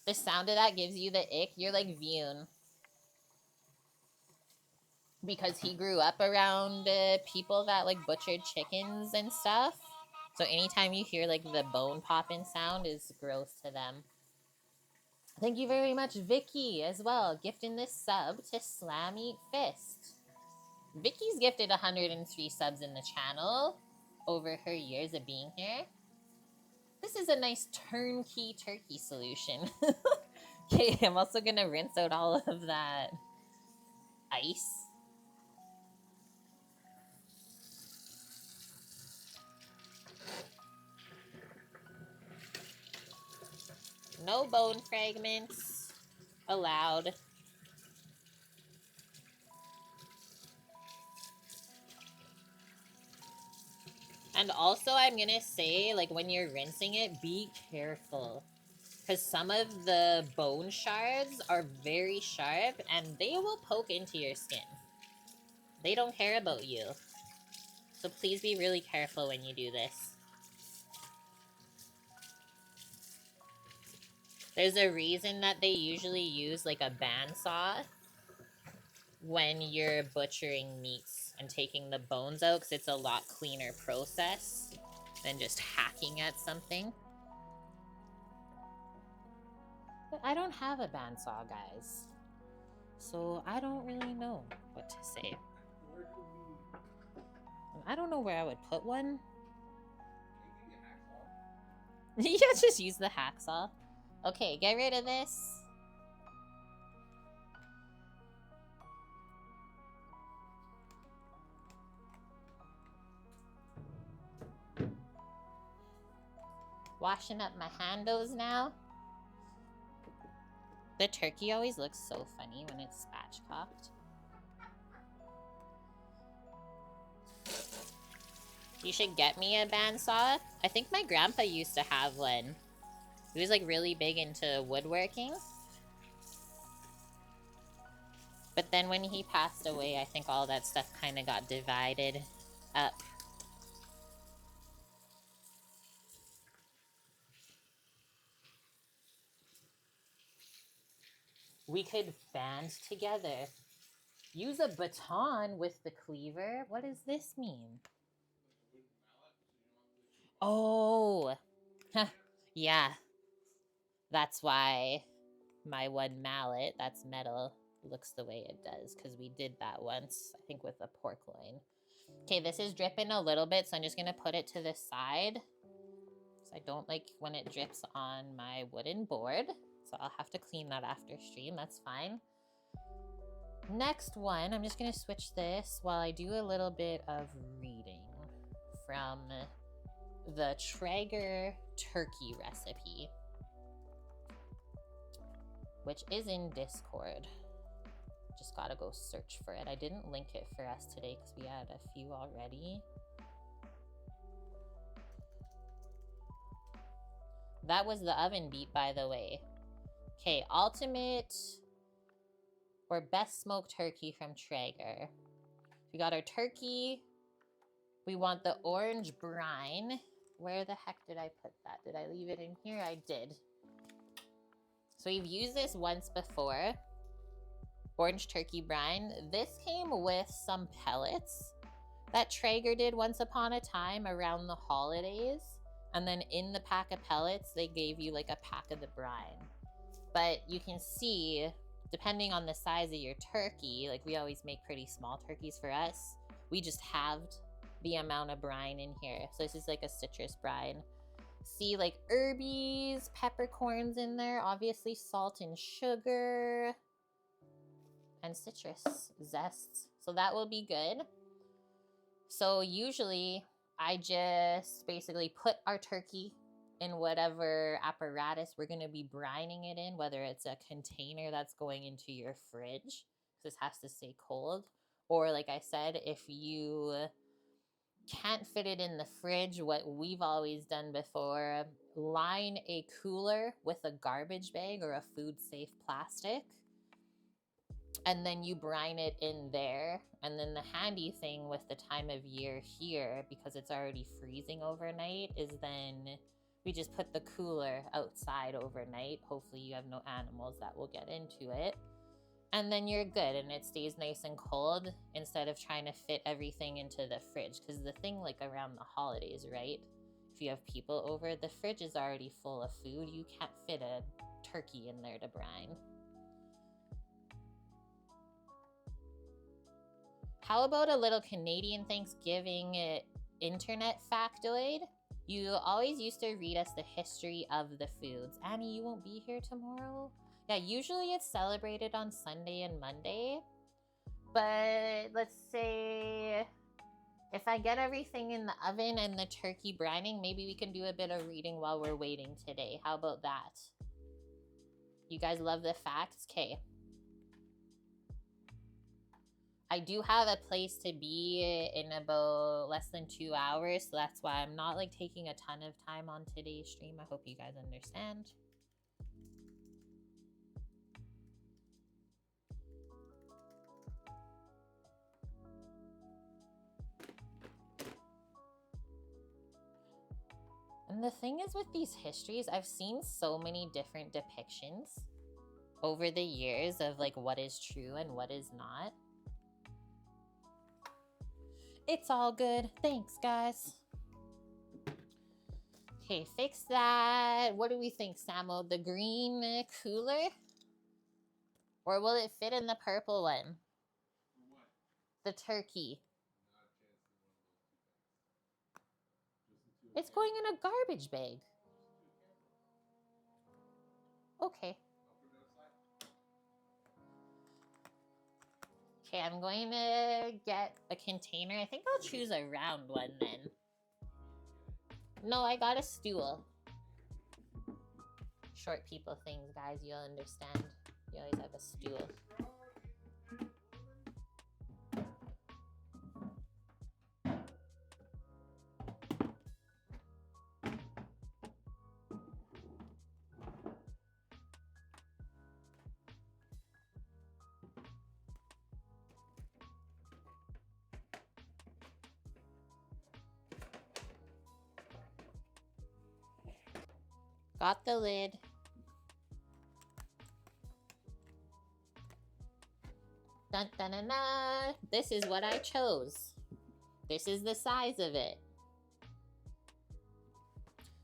The sound of that gives you the ick. You're like Vune. Because he grew up around people that like butchered chickens and stuff. So anytime you hear like the bone popping sound is gross to them. Thank you very much, Vicky, as well, gifting this sub to Slam Eat Fist. Vicky's gifted 103 subs in the channel over her years of being here. This is a nice turnkey turkey solution. Okay, I'm also gonna rinse out all of that ice. No bone fragments allowed. And also, I'm gonna say, like, when you're rinsing it, be careful. Because some of the bone shards are very sharp, and they will poke into your skin. They don't care about you. So please be really careful when you do this. There's a reason that they usually use, like, a bandsaw when you're butchering meats and taking the bones out, because it's a lot cleaner process than just hacking at something. But I don't have a bandsaw, guys. So I don't really know what to say. Where do we... I don't know where I would put one. Can you Yeah, just use the hacksaw. Okay, get rid of this. Washing up my handos now. The turkey always looks so funny when it's spatchcocked. You should get me a bandsaw. I think my grandpa used to have one. He was like really big into woodworking. But then when he passed away, I think all that stuff kind of got divided up. We could band together. Use a baton with the cleaver? What does this mean? Oh, yeah. That's why my one mallet, that's metal, looks the way it does, because we did that once, I think with a pork loin. Okay, this is dripping a little bit, so I'm just going to put it to the side. So I don't like when it drips on my wooden board. So I'll have to clean that after stream, that's fine. Next one, I'm just going to switch this while I do a little bit of reading from the Traeger turkey recipe, which is in Discord. Just gotta go search for it. I didn't link it for us today because we had a few already. That was the oven beat, by the way. Okay, ultimate or best smoked turkey from Traeger. We got our turkey. We want the orange brine. Where the heck did I put that? Did I leave it in here? I did. So we've used this once before. Orange turkey brine. This came with some pellets that Traeger did once upon a time around the holidays. And then in the pack of pellets, they gave you like a pack of the brine. But you can see, depending on the size of your turkey, like we always make pretty small turkeys for us, we just halved the amount of brine in here. So this is like a citrus brine. See like herbies, peppercorns in there, obviously salt and sugar, and citrus zests. So that will be good. So usually I just basically put our turkey in whatever apparatus we're going to be brining it in, whether it's a container that's going into your fridge, because this has to stay cold, or like I said, if you can't fit it in the fridge, what we've always done before, line a cooler with a garbage bag or a food safe plastic, and then you brine it in there. And then the handy thing with the time of year here, because it's already freezing overnight, is then we just put the cooler outside overnight. Hopefully you have no animals that will get into it. And then you're good, and it stays nice and cold instead of trying to fit everything into the fridge. Because the thing, like around the holidays, right? If you have people over, the fridge is already full of food. You can't fit a turkey in there to brine. How about a little Canadian Thanksgiving internet factoid? You always used to read us the history of the foods. Annie, you won't be here tomorrow? Yeah, usually it's celebrated on Sunday and Monday. But let's say if I get everything in the oven and the turkey brining, maybe we can do a bit of reading while we're waiting today. How about that? You guys love the facts? Okay. I do have a place to be in about less than 2 hours, so that's why I'm not like taking a ton of time on today's stream. I hope you guys understand. And the thing is with these histories, I've seen so many different depictions over the years of like what is true and what is not. It's all good. Thanks, guys. Okay, fix that. What do we think, Samo? The green cooler? Or will it fit in the purple one? The turkey. It's going in a garbage bag. Okay. Okay, I'm going to get a container. I think I'll choose a round one then. No, I got a stool. Short people things, guys. You'll understand. You always have a stool. Got the lid. Dun, dun, dun, dun. This is what I chose. This is the size of it.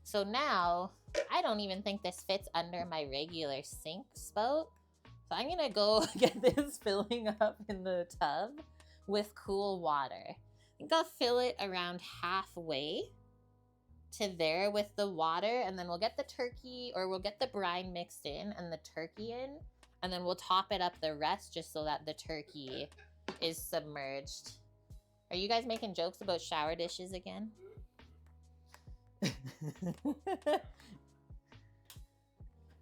So now, I don't even think this fits under my regular sink spout. So I'm gonna go get this filling up in the tub with cool water. I think I'll fill it around halfway to there with the water, and then we'll get the turkey, or we'll get the brine mixed in and the turkey in, and then we'll top it up the rest just so that the turkey is submerged. Are you guys making jokes about shower dishes again?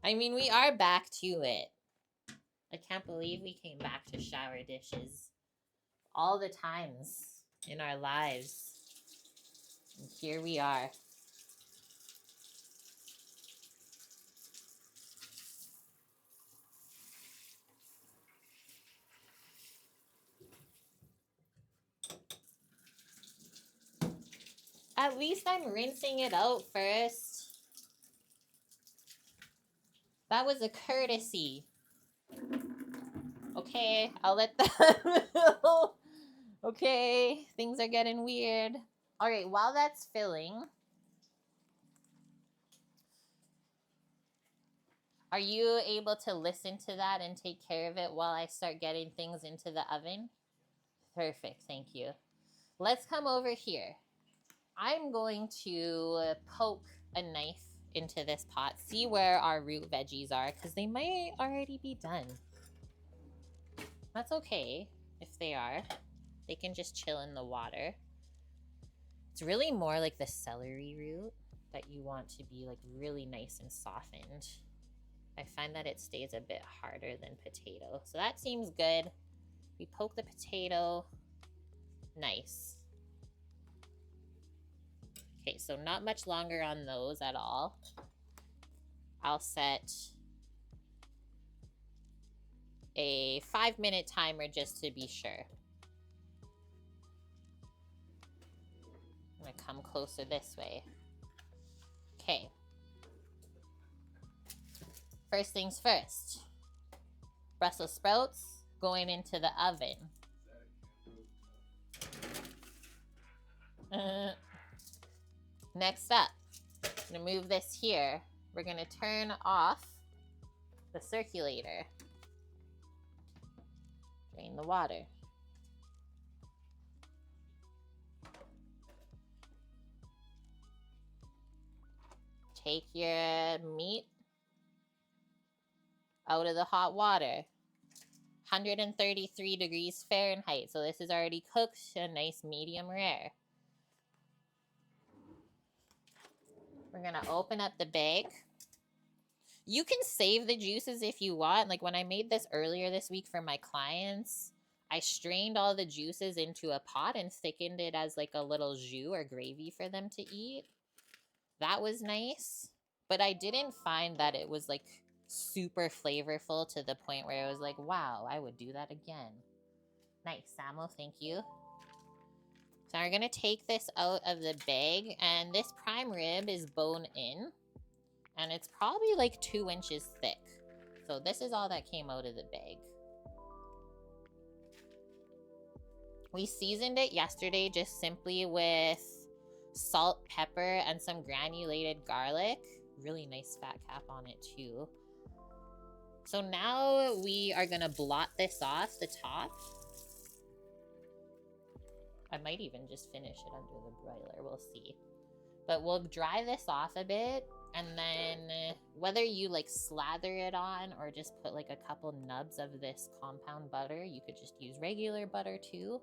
I mean, we are back to it. I can't believe we came back to shower dishes all the times in our lives. And here we are. At least I'm rinsing it out first. That was a courtesy. Okay, I'll let that... Okay, things are getting weird. All right, while that's filling, are you able to listen to that and take care of it while I start getting things into the oven? Perfect, thank you. Let's come over here. I'm going to poke a knife into this pot, see where our root veggies are, because they might already be done. That's okay if they are. They can just chill in the water. It's really more like the celery root that you want to be like really nice and softened. I find that it stays a bit harder than potato. So that seems good. We poke the potato. Nice. Okay, so not much longer on those at all. I'll set a 5-minute timer just to be sure. I'm gonna come closer this way. Okay. First things first. Brussels sprouts going into the oven. Next up, I'm gonna move this here. We're gonna turn off the circulator. Drain the water. Take your meat out of the hot water. 133 degrees Fahrenheit. So this is already cooked, a nice medium rare. We're gonna open up the bag. You can save the juices if you want. Like when I made this earlier this week for my clients, I strained all the juices into a pot and thickened it as like a little jus or gravy for them to eat. That was nice. But I didn't find that it was like super flavorful to the point where it was like, wow, I would do that again. Nice, Samuel, thank you. So we're gonna take this out of the bag, and this prime rib is bone in, and it's probably like 2 inches thick. So this is all that came out of the bag. We seasoned it yesterday just simply with salt, pepper, and some granulated garlic. Really nice fat cap on it too. So now we are gonna blot this off the top. I might even just finish it under the broiler, we'll see. But we'll dry this off a bit, and then whether you like slather it on or just put like a couple nubs of this compound butter, you could just use regular butter too.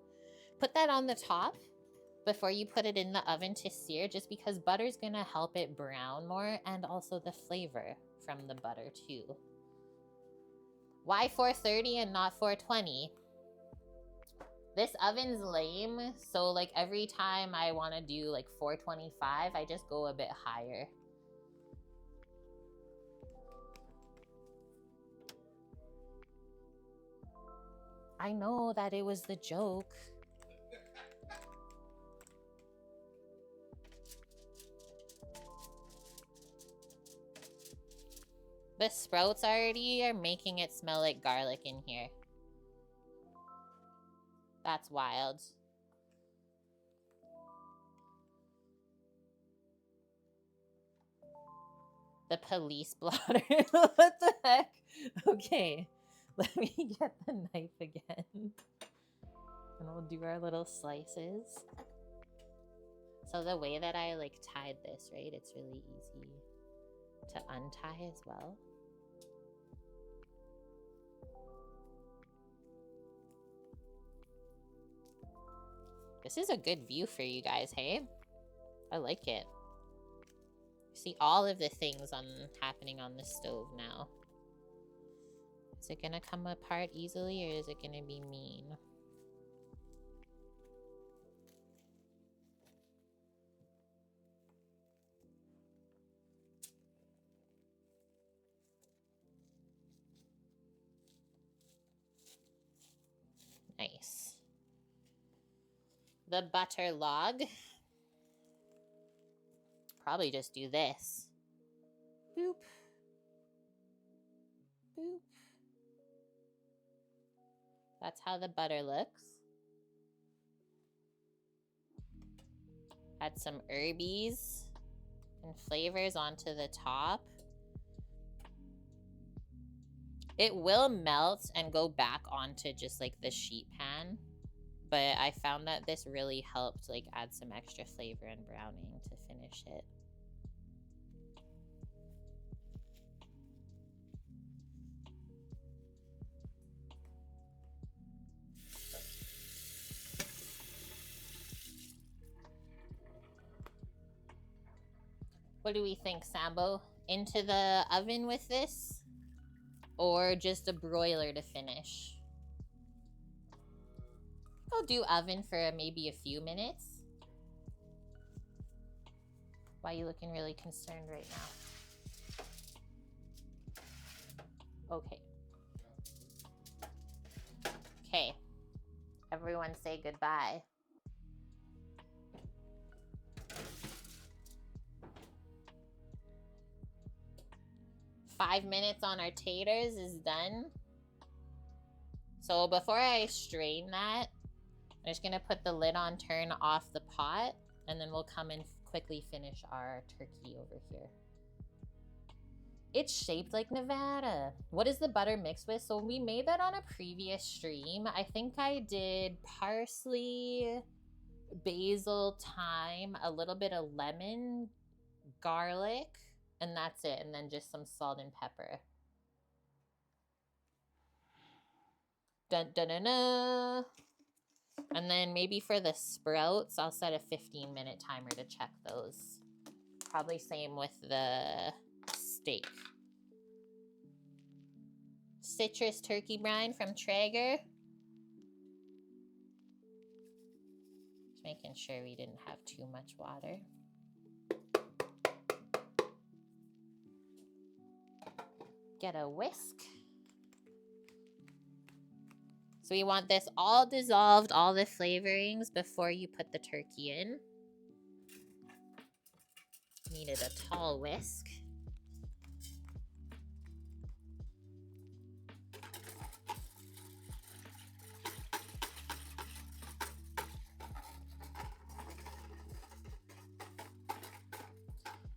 Put that on the top before you put it in the oven to sear, just because butter's gonna help it brown more, and also the flavor from the butter too. Why 430 and not 420? This oven's lame, so like every time I want to do like 425, I just go a bit higher. I know that it was the joke. The sprouts already are making it smell like garlic in here. That's wild. The police blotter. What the heck? Okay, let me get the knife again. And we'll do our little slices. So the way that I like tied this, right? It's really easy to untie as well. This is a good view for you guys, hey? I like it. See all of the things happening on the stove now. Is it gonna come apart easily, or is it gonna be mean? Nice. The butter log. Probably just do this. Boop. Boop. That's how the butter looks. Add some herbies and flavors onto the top. It will melt and go back onto just like the sheet pan, but I found that this really helped like add some extra flavor and browning to finish it. What do we think, Sambo? Into the oven with this? Or just a broiler to finish? I'll do oven for maybe a few minutes. Why are you looking really concerned right now? Okay. Okay. Everyone say goodbye. Five minutes on our taters is done. So before I strain that, I'm just gonna put the lid on, turn off the pot, and then we'll come and quickly finish our turkey over here. It's shaped like Nevada. What is the butter mixed with? So we made that on a previous stream. I think I did parsley, basil, thyme, a little bit of lemon, garlic, and that's it. And then just some salt and pepper. Dun dun dun dun. And then maybe for the sprouts, I'll set a 15-minute timer to check those. Probably same with the steak. Citrus turkey brine from Traeger. Just making sure we didn't have too much water. Get a whisk. So we want this all dissolved, all the flavorings before you put the turkey in. Needed a tall whisk.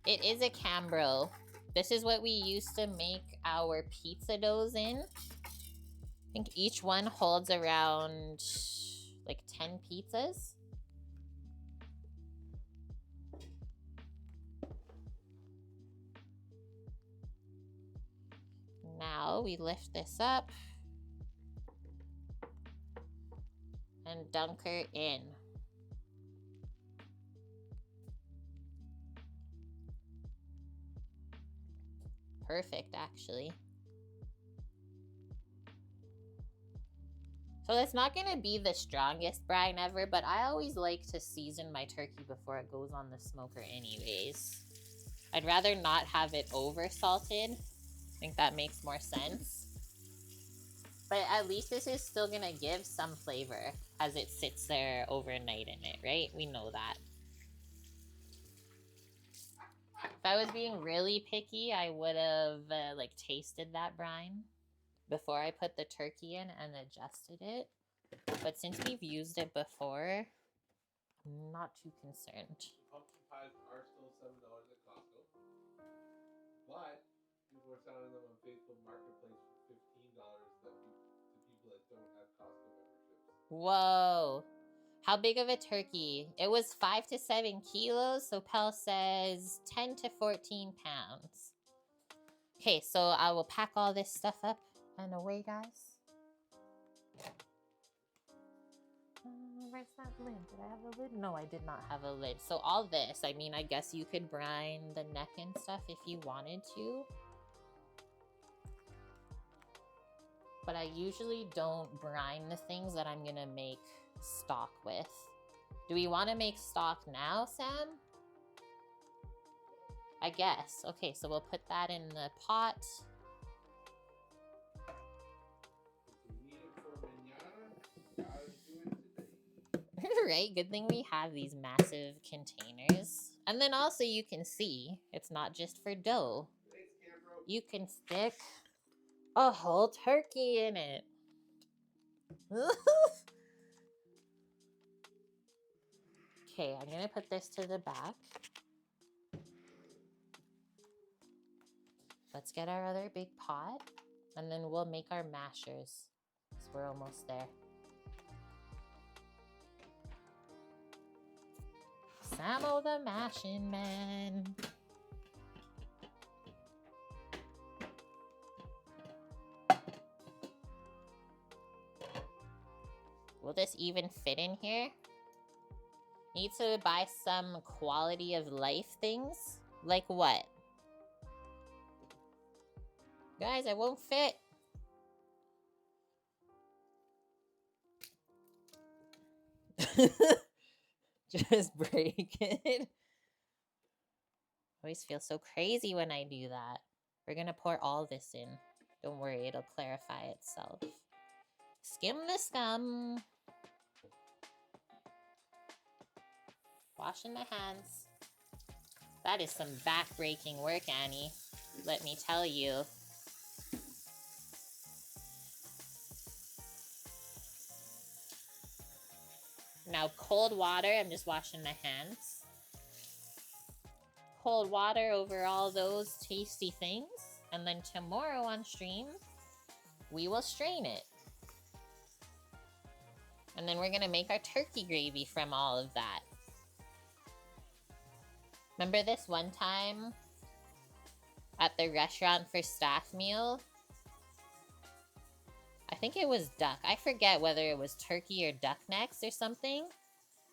It is a Cambro. This is what we used to make our pizza doughs in. I think each one holds around like 10 pizzas. Now we lift this up and dunk her in. Perfect, actually. So it's not going to be the strongest brine ever, but I always like to season my turkey before it goes on the smoker anyways. I'd rather not have it over salted. I think that makes more sense. But at least this is still going to give some flavor as it sits there overnight in it, right? We know that. If I was being really picky, I would have like tasted that brine before I put the turkey in and adjusted it. But since we've used it before, I'm not too concerned. Pumpkin pies are still $7 at Costco, but people are selling them on Facebook Marketplace for $15 to people that don't have Costco memberships. Whoa. How big of a turkey? It was 5 to 7 kilos, so Pell says 10 to 14 pounds. Okay, so I will pack all this stuff up and away, guys. Where's that lid? Did I have a lid? No, I did not have a lid. So all this, I mean, I guess you could brine the neck and stuff if you wanted to. But I usually don't brine the things that I'm gonna make stock with. Do we want to make stock now, Sam? I guess. Okay, so we'll put that in the pot. If you need it for manana, gotta do it today. Right? Good thing we have these massive containers. And then also you can see, it's not just for dough. Thanks, Cambro. You can stick a whole turkey in it. Okay, I'm gonna put this to the back. Let's get our other big pot, and then we'll make our mashers. So we're almost there. Samo the mashing man. Will this even fit in here? Need to buy some quality of life things. Like what? Guys, I won't fit. Just break it. Always feel so crazy when I do that. We're gonna pour all this in. Don't worry, it'll clarify itself. Skim the scum. Washing my hands. That is some back-breaking work, Annie. Let me tell you. Now, cold water. I'm just washing my hands. Cold water over all those tasty things. And then tomorrow on stream, we will strain it. And then we're going to make our turkey gravy from all of that. Remember this one time at the restaurant for staff meal? I think it was duck. I forget whether it was turkey or duck necks or something.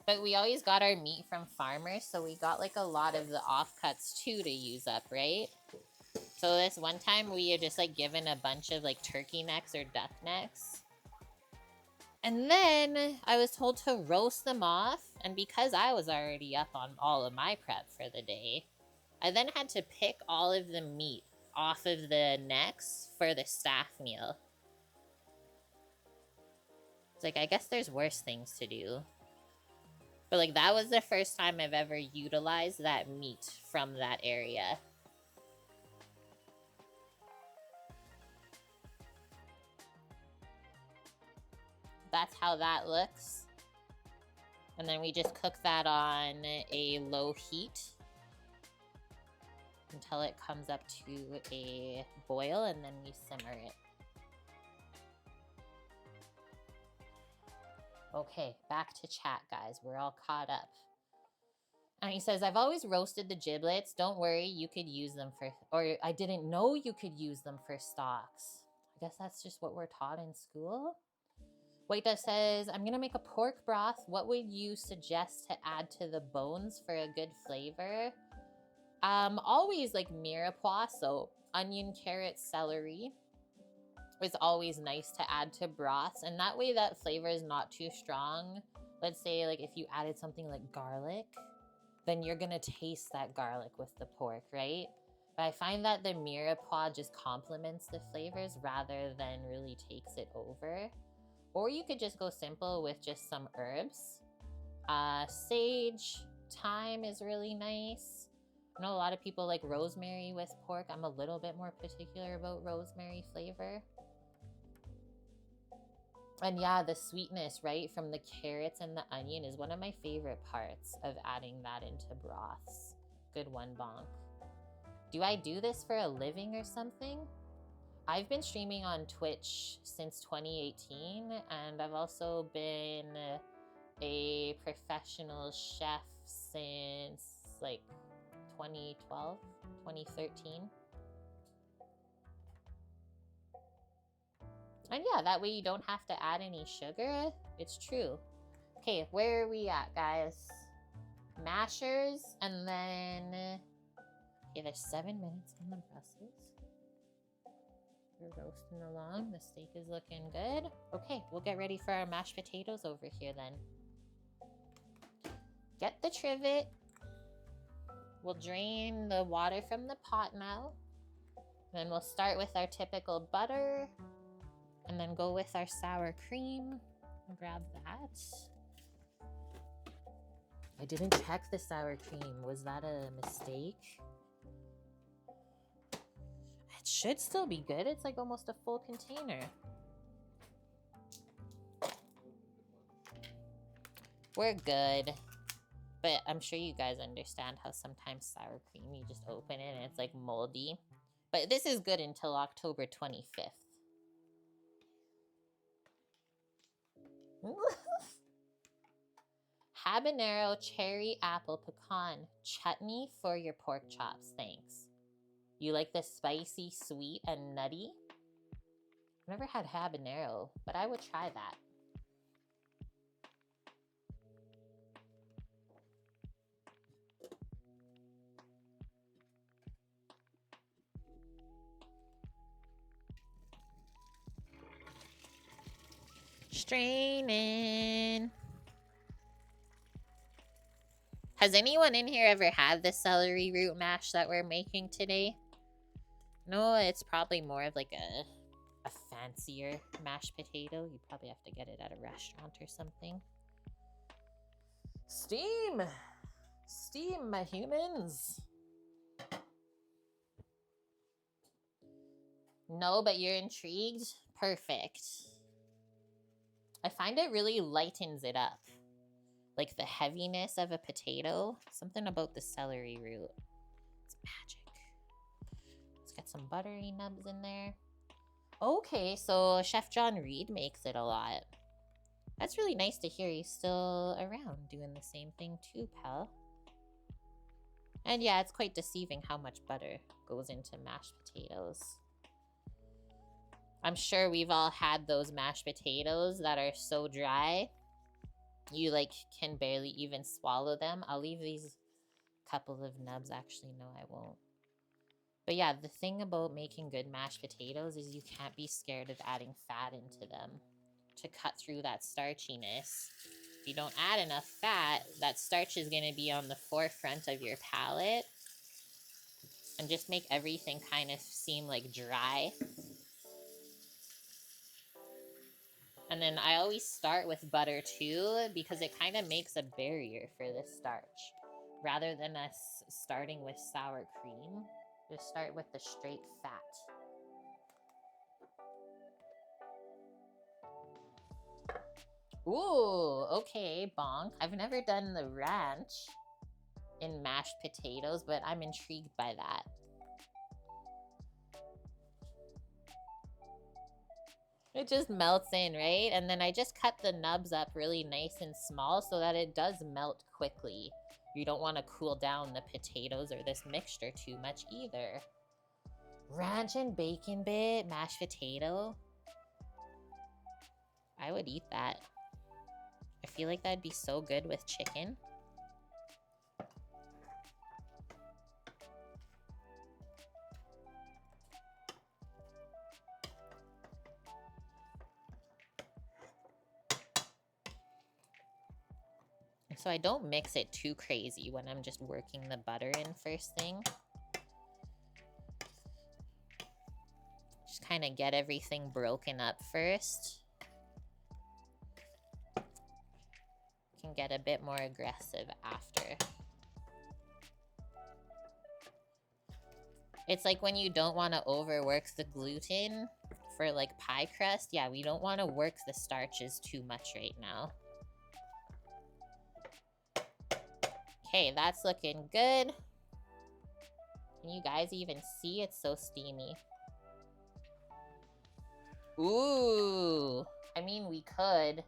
But we always got our meat from farmers, so we got like a lot of the offcuts too to use up, right? So this one time we were just like given a bunch of like turkey necks or duck necks. And then I was told to roast them off, and because I was already up on all of my prep for the day, I then had to pick all of the meat off of the necks for the staff meal. It's like, I guess there's worse things to do. But like, that was the first time I've ever utilized that meat from that area. That's how that looks. And then we just cook that on a low heat until it comes up to a boil, and then we simmer it. Okay, back to chat, guys. We're all caught up. And he says, I've always roasted the giblets. Don't worry, you could use them for... Or I didn't know you could use them for stocks. I guess that's just what we're taught in school. White Dove says, I'm going to make a pork broth. What would you suggest to add to the bones for a good flavor? Always like mirepoix, so onion, carrot, celery. It's always nice to add to broths, and that way that flavor is not too strong. Let's say like if you added something like garlic, then you're gonna taste that garlic with the pork, right? But I find that the mirepoix just complements the flavors rather than really takes it over. Or you could just go simple with just some herbs. Sage, thyme is really nice. I know a lot of people like rosemary with pork. I'm a little bit more particular about rosemary flavor. And yeah, the sweetness, right, from the carrots and the onion is one of my favorite parts of adding that into broths. Good one, Bonk. Do I do this for a living or something? I've been streaming on Twitch since 2018, and I've also been a professional chef since like 2012, 2013. And yeah, that way you don't have to add any sugar. It's true. Okay, where are we at, guys? Mashers, and then... Okay, there's 7 minutes on the Brussels. We're roasting along. The steak is looking good. Okay, we'll get ready for our mashed potatoes over here then. Get the trivet. We'll drain the water from the pot now. Then we'll start with our typical butter. And then go with our sour cream. Grab that. I didn't check the sour cream. Was that a mistake? It should still be good. It's like almost a full container. We're good. But I'm sure you guys understand how sometimes sour cream, you just open it and it's like moldy. But this is good until October 25th. Habanero, cherry, apple, pecan chutney for your pork chops. Thanks. You like the spicy, sweet, and nutty? I've never had habanero, but I would try that. Straining. Has anyone in here ever had the celery root mash that we're making today? No, it's probably more of like a fancier mashed potato. You probably have to get it at a restaurant or something. Steam! Steam, my humans! No, but you're intrigued? Perfect. I find it really lightens it up. Like the heaviness of a potato. Something about the celery root. It's magic. Let's get some buttery nubs in there. Okay, so Chef John Reed makes it a lot. That's really nice to hear he's still around doing the same thing too, pal. And yeah, it's quite deceiving how much butter goes into mashed potatoes. I'm sure we've all had those mashed potatoes that are so dry you like can barely even swallow them. I'll leave these couple of nubs. Actually, no, I won't. But yeah, the thing about making good mashed potatoes is you can't be scared of adding fat into them to cut through that starchiness. If you don't add enough fat, that starch is going to be on the forefront of your palate and just make everything kind of seem like dry. And then I always start with butter too, because it kind of makes a barrier for the starch. Rather than us starting with sour cream, just start with the straight fat. Ooh, okay, bonk. I've never done the ranch in mashed potatoes, but I'm intrigued by that. It just melts in, right? And then I just cut the nubs up really nice and small so that it does melt quickly. You don't want to cool down the potatoes or this mixture too much either. Ranch and bacon bit, mashed potato. I would eat that. I feel like that'd be so good with chicken. So I don't mix it too crazy when I'm just working the butter in first thing. Just kind of get everything broken up first. Can get a bit more aggressive after. It's like when you don't want to overwork the gluten for like pie crust. Yeah, we don't want to work the starches too much right now. Okay, that's looking good. Can you guys even see? It's so steamy. Ooh. I mean, we could.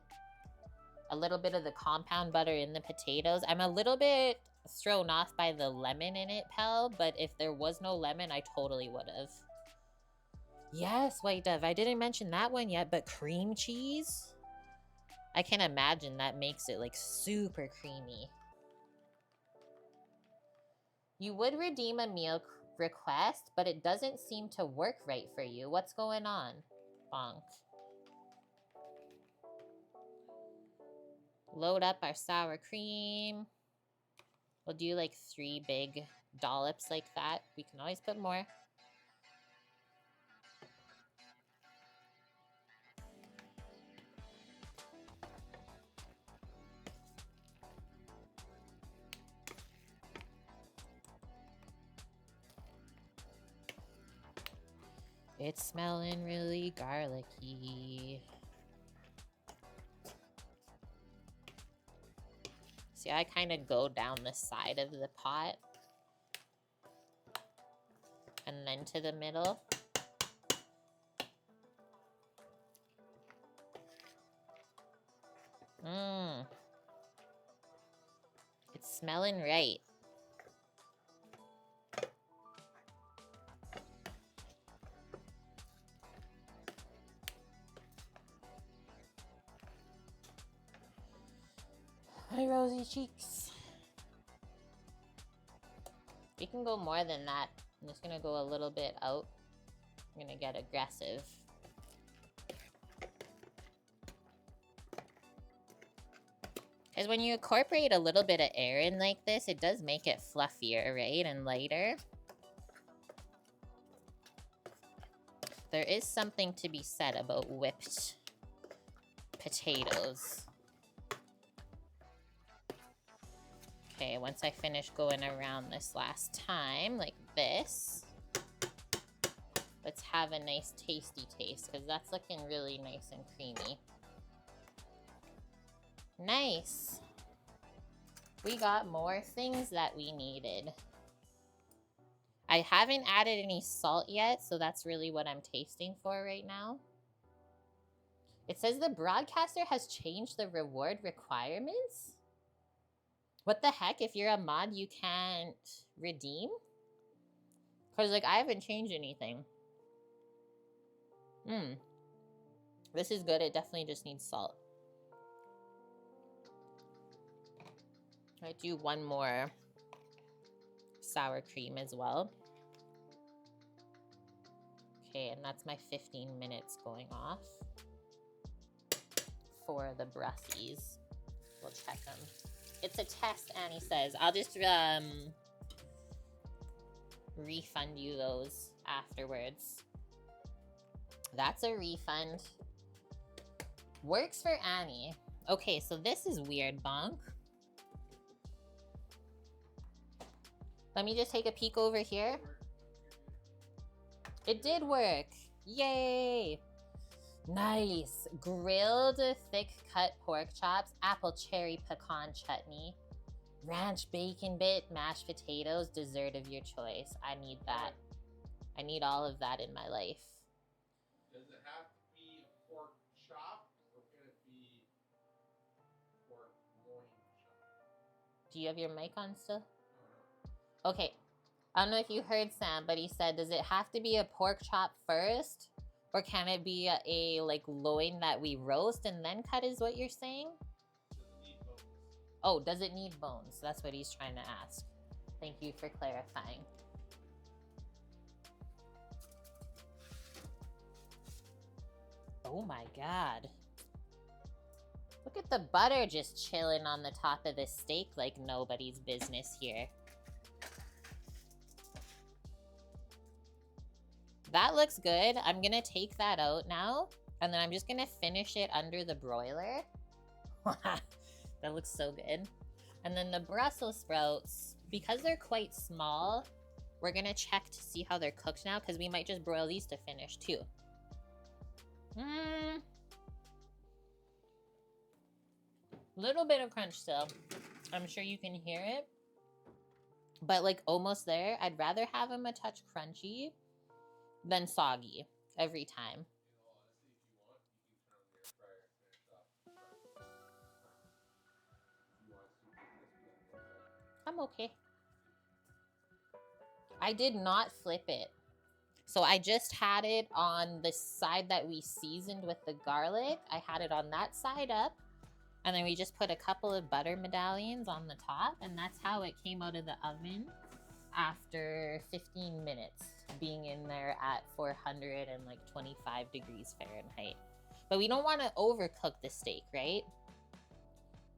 A little bit of the compound butter in the potatoes. I'm a little bit thrown off by the lemon in it, pal, but if there was no lemon, I totally would have. Yes, White Dove. I didn't mention that one yet, but cream cheese? I can imagine that makes it like super creamy. You would redeem a meal request, but it doesn't seem to work right for you. What's going on? Bonk. Load up our sour cream. We'll do like 3 big dollops like that. We can always put more. It's smelling really garlicky. See, I kind of go down the side of the pot and then to the middle. It's smelling right. Hi, rosy cheeks. We can go more than that. I'm just gonna go a little bit out. I'm gonna get aggressive. Because when you incorporate a little bit of air in like this, it does make it fluffier, right? And lighter. There is something to be said about whipped potatoes. Okay, once I finish going around this last time, like this, let's have a nice tasty taste, because that's looking really nice and creamy. Nice. We got more things that we needed. I haven't added any salt yet, so that's really what I'm tasting for right now. It says the broadcaster has changed the reward requirements. What the heck? If you're a mod, you can't redeem? Because, like, I haven't changed anything. This is good. It definitely just needs salt. I do one more sour cream as well. Okay, and that's my 15 minutes going off for the brussies. We'll check them. It's a test, Annie says. I'll just refund you those afterwards. That's a refund. Works for Annie. Okay, so this is weird, Bonk. Let me just take a peek over here. It did work. Yay! Nice. Grilled thick cut pork chops, apple cherry pecan chutney, ranch bacon bit, mashed potatoes, dessert of your choice. I need that. I need all of that in my life. Does it have to be a pork chop or can it be pork loin chop? Do you have your mic on still? Okay. I don't know if you heard Sam, but he said, does it have to be a pork chop first? Or can it be a like loin that we roast and then cut is what you're saying? Does it need bones? Oh, does it need bones? That's what he's trying to ask. Thank you for clarifying. Oh my god. Look at the butter just chilling on the top of this steak like nobody's business here. That looks good. I'm gonna take that out now, and then I'm just gonna finish it under the broiler. That looks so good. And then the Brussels sprouts, because they're quite small, we're gonna check to see how they're cooked now, because we might just broil these to finish too. Little bit of crunch still. I'm sure you can hear it. But like almost there. I'd rather have them a touch crunchy than soggy every time. I'm okay. I did not flip it. So I just had it on the side that we seasoned with the garlic. I had it on that side up. And then we just put a couple of butter medallions on the top. And that's how it came out of the oven after 15 minutes being in there at 425 degrees Fahrenheit. But we don't want to overcook the steak, right?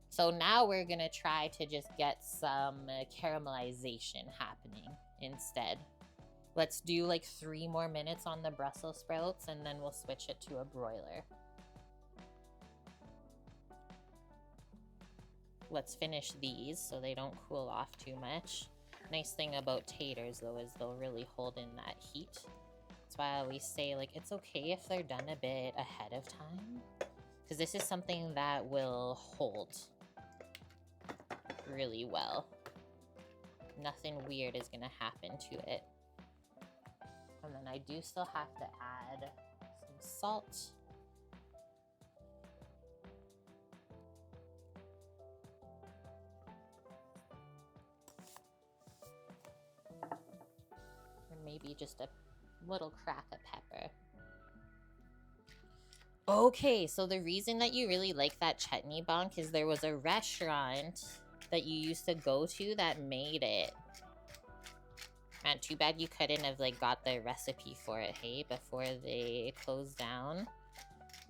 So now we're gonna try to just get some caramelization happening instead. Let's do like 3 more minutes on the Brussels sprouts and then we'll switch it to a broiler. Let's finish these so they don't cool off too much. Nice thing about taters though is they'll really hold in that heat. That's why I always say like it's okay if they're done a bit ahead of time, because this is something that will hold really well. Nothing weird is gonna happen to it. And then I do still have to add some salt. Maybe just a little crack of pepper. Okay, so the reason that you really like that chutney, Bonk, is there was a restaurant that you used to go to that made it. Man, too bad you couldn't have like got the recipe for it, hey, before they closed down.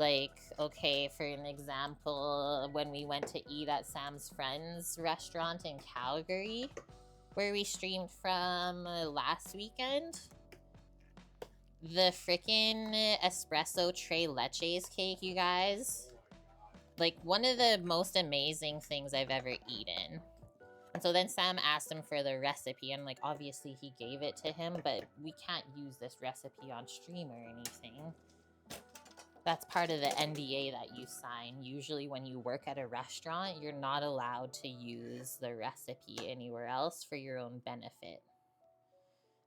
Like, okay, for an example, when we went to eat at Sam's Friends restaurant in Calgary, where we streamed from last weekend, the freaking espresso tres leches cake, you guys. Like, one of the most amazing things I've ever eaten. And so then Sam asked him for the recipe, and like, obviously he gave it to him, but we can't use this recipe on stream or anything. That's part of the NDA that you sign. Usually when you work at a restaurant, you're not allowed to use the recipe anywhere else for your own benefit.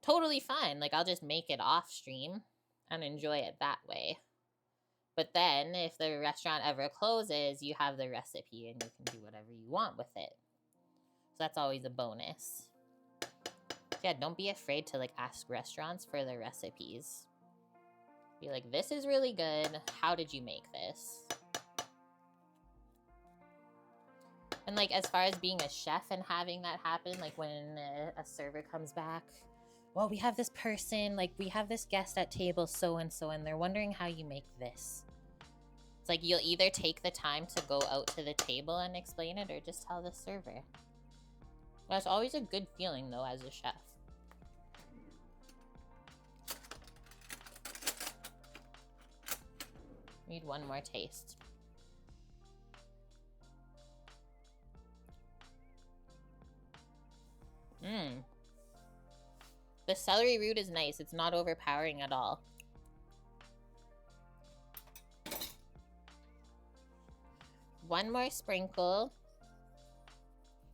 Totally fine. Like, I'll just make it off stream and enjoy it that way. But then, if the restaurant ever closes, you have the recipe and you can do whatever you want with it. So that's always a bonus. Yeah, don't be afraid to, like, ask restaurants for the recipes. Be like, this is really good. How did you make this? And, like, as far as being a chef and having that happen, like, when a server comes back, well, we have this person, like, we have this guest at table so-and-so, and they're wondering how you make this. It's like, you'll either take the time to go out to the table and explain it, or just tell the server. That's always a good feeling, though, as a chef. Need one more taste. The celery root is nice. It's not overpowering at all. One more sprinkle.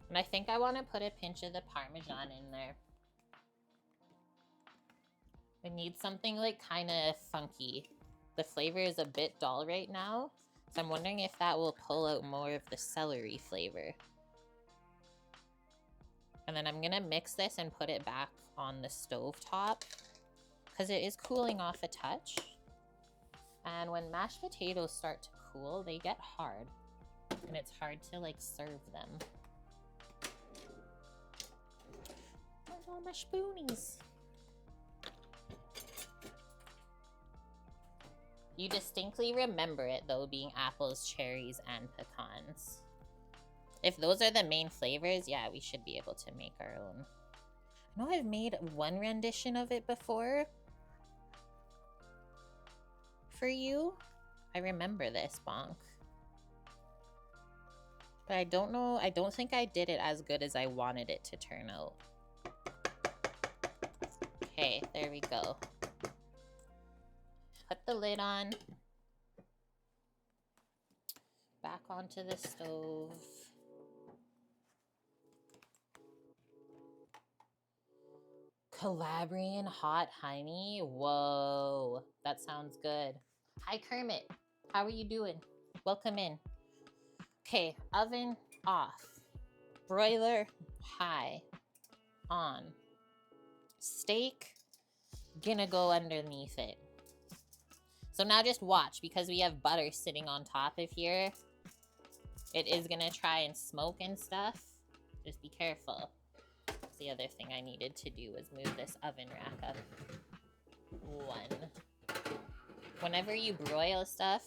And I think I want to put a pinch of the Parmesan in there. I need something like kind of funky. The flavor is a bit dull right now, so I'm wondering if that will pull out more of the celery flavor. And then I'm gonna mix this and put it back on the stove top, because it is cooling off a touch. And when mashed potatoes start to cool, they get hard, and it's hard to like serve them. Where's all my spoonies? You distinctly remember it, though, being apples, cherries, and pecans. If those are the main flavors, yeah, we should be able to make our own. I know I've made one rendition of it before. For you. I remember this, Bonk. But I don't know, I don't think I did it as good as I wanted it to turn out. Okay, there we go. Put the lid on. Back onto the stove. Calabrian hot honey. Whoa, that sounds good. Hi, Kermit. How are you doing? Welcome in. Okay, oven off. Broiler high. On. Steak gonna go underneath it. So now just watch, because we have butter sitting on top of here. It is gonna try and smoke and stuff. Just be careful. That's the other thing I needed to do was move this oven rack up. One. Whenever you broil stuff,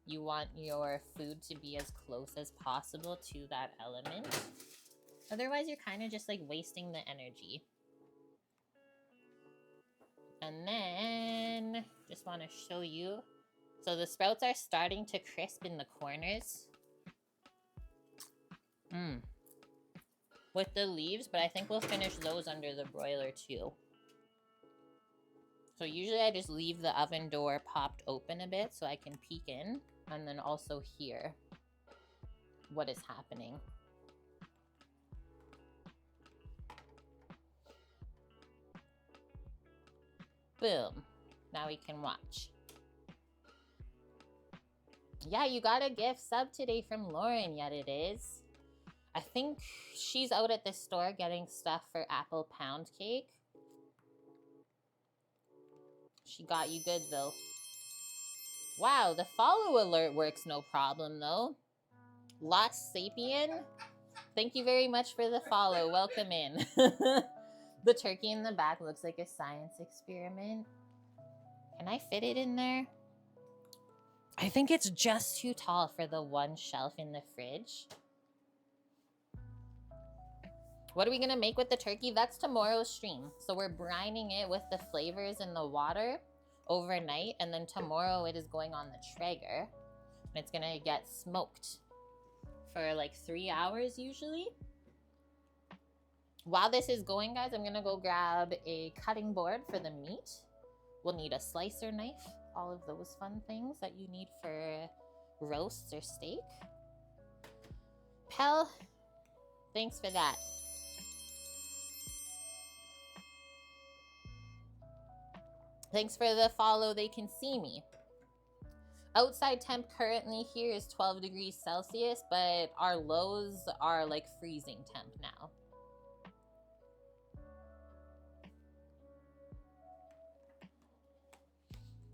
you want your food to be as close as possible to that element. Otherwise, you're kind of just like wasting the energy. And then, just want to show you. So the sprouts are starting to crisp in the corners. With the leaves, but I think we'll finish those under the broiler too. So usually I just leave the oven door popped open a bit so I can peek in, and then also hear what is happening. Boom. Now we can watch. Yeah, you got a gift sub today from Lauren, yet it is. I think she's out at the store getting stuff for apple pound cake. She got you good, though. Wow, the follow alert works no problem, though. Lost Sapien, thank you very much for the follow. Welcome in. The turkey in the back looks like a science experiment. Can I fit it in there? I think it's just too tall for the one shelf in the fridge. What are we gonna make with the turkey? That's tomorrow's stream. So we're brining it with the flavors in the water overnight, and then tomorrow it is going on the Traeger, and it's gonna get smoked for like 3 hours usually. While this is going, guys, I'm gonna go grab a cutting board for the meat. We'll need a slicer knife, all of those fun things that you need for roasts or steak. Pell, thanks for that. Thanks for the follow, they can see me. Outside temp currently here is 12 degrees Celsius, but our lows are like freezing temp now.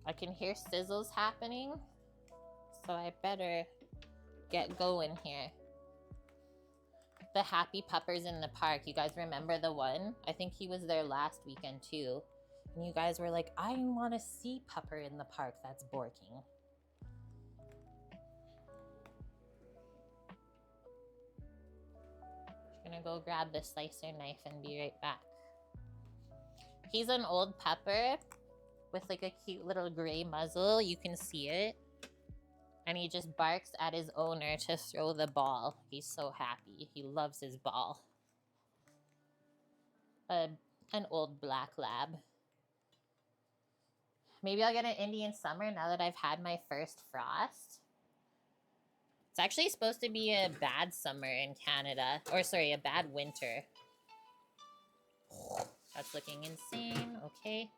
I can hear sizzles happening, so I better get going here. The Happy Puppers in the park, you guys remember the one? I think he was there last weekend too. And you guys were like, I want to see Pupper in the park that's borking. Just gonna go grab the slicer knife and be right back. He's an old pupper with like a cute little gray muzzle. You can see it. And he just barks at his owner to throw the ball. He's so happy. He loves his ball. An old black lab. Maybe I'll get an Indian summer now that I've had my first frost. It's actually supposed to be a bad summer in Canada. Or sorry, a bad winter. That's looking insane. Okay.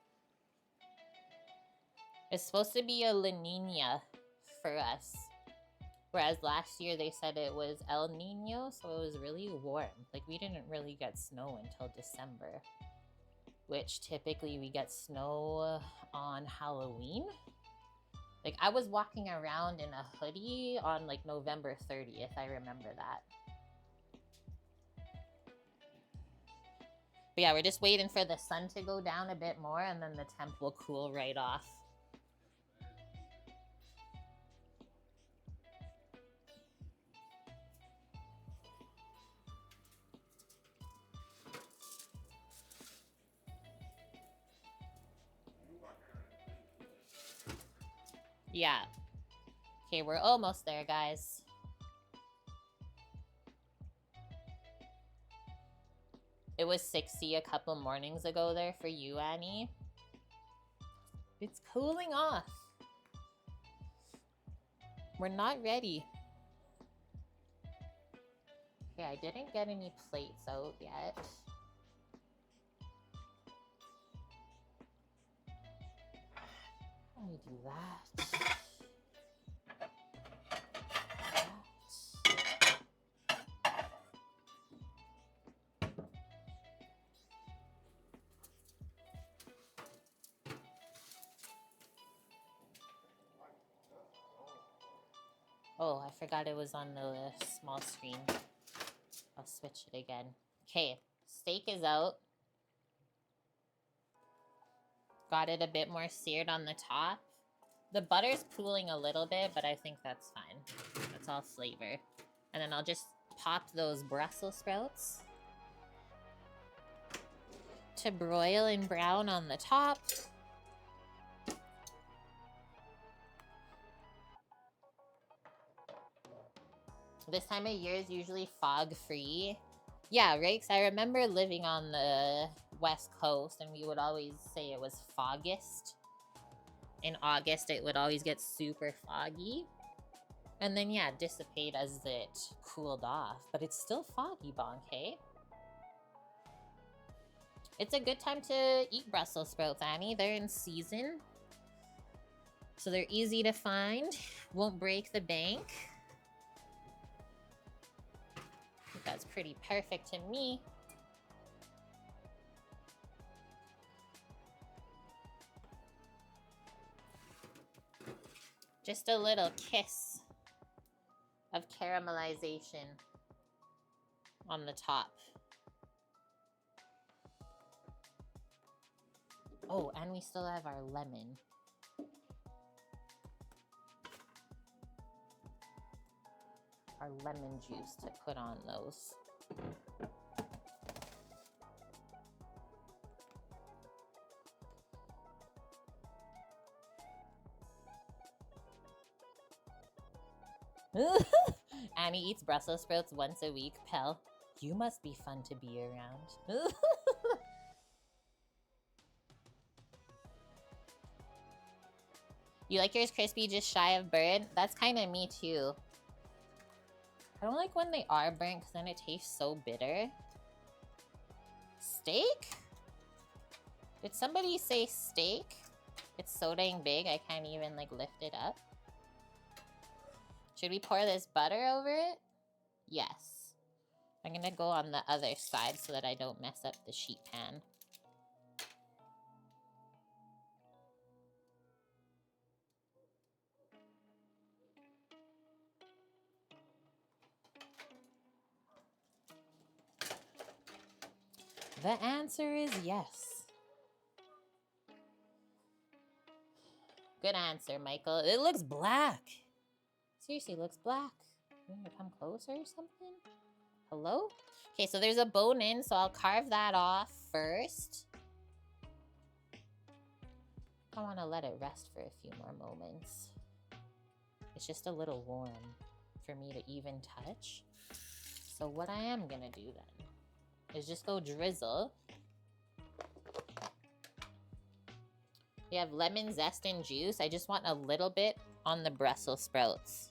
It's supposed to be a La Nina for us. Whereas last year they said it was El Nino, so it was really warm. Like, we didn't really get snow until December. Which typically we get snow on Halloween. Like, I was walking around in a hoodie on like November 30th. I remember that. But yeah, we're just waiting for the sun to go down a bit more, and then the temp will cool right off. Yeah. Okay, we're almost there, guys. It was 60 a couple mornings ago there for you, Annie. It's cooling off. We're not ready. Okay, I didn't get any plates out yet. Let me do that. Oh, I forgot it was on the small screen. I'll switch it again. Okay, steak is out. Got it a bit more seared on the top. The butter's pooling a little bit, but I think that's fine. That's all flavor. And then I'll just pop those Brussels sprouts to broil and brown on the top. This time of year is usually fog-free. Yeah, right? 'Cause I remember living on the West Coast, and we would always say it was foggist. In August, it would always get super foggy. And then, yeah, dissipate as it cooled off. But it's still foggy, Bonk, hey? It's a good time to eat Brussels sprouts, Annie. They're in season. So they're easy to find. Won't break the bank. That's pretty perfect to me. Just a little kiss of caramelization on the top. Oh, and we still have our lemon. our lemon juice to put on those. Annie eats Brussels sprouts once a week. Pell, you must be fun to be around. You like yours crispy, just shy of burnt? That's kind of me too. I don't like when they are burnt because then it tastes so bitter. Steak? Did somebody say steak? It's so dang big I can't even like lift it up. Should we pour this butter over it? Yes. I'm gonna go on the other side so that I don't mess up the sheet pan. The answer is yes. Good answer, Michael. It looks black. Seriously, it looks black. You want to come closer or something? Hello? Okay, so there's a bone in, so I'll carve that off first. I want to let it rest for a few more moments. It's just a little warm for me to even touch. So what I am gonna do then is just go drizzle. We have lemon zest and juice. I just want a little bit on the Brussels sprouts.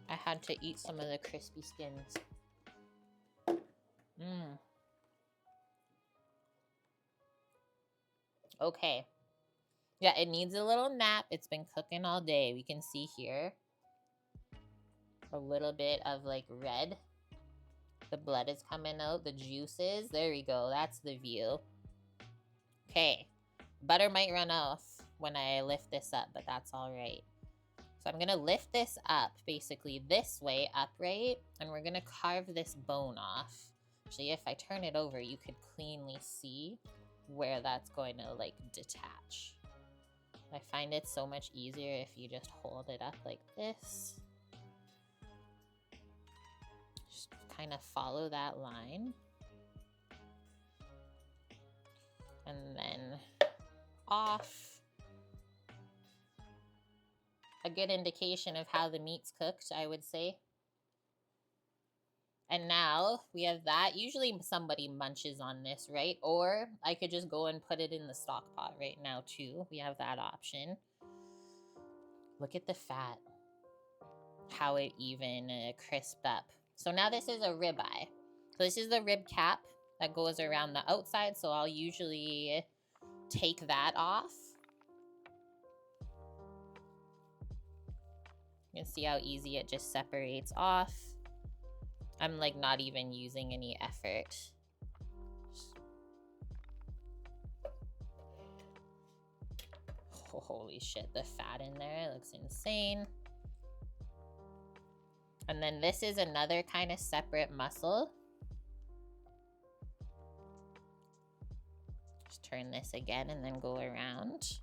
I had to eat some of the crispy skins. Okay. Yeah, it needs a little nap. It's been cooking all day. We can see here a little bit of like red. The blood is coming out, the juices. There we go. That's the view. Okay. Butter might run off when I lift this up, but that's all right. So I'm going to lift this up basically this way upright, and we're going to carve this bone off. Actually, if I turn it over, you could cleanly see where that's going to like detach. I find it so much easier if you just hold it up like this. Just kind of follow that line. And then off. A good indication of how the meat's cooked, I would say. And now we have that. Usually somebody munches on this, right? Or I could just go and put it in the stock pot right now too. We have that option. Look at the fat. How it even crisped up. So now this is a ribeye. So this is the rib cap that goes around the outside. So I'll usually take that off. You can see how easy it just separates off. I'm like not even using any effort. Oh, holy shit, the fat in there looks insane. And then this is another kind of separate muscle. Just turn this again and then go around.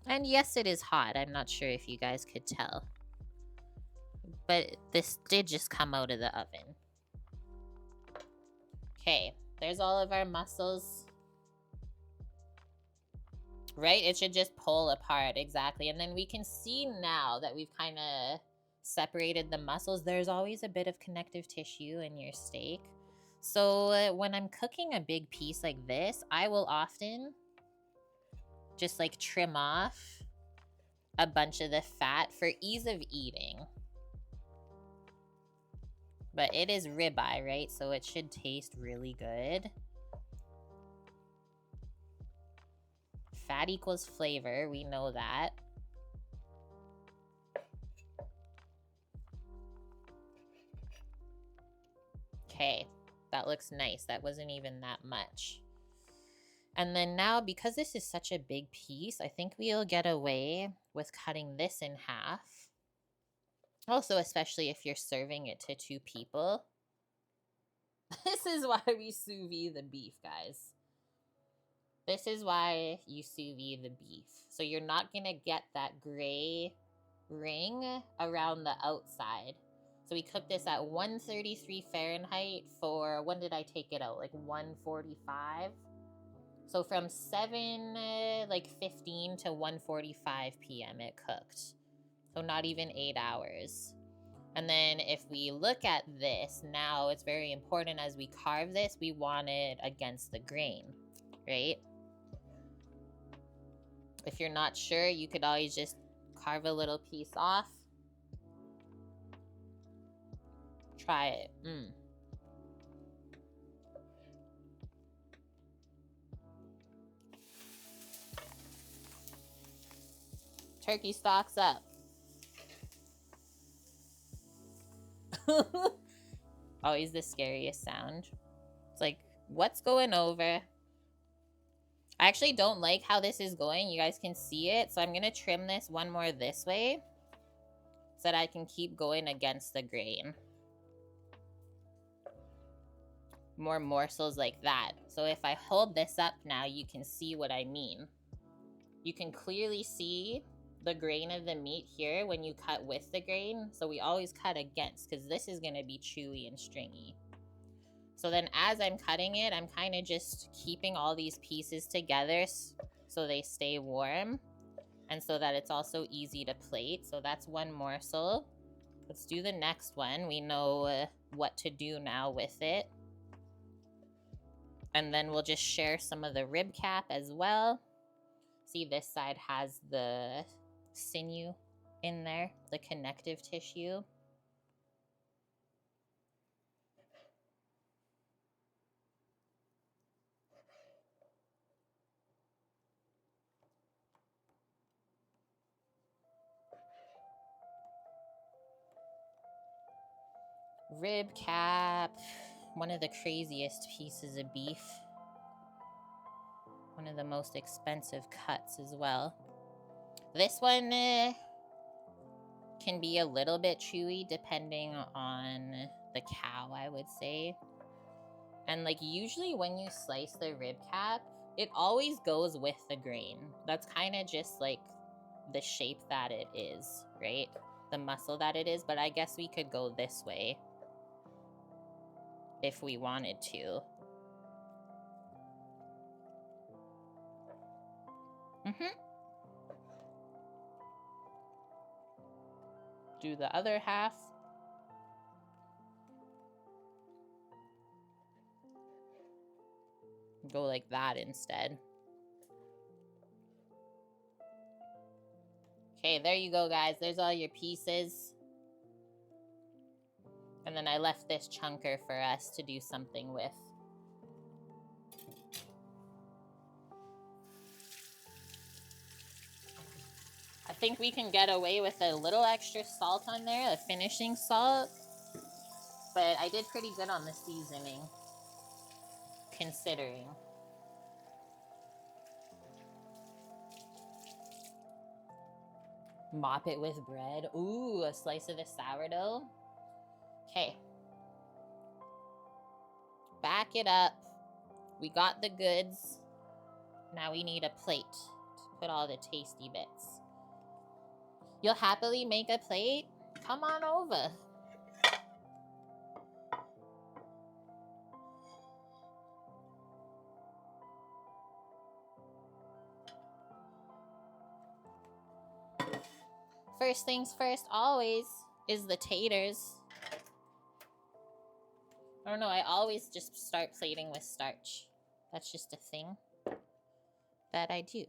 And yes, it is hot. I'm not sure if you guys could tell. But this did just come out of the oven. Okay, there's all of our muscles. Right? It should just pull apart, exactly. And then we can see now that we've kind of separated the muscles. There's always a bit of connective tissue in your steak. So when I'm cooking a big piece like this, I will often just like trim off a bunch of the fat for ease of eating. But it is ribeye, right? So it should taste really good. Fat equals flavor. We know that. Okay, that looks nice. That wasn't even that much. And then now, because this is such a big piece, I think we'll get away with cutting this in half. Also, especially if you're serving it to 2 people. This is why we sous vide the beef, guys. This is why you sous vide the beef. So you're not going to get that gray ring around the outside. So we cooked this at 133 Fahrenheit for, when did I take it out? Like 145? So from 7:15 to 1:45 p.m. it cooked. So not even 8 hours. And then if we look at this, now it's very important as we carve this, we want it against the grain, right? If you're not sure, you could always just carve a little piece off. Try it. Turkey stalks up. Always the scariest sound. It's like, what's going over? I actually don't like how this is going. You guys can see it. So I'm going to trim this one more this way so that I can keep going against the grain. More morsels like that. So if I hold this up now, you can see what I mean. You can clearly see the grain of the meat here when you cut with the grain. So we always cut against because this is going to be chewy and stringy. So then as I'm cutting it, I'm kind of just keeping all these pieces together so they stay warm and so that it's also easy to plate. So that's one morsel. Let's do the next one. We know what to do now with it. And then we'll just share some of the rib cap as well. See, this side has the sinew in there, the connective tissue. Rib cap, one of the craziest pieces of beef. One of the most expensive cuts as well. This one can be a little bit chewy depending on the cow, I would say. And like usually when you slice the rib cap, it always goes with the grain. That's kind of just like the shape that it is, right? The muscle that it is, but I guess we could go this way if we wanted to. Do the other half. Go like that instead. Okay, there you go, guys. There's all your pieces. And then I left this chunker for us to do something with. I think we can get away with a little extra salt on there, a finishing salt. But I did pretty good on the seasoning, considering. Mop it with bread. Ooh, a slice of the sourdough. Okay. Back it up. We got the goods. Now we need a plate to put all the tasty bits. You'll happily make a plate? Come on over. First things first, always, is the taters. I don't know, I always just start plating with starch. That's just a thing that I do.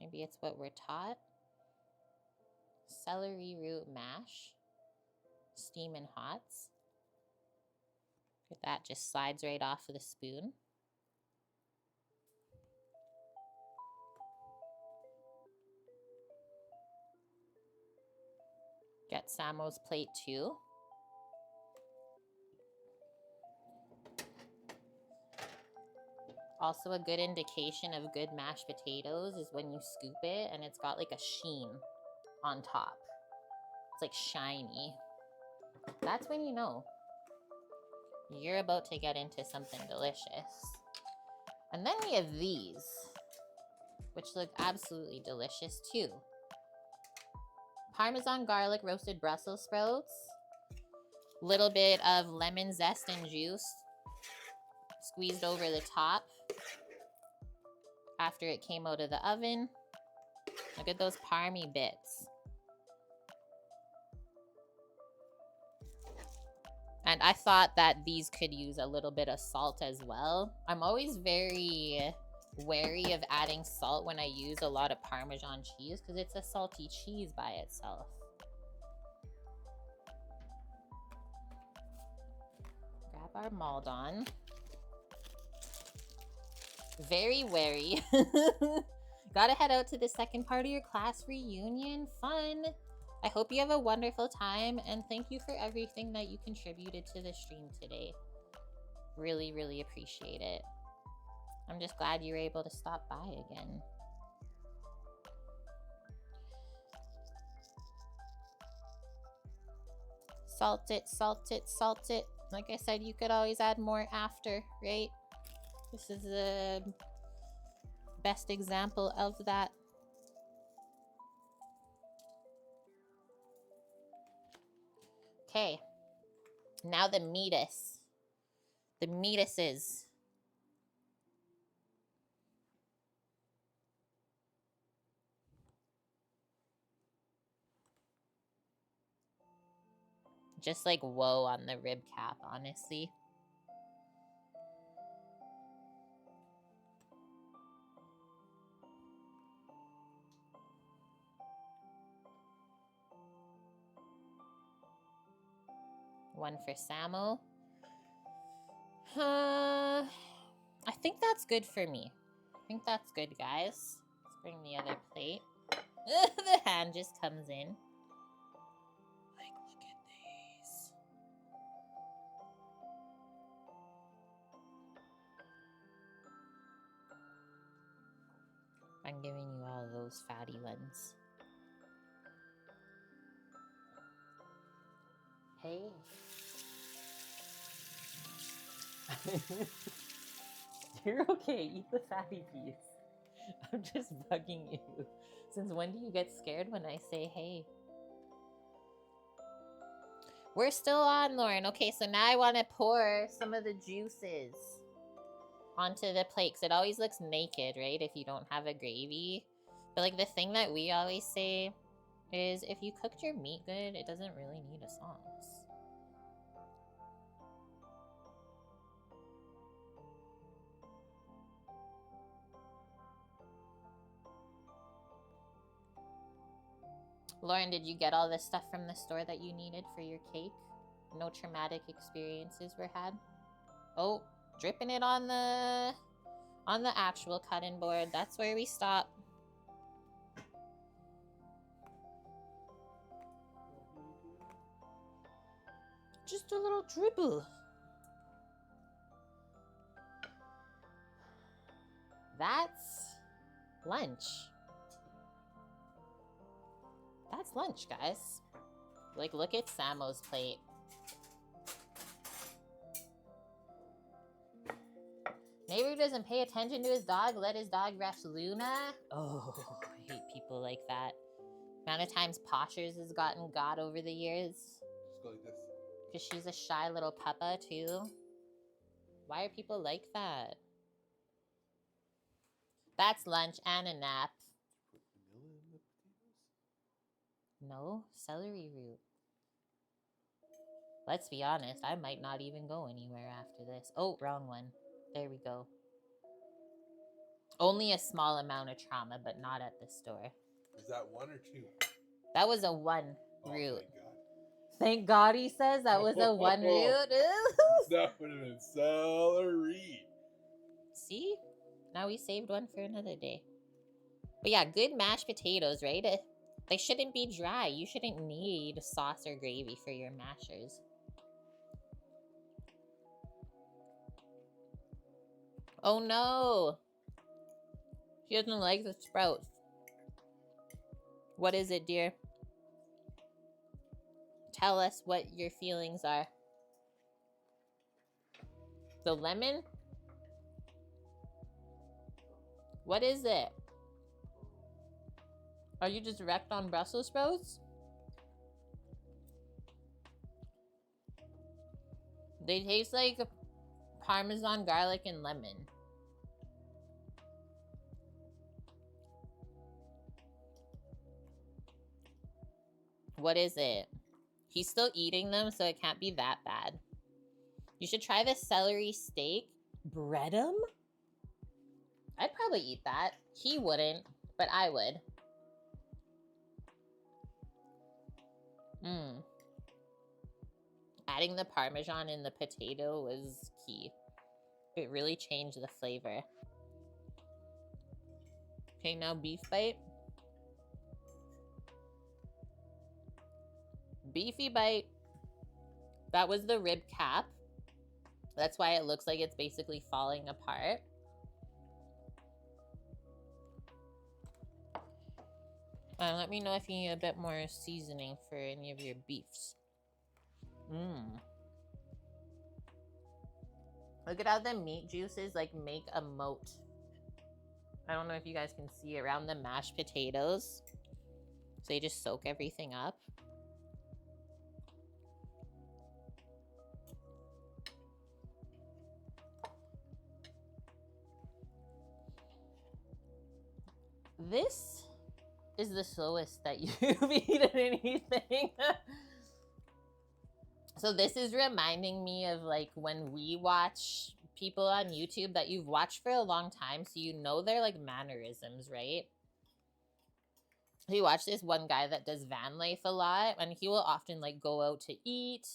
Maybe it's what we're taught. Celery root mash. Steaming hots. Look at that, just slides right off of the spoon. Get Samo's plate too. Also, a good indication of good mashed potatoes is when you scoop it and it's got like a sheen on top. It's like shiny. That's when you know you're about to get into something delicious. And then we have these, which look absolutely delicious too. Parmesan garlic roasted Brussels sprouts. Little bit of lemon zest and juice squeezed over the top after it came out of the oven. Look at those parmy bits. And I thought that these could use a little bit of salt as well. I'm always very wary of adding salt when I use a lot of Parmesan cheese because it's a salty cheese by itself. Grab our Maldon. Very wary. Gotta head out to the second part of your class reunion. Fun. I hope you have a wonderful time, and thank you for everything that you contributed to the stream today. Really, really appreciate it. I'm just glad you were able to stop by again. Salt it, salt it, salt it. Like I said, you could always add more after, right? This is the best example of that. Okay, now the meatus. The meatuses. Just like whoa on the rib cap, honestly. One for Samo. I think that's good for me. I think that's good, guys. Let's bring the other plate. The hand just comes in. Like, look at these. I'm giving you all those fatty ones. Hey. You're okay. Eat the fatty piece. I'm just bugging you. Since when do you get scared when I say hey? We're still on, Lauren. Okay, so now I want to pour some of the juices onto the plate. Because it always looks naked, right? If you don't have a gravy. But like the thing that we always say is if you cooked your meat good, it doesn't really need a sauce. Lauren, did you get all the stuff from the store that you needed for your cake? No traumatic experiences were had? Oh, dripping it on the actual cutting board. That's where we stop. Just a little dribble. That's lunch. That's lunch, guys. Like, look at Samo's plate. Neighbor doesn't pay attention to his dog. Let his dog rest Luna. Oh, I hate people like that. Amount of times Poshers has gotten got over the years. Just go like this. Because she's a shy little puppa, too. Why are people like that? That's lunch and a nap. Put vanilla in the potatoes? No, celery root. Let's be honest, I might not even go anywhere after this. Oh, wrong one. There we go. Only a small amount of trauma, but not at the store. Is that 1 or 2? That was a 1 Oh, root. thank God. Thank God he says that was a 1 root. That would have been celery. See? Now we saved one for another day. But yeah, good mashed potatoes, right? They shouldn't be dry. You shouldn't need sauce or gravy for your mashers. Oh no! She doesn't like the sprouts. What is it, dear? Tell us what your feelings are. The lemon? What is it? Are you just wrecked on Brussels sprouts? They taste like Parmesan, garlic, and lemon. What is it? He's still eating them, so it can't be that bad. You should try the celery steak. Bread 'em? I'd probably eat that. He wouldn't, but I would. Mmm. Adding the Parmesan in the potato was key. It really changed the flavor. Okay, now beef bite. Beefy bite. That was the rib cap. That's why it looks like it's basically falling apart. Let me know if you need a bit more seasoning for any of your beefs. Mmm. Look at how the meat juices like make a moat. I don't know if you guys can see around the mashed potatoes. So they just soak everything up. This is the slowest that you've eaten anything. So this is reminding me of like when we watch people on YouTube that you've watched for a long time, so you know their like mannerisms, right? We watch this one guy that does van life a lot, and he will often like go out to eat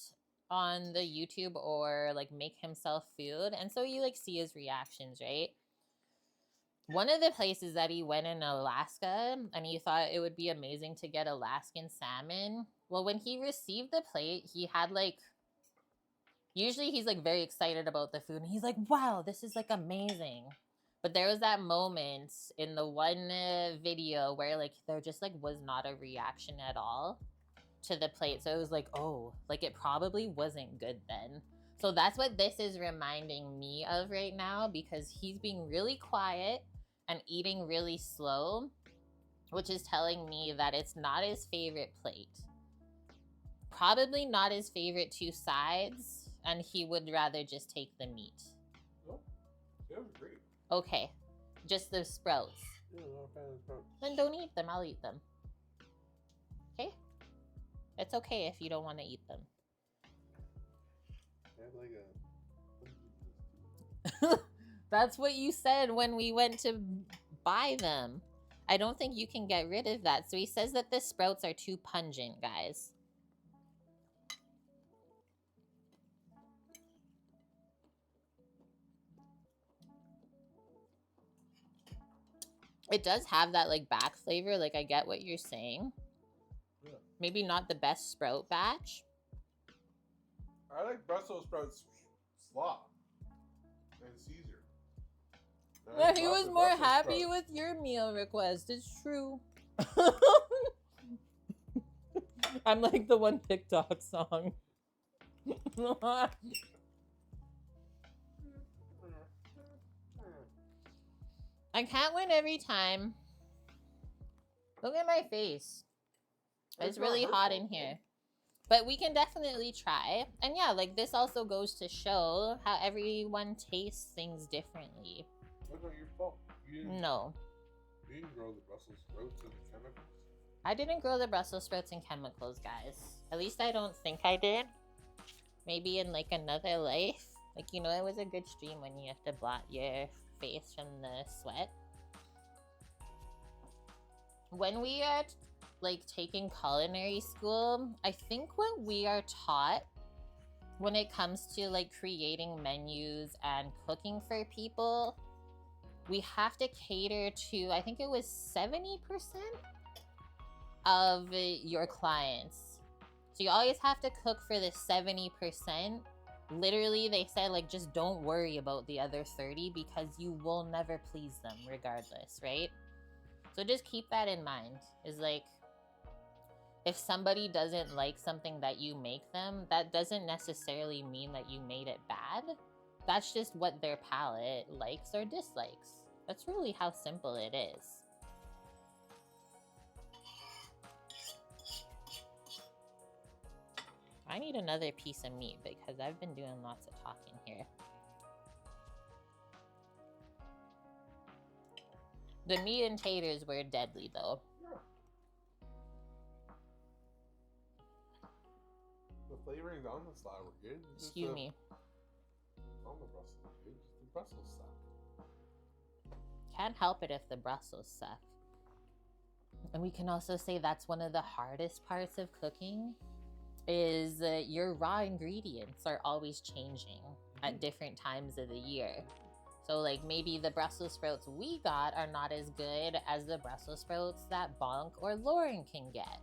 on the YouTube or like make himself food, and so you like see his reactions, right? One of the places that he went in Alaska, and he thought it would be amazing to get Alaskan salmon. Well, when he received the plate, he had like, usually he's like very excited about the food, and he's like, wow, this is like amazing. But there was that moment in the one video where like there just like was not a reaction at all to the plate. So it was like, oh, like it probably wasn't good then. So that's what this is reminding me of right now, because he's being really quiet and eating really slow, which is telling me that it's not his favorite plate. Probably not his favorite two sides, and he would rather just take the meat. Oh, that was great. Okay, just the sprouts. Yeah, I'm not a fan of sprouts. Then don't eat them, I'll eat them. Okay? It's okay if you don't want to eat them. I have like a... That's what you said when we went to buy them. I don't think you can get rid of that. So he says that the sprouts are too pungent, guys. It does have that like back flavor. Like I get what you're saying. Yeah. Maybe not the best sprout batch. I like Brussels sprouts slaw and Caesar. I Yeah, like he lots was of more Brussels happy sprouts. with your meal request. It's true. I'm like the one TikTok song. I can't win every time. Look at my face. It's not really hot in hurtful. here. But we can definitely try. And yeah, like this also goes to show how everyone tastes things differently. That's not your fault. No. You didn't grow the Brussels sprouts and the chemicals. I didn't grow the Brussels sprouts and chemicals, guys. At least I don't think I did. Maybe in like another life. Like, you know, it was a good stream when you have to blot your face from the sweat. When we are like taking culinary school, I think what we are taught when it comes to like creating menus and cooking for people, we have to cater to, I think it was 70% of your clients. So you always have to cook for the 70%, Literally, they said, like, just don't worry about the other 30 because you will never please them regardless, right? So just keep that in mind. Is like, if somebody doesn't like something that you make them, that doesn't necessarily mean that you made it bad. That's just what their palate likes or dislikes. That's really how simple it is. I need another piece of meat because I've been doing lots of talking here. The meat and taters were deadly though. The flavorings on the slide were good. Excuse me. On the Brussels were good. Just the Brussels suck. Can't help it if the Brussels suck. And we can also say that's one of the hardest parts of cooking is your raw ingredients are always changing at different times of the year. So like maybe the Brussels sprouts we got are not as good as the Brussels sprouts that Bonk or Lauren can get.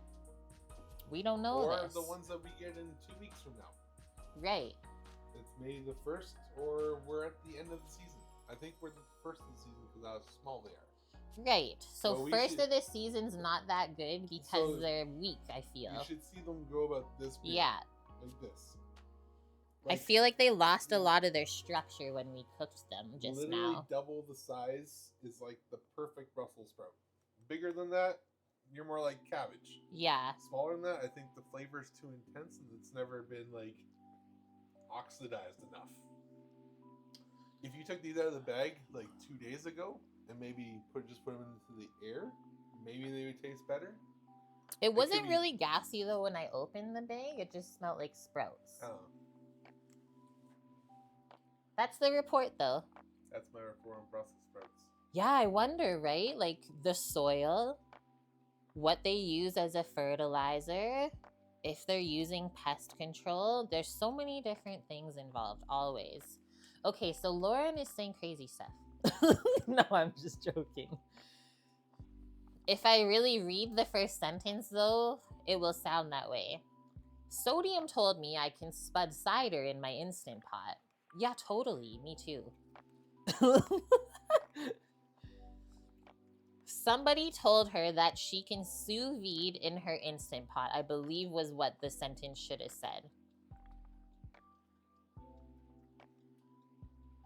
We don't know or this. the ones that we get in 2 weeks from now. Right. It's May the 1st, or we're at the end of the season. I think we're the first of the season because how small they are. Right. So Well, we first should- of the season's not that good because So, they're weak, I feel. You should see them go about this big. Yeah. Like this. I feel like they lost a lot of their structure when we cooked them just literally now. double the size is like the perfect Brussels sprout. Bigger than that, you're more like cabbage. Yeah. Smaller than that, I think the flavor's too intense and it's never been like oxidized enough. If you took these out of the bag like 2 days ago and maybe just put them into the air, maybe they would taste better. It wasn't could be- really gassy though when I opened the bag. It just smelled like sprouts. Oh, That's the report though. that's my report on Brussels sprouts. Yeah, I wonder, right? Like the soil, what they use as a fertilizer, if they're using pest control. There's so many different things involved, always. Okay, so Lauren is saying crazy stuff. No, I'm just joking. If I really read the first sentence, though, it will sound that way. Sodium told me I can spud cider in my Instant Pot. Yeah, totally. Me too. Somebody told her that she can sous vide in her Instant Pot, I believe was what the sentence should have said.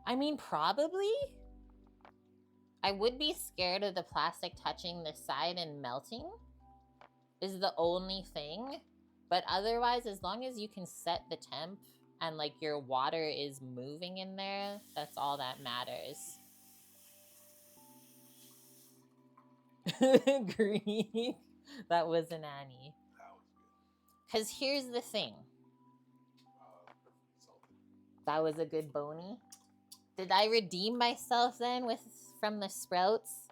I mean, probably. I would be scared of the plastic touching the side and melting is the only thing. But otherwise, as long as you can set the temp and like your water is moving in there, that's all that matters. Greek. That was an Annie. That was good. Because here's the thing. Perfectly salted. That was a good bony. Did I redeem myself then from the sprouts?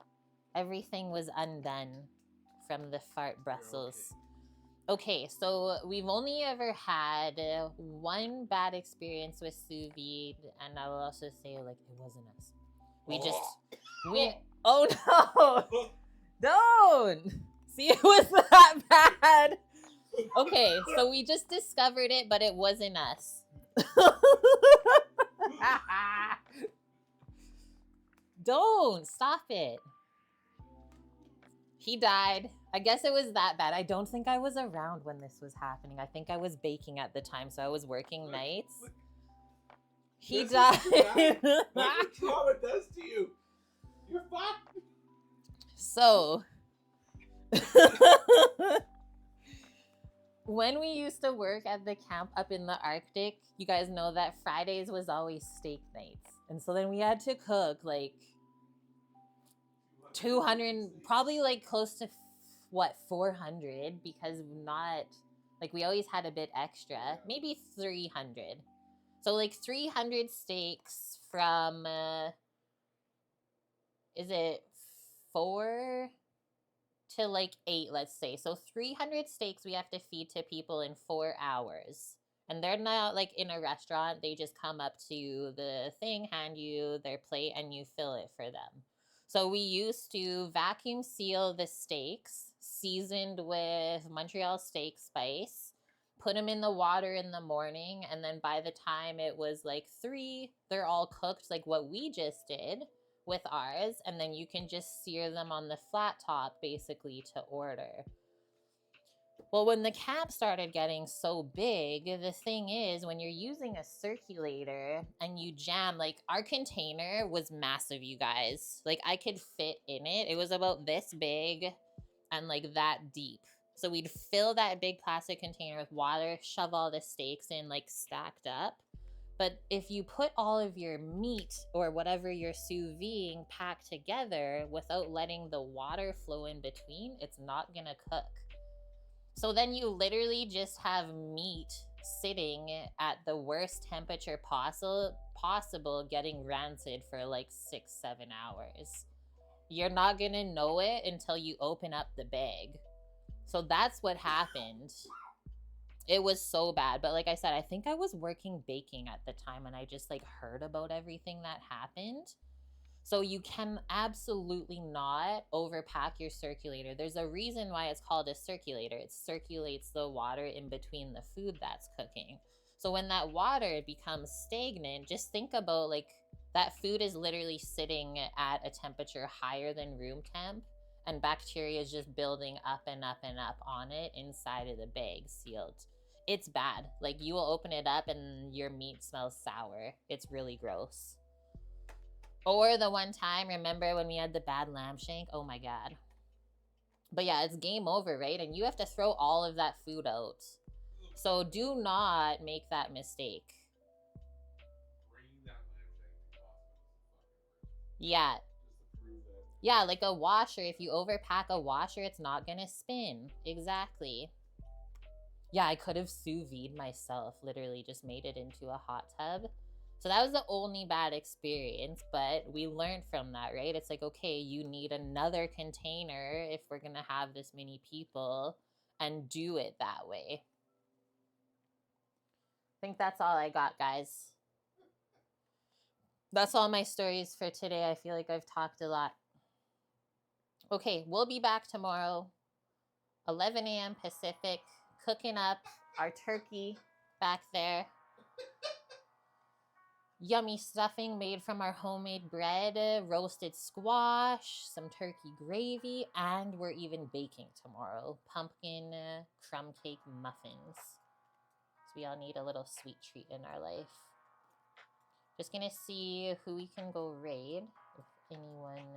Everything was undone from the fart Brussels. Okay, so we've only ever had one bad experience with sous vide, and I will also say, like, it wasn't us. Oh no! Don't! See, it was that bad. Okay, so we just discovered it, but it wasn't us. Don't stop it. He died. I guess it was that bad. I don't think I was around when this was happening. I think I was baking at the time, so I was working nights. He died. That's what trauma does to you. You're fucked. So, when we used to work at the camp up in the Arctic, you guys know that Fridays was always steak nights. And so then we had to cook like 200, probably like close to 400, because we always had a bit extra, maybe 300. So like 300 steaks from, is it 4 to like 8, let's say. So 300 steaks we have to feed to people in 4 hours. And they're not like in a restaurant. They just come up to the thing, hand you their plate, and you fill it for them. So we used to vacuum seal the steaks, seasoned with Montreal steak spice, put them in the water in the morning, and then by the time it was like 3, they're all cooked like what we just did with ours, and then you can just sear them on the flat top basically to order. Well, when the cap started getting so big, the thing is, when you're using a circulator and you jam, like our container was massive, you guys. Like I could fit in it. It was about this big and like that deep. So we'd fill that big plastic container with water, shove all the steaks in like stacked up. But if you put all of your meat or whatever you're sous videing packed together without letting the water flow in between, it's not gonna cook. So then you literally just have meat sitting at the worst temperature possible getting rancid for like 6-7 hours. You're not gonna know it until you open up the bag. So that's what happened. It was so bad. But like I said, I think I was working baking at the time and I just like heard about everything that happened. So you can absolutely not overpack your circulator. There's a reason why it's called a circulator. It circulates the water in between the food that's cooking. So when that water becomes stagnant, just think about like that food is literally sitting at a temperature higher than room temp, and bacteria is just building up and up and up on it inside of the bag sealed. It's bad. Like you will open it up and your meat smells sour. It's really gross. Or the one time, remember when we had the bad lamb shank? Oh my God. But yeah, it's game over, right? And you have to throw all of that food out. So do not make that mistake. Bringing that lamb shank to Costco is fucking worth it. Yeah. Just to prove that. Yeah, like a washer. If you overpack a washer, it's not gonna spin. Exactly. Yeah, I could have sous vide myself. Literally just made it into a hot tub. So that was the only bad experience, but we learned from that, right? It's like, okay, you need another container if we're going to have this many people and do it that way. I think that's all I got, guys. That's all my stories for today. I feel like I've talked a lot. Okay, we'll be back tomorrow, 11 a.m. Pacific, cooking up our turkey back there. Yummy stuffing made from our homemade bread, roasted squash, some turkey gravy, and we're even baking tomorrow. Pumpkin crumb cake muffins. So we all need a little sweet treat in our life. Just gonna see who we can go raid, if anyone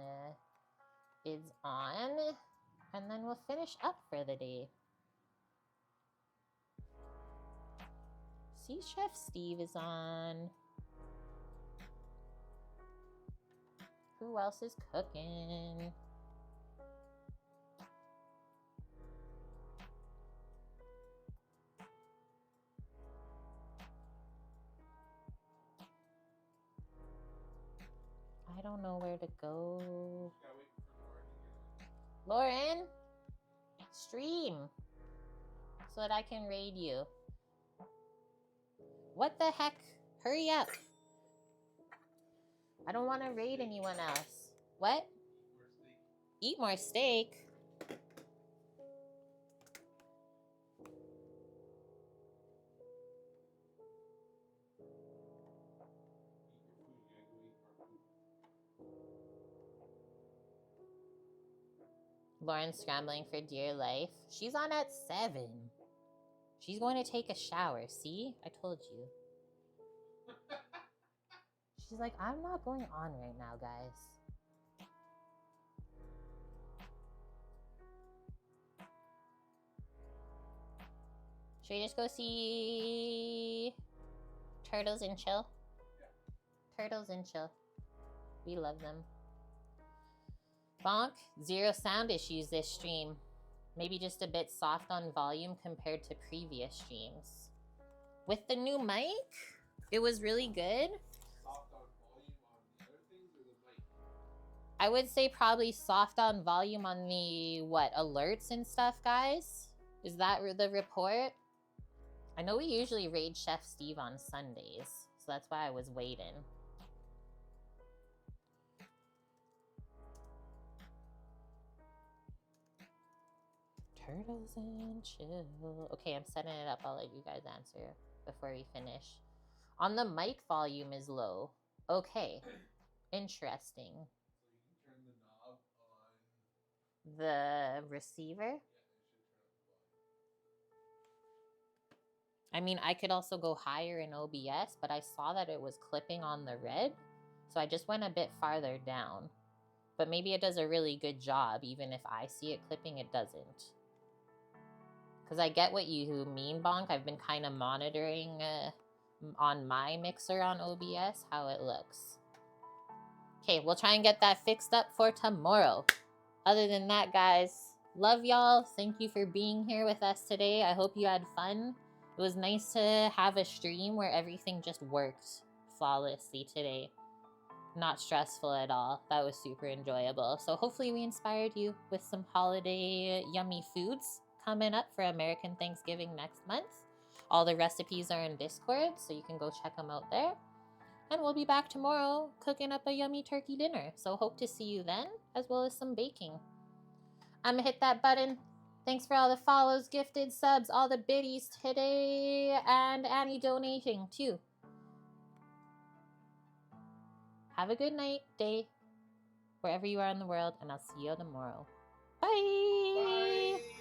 is on, and then we'll finish up for the day. See, Chef Steve is on. Who else is cooking? I don't know where to go. Gotta wait for Lauren to get on. Lauren, stream so that I can raid you. What the heck? Hurry up. I don't want to raid anyone else. What? Eat more steak? Lauren's scrambling for dear life. She's on at 7. She's going to take a shower. See? I told you. She's like, I'm not going on right now, guys. Should we just go see Turtles and Chill? Yeah. Turtles and Chill. We love them. Bonk, 0 sound issues this stream. Maybe just a bit soft on volume compared to previous streams. With the new mic, it was really good. Soft on volume on the other things or the mic? I would say probably soft on volume on the, alerts and stuff, guys? Is that the report? I know we usually raid Chef Steve on Sundays, so that's why I was waiting. Turtles and chill. Okay, I'm setting it up. I'll let you guys answer before we finish. On the mic, volume is low. Okay. Interesting. So you can turn the knob on. The receiver? Yeah, it should turn up the volume. I mean, I could also go higher in OBS, but I saw that it was clipping on the red. So I just went a bit farther down. But maybe it does a really good job. Even if I see it clipping, it doesn't. Because I get what you mean, Bonk. I've been kind of monitoring on my mixer on OBS how it looks. Okay, we'll try and get that fixed up for tomorrow. Other than that, guys, love y'all. Thank you for being here with us today. I hope you had fun. It was nice to have a stream where everything just worked flawlessly today. Not stressful at all. That was super enjoyable. So hopefully we inspired you with some holiday yummy foods coming up for American Thanksgiving next month. All the recipes are in Discord, so you can go check them out there. And we'll be back tomorrow cooking up a yummy turkey dinner. So hope to see you then, as well as some baking. I'm gonna hit that button. Thanks for all the follows, gifted subs, all the biddies today, and Annie donating too. Have a good night, day, wherever you are in the world, and I'll see you tomorrow. Bye! Bye.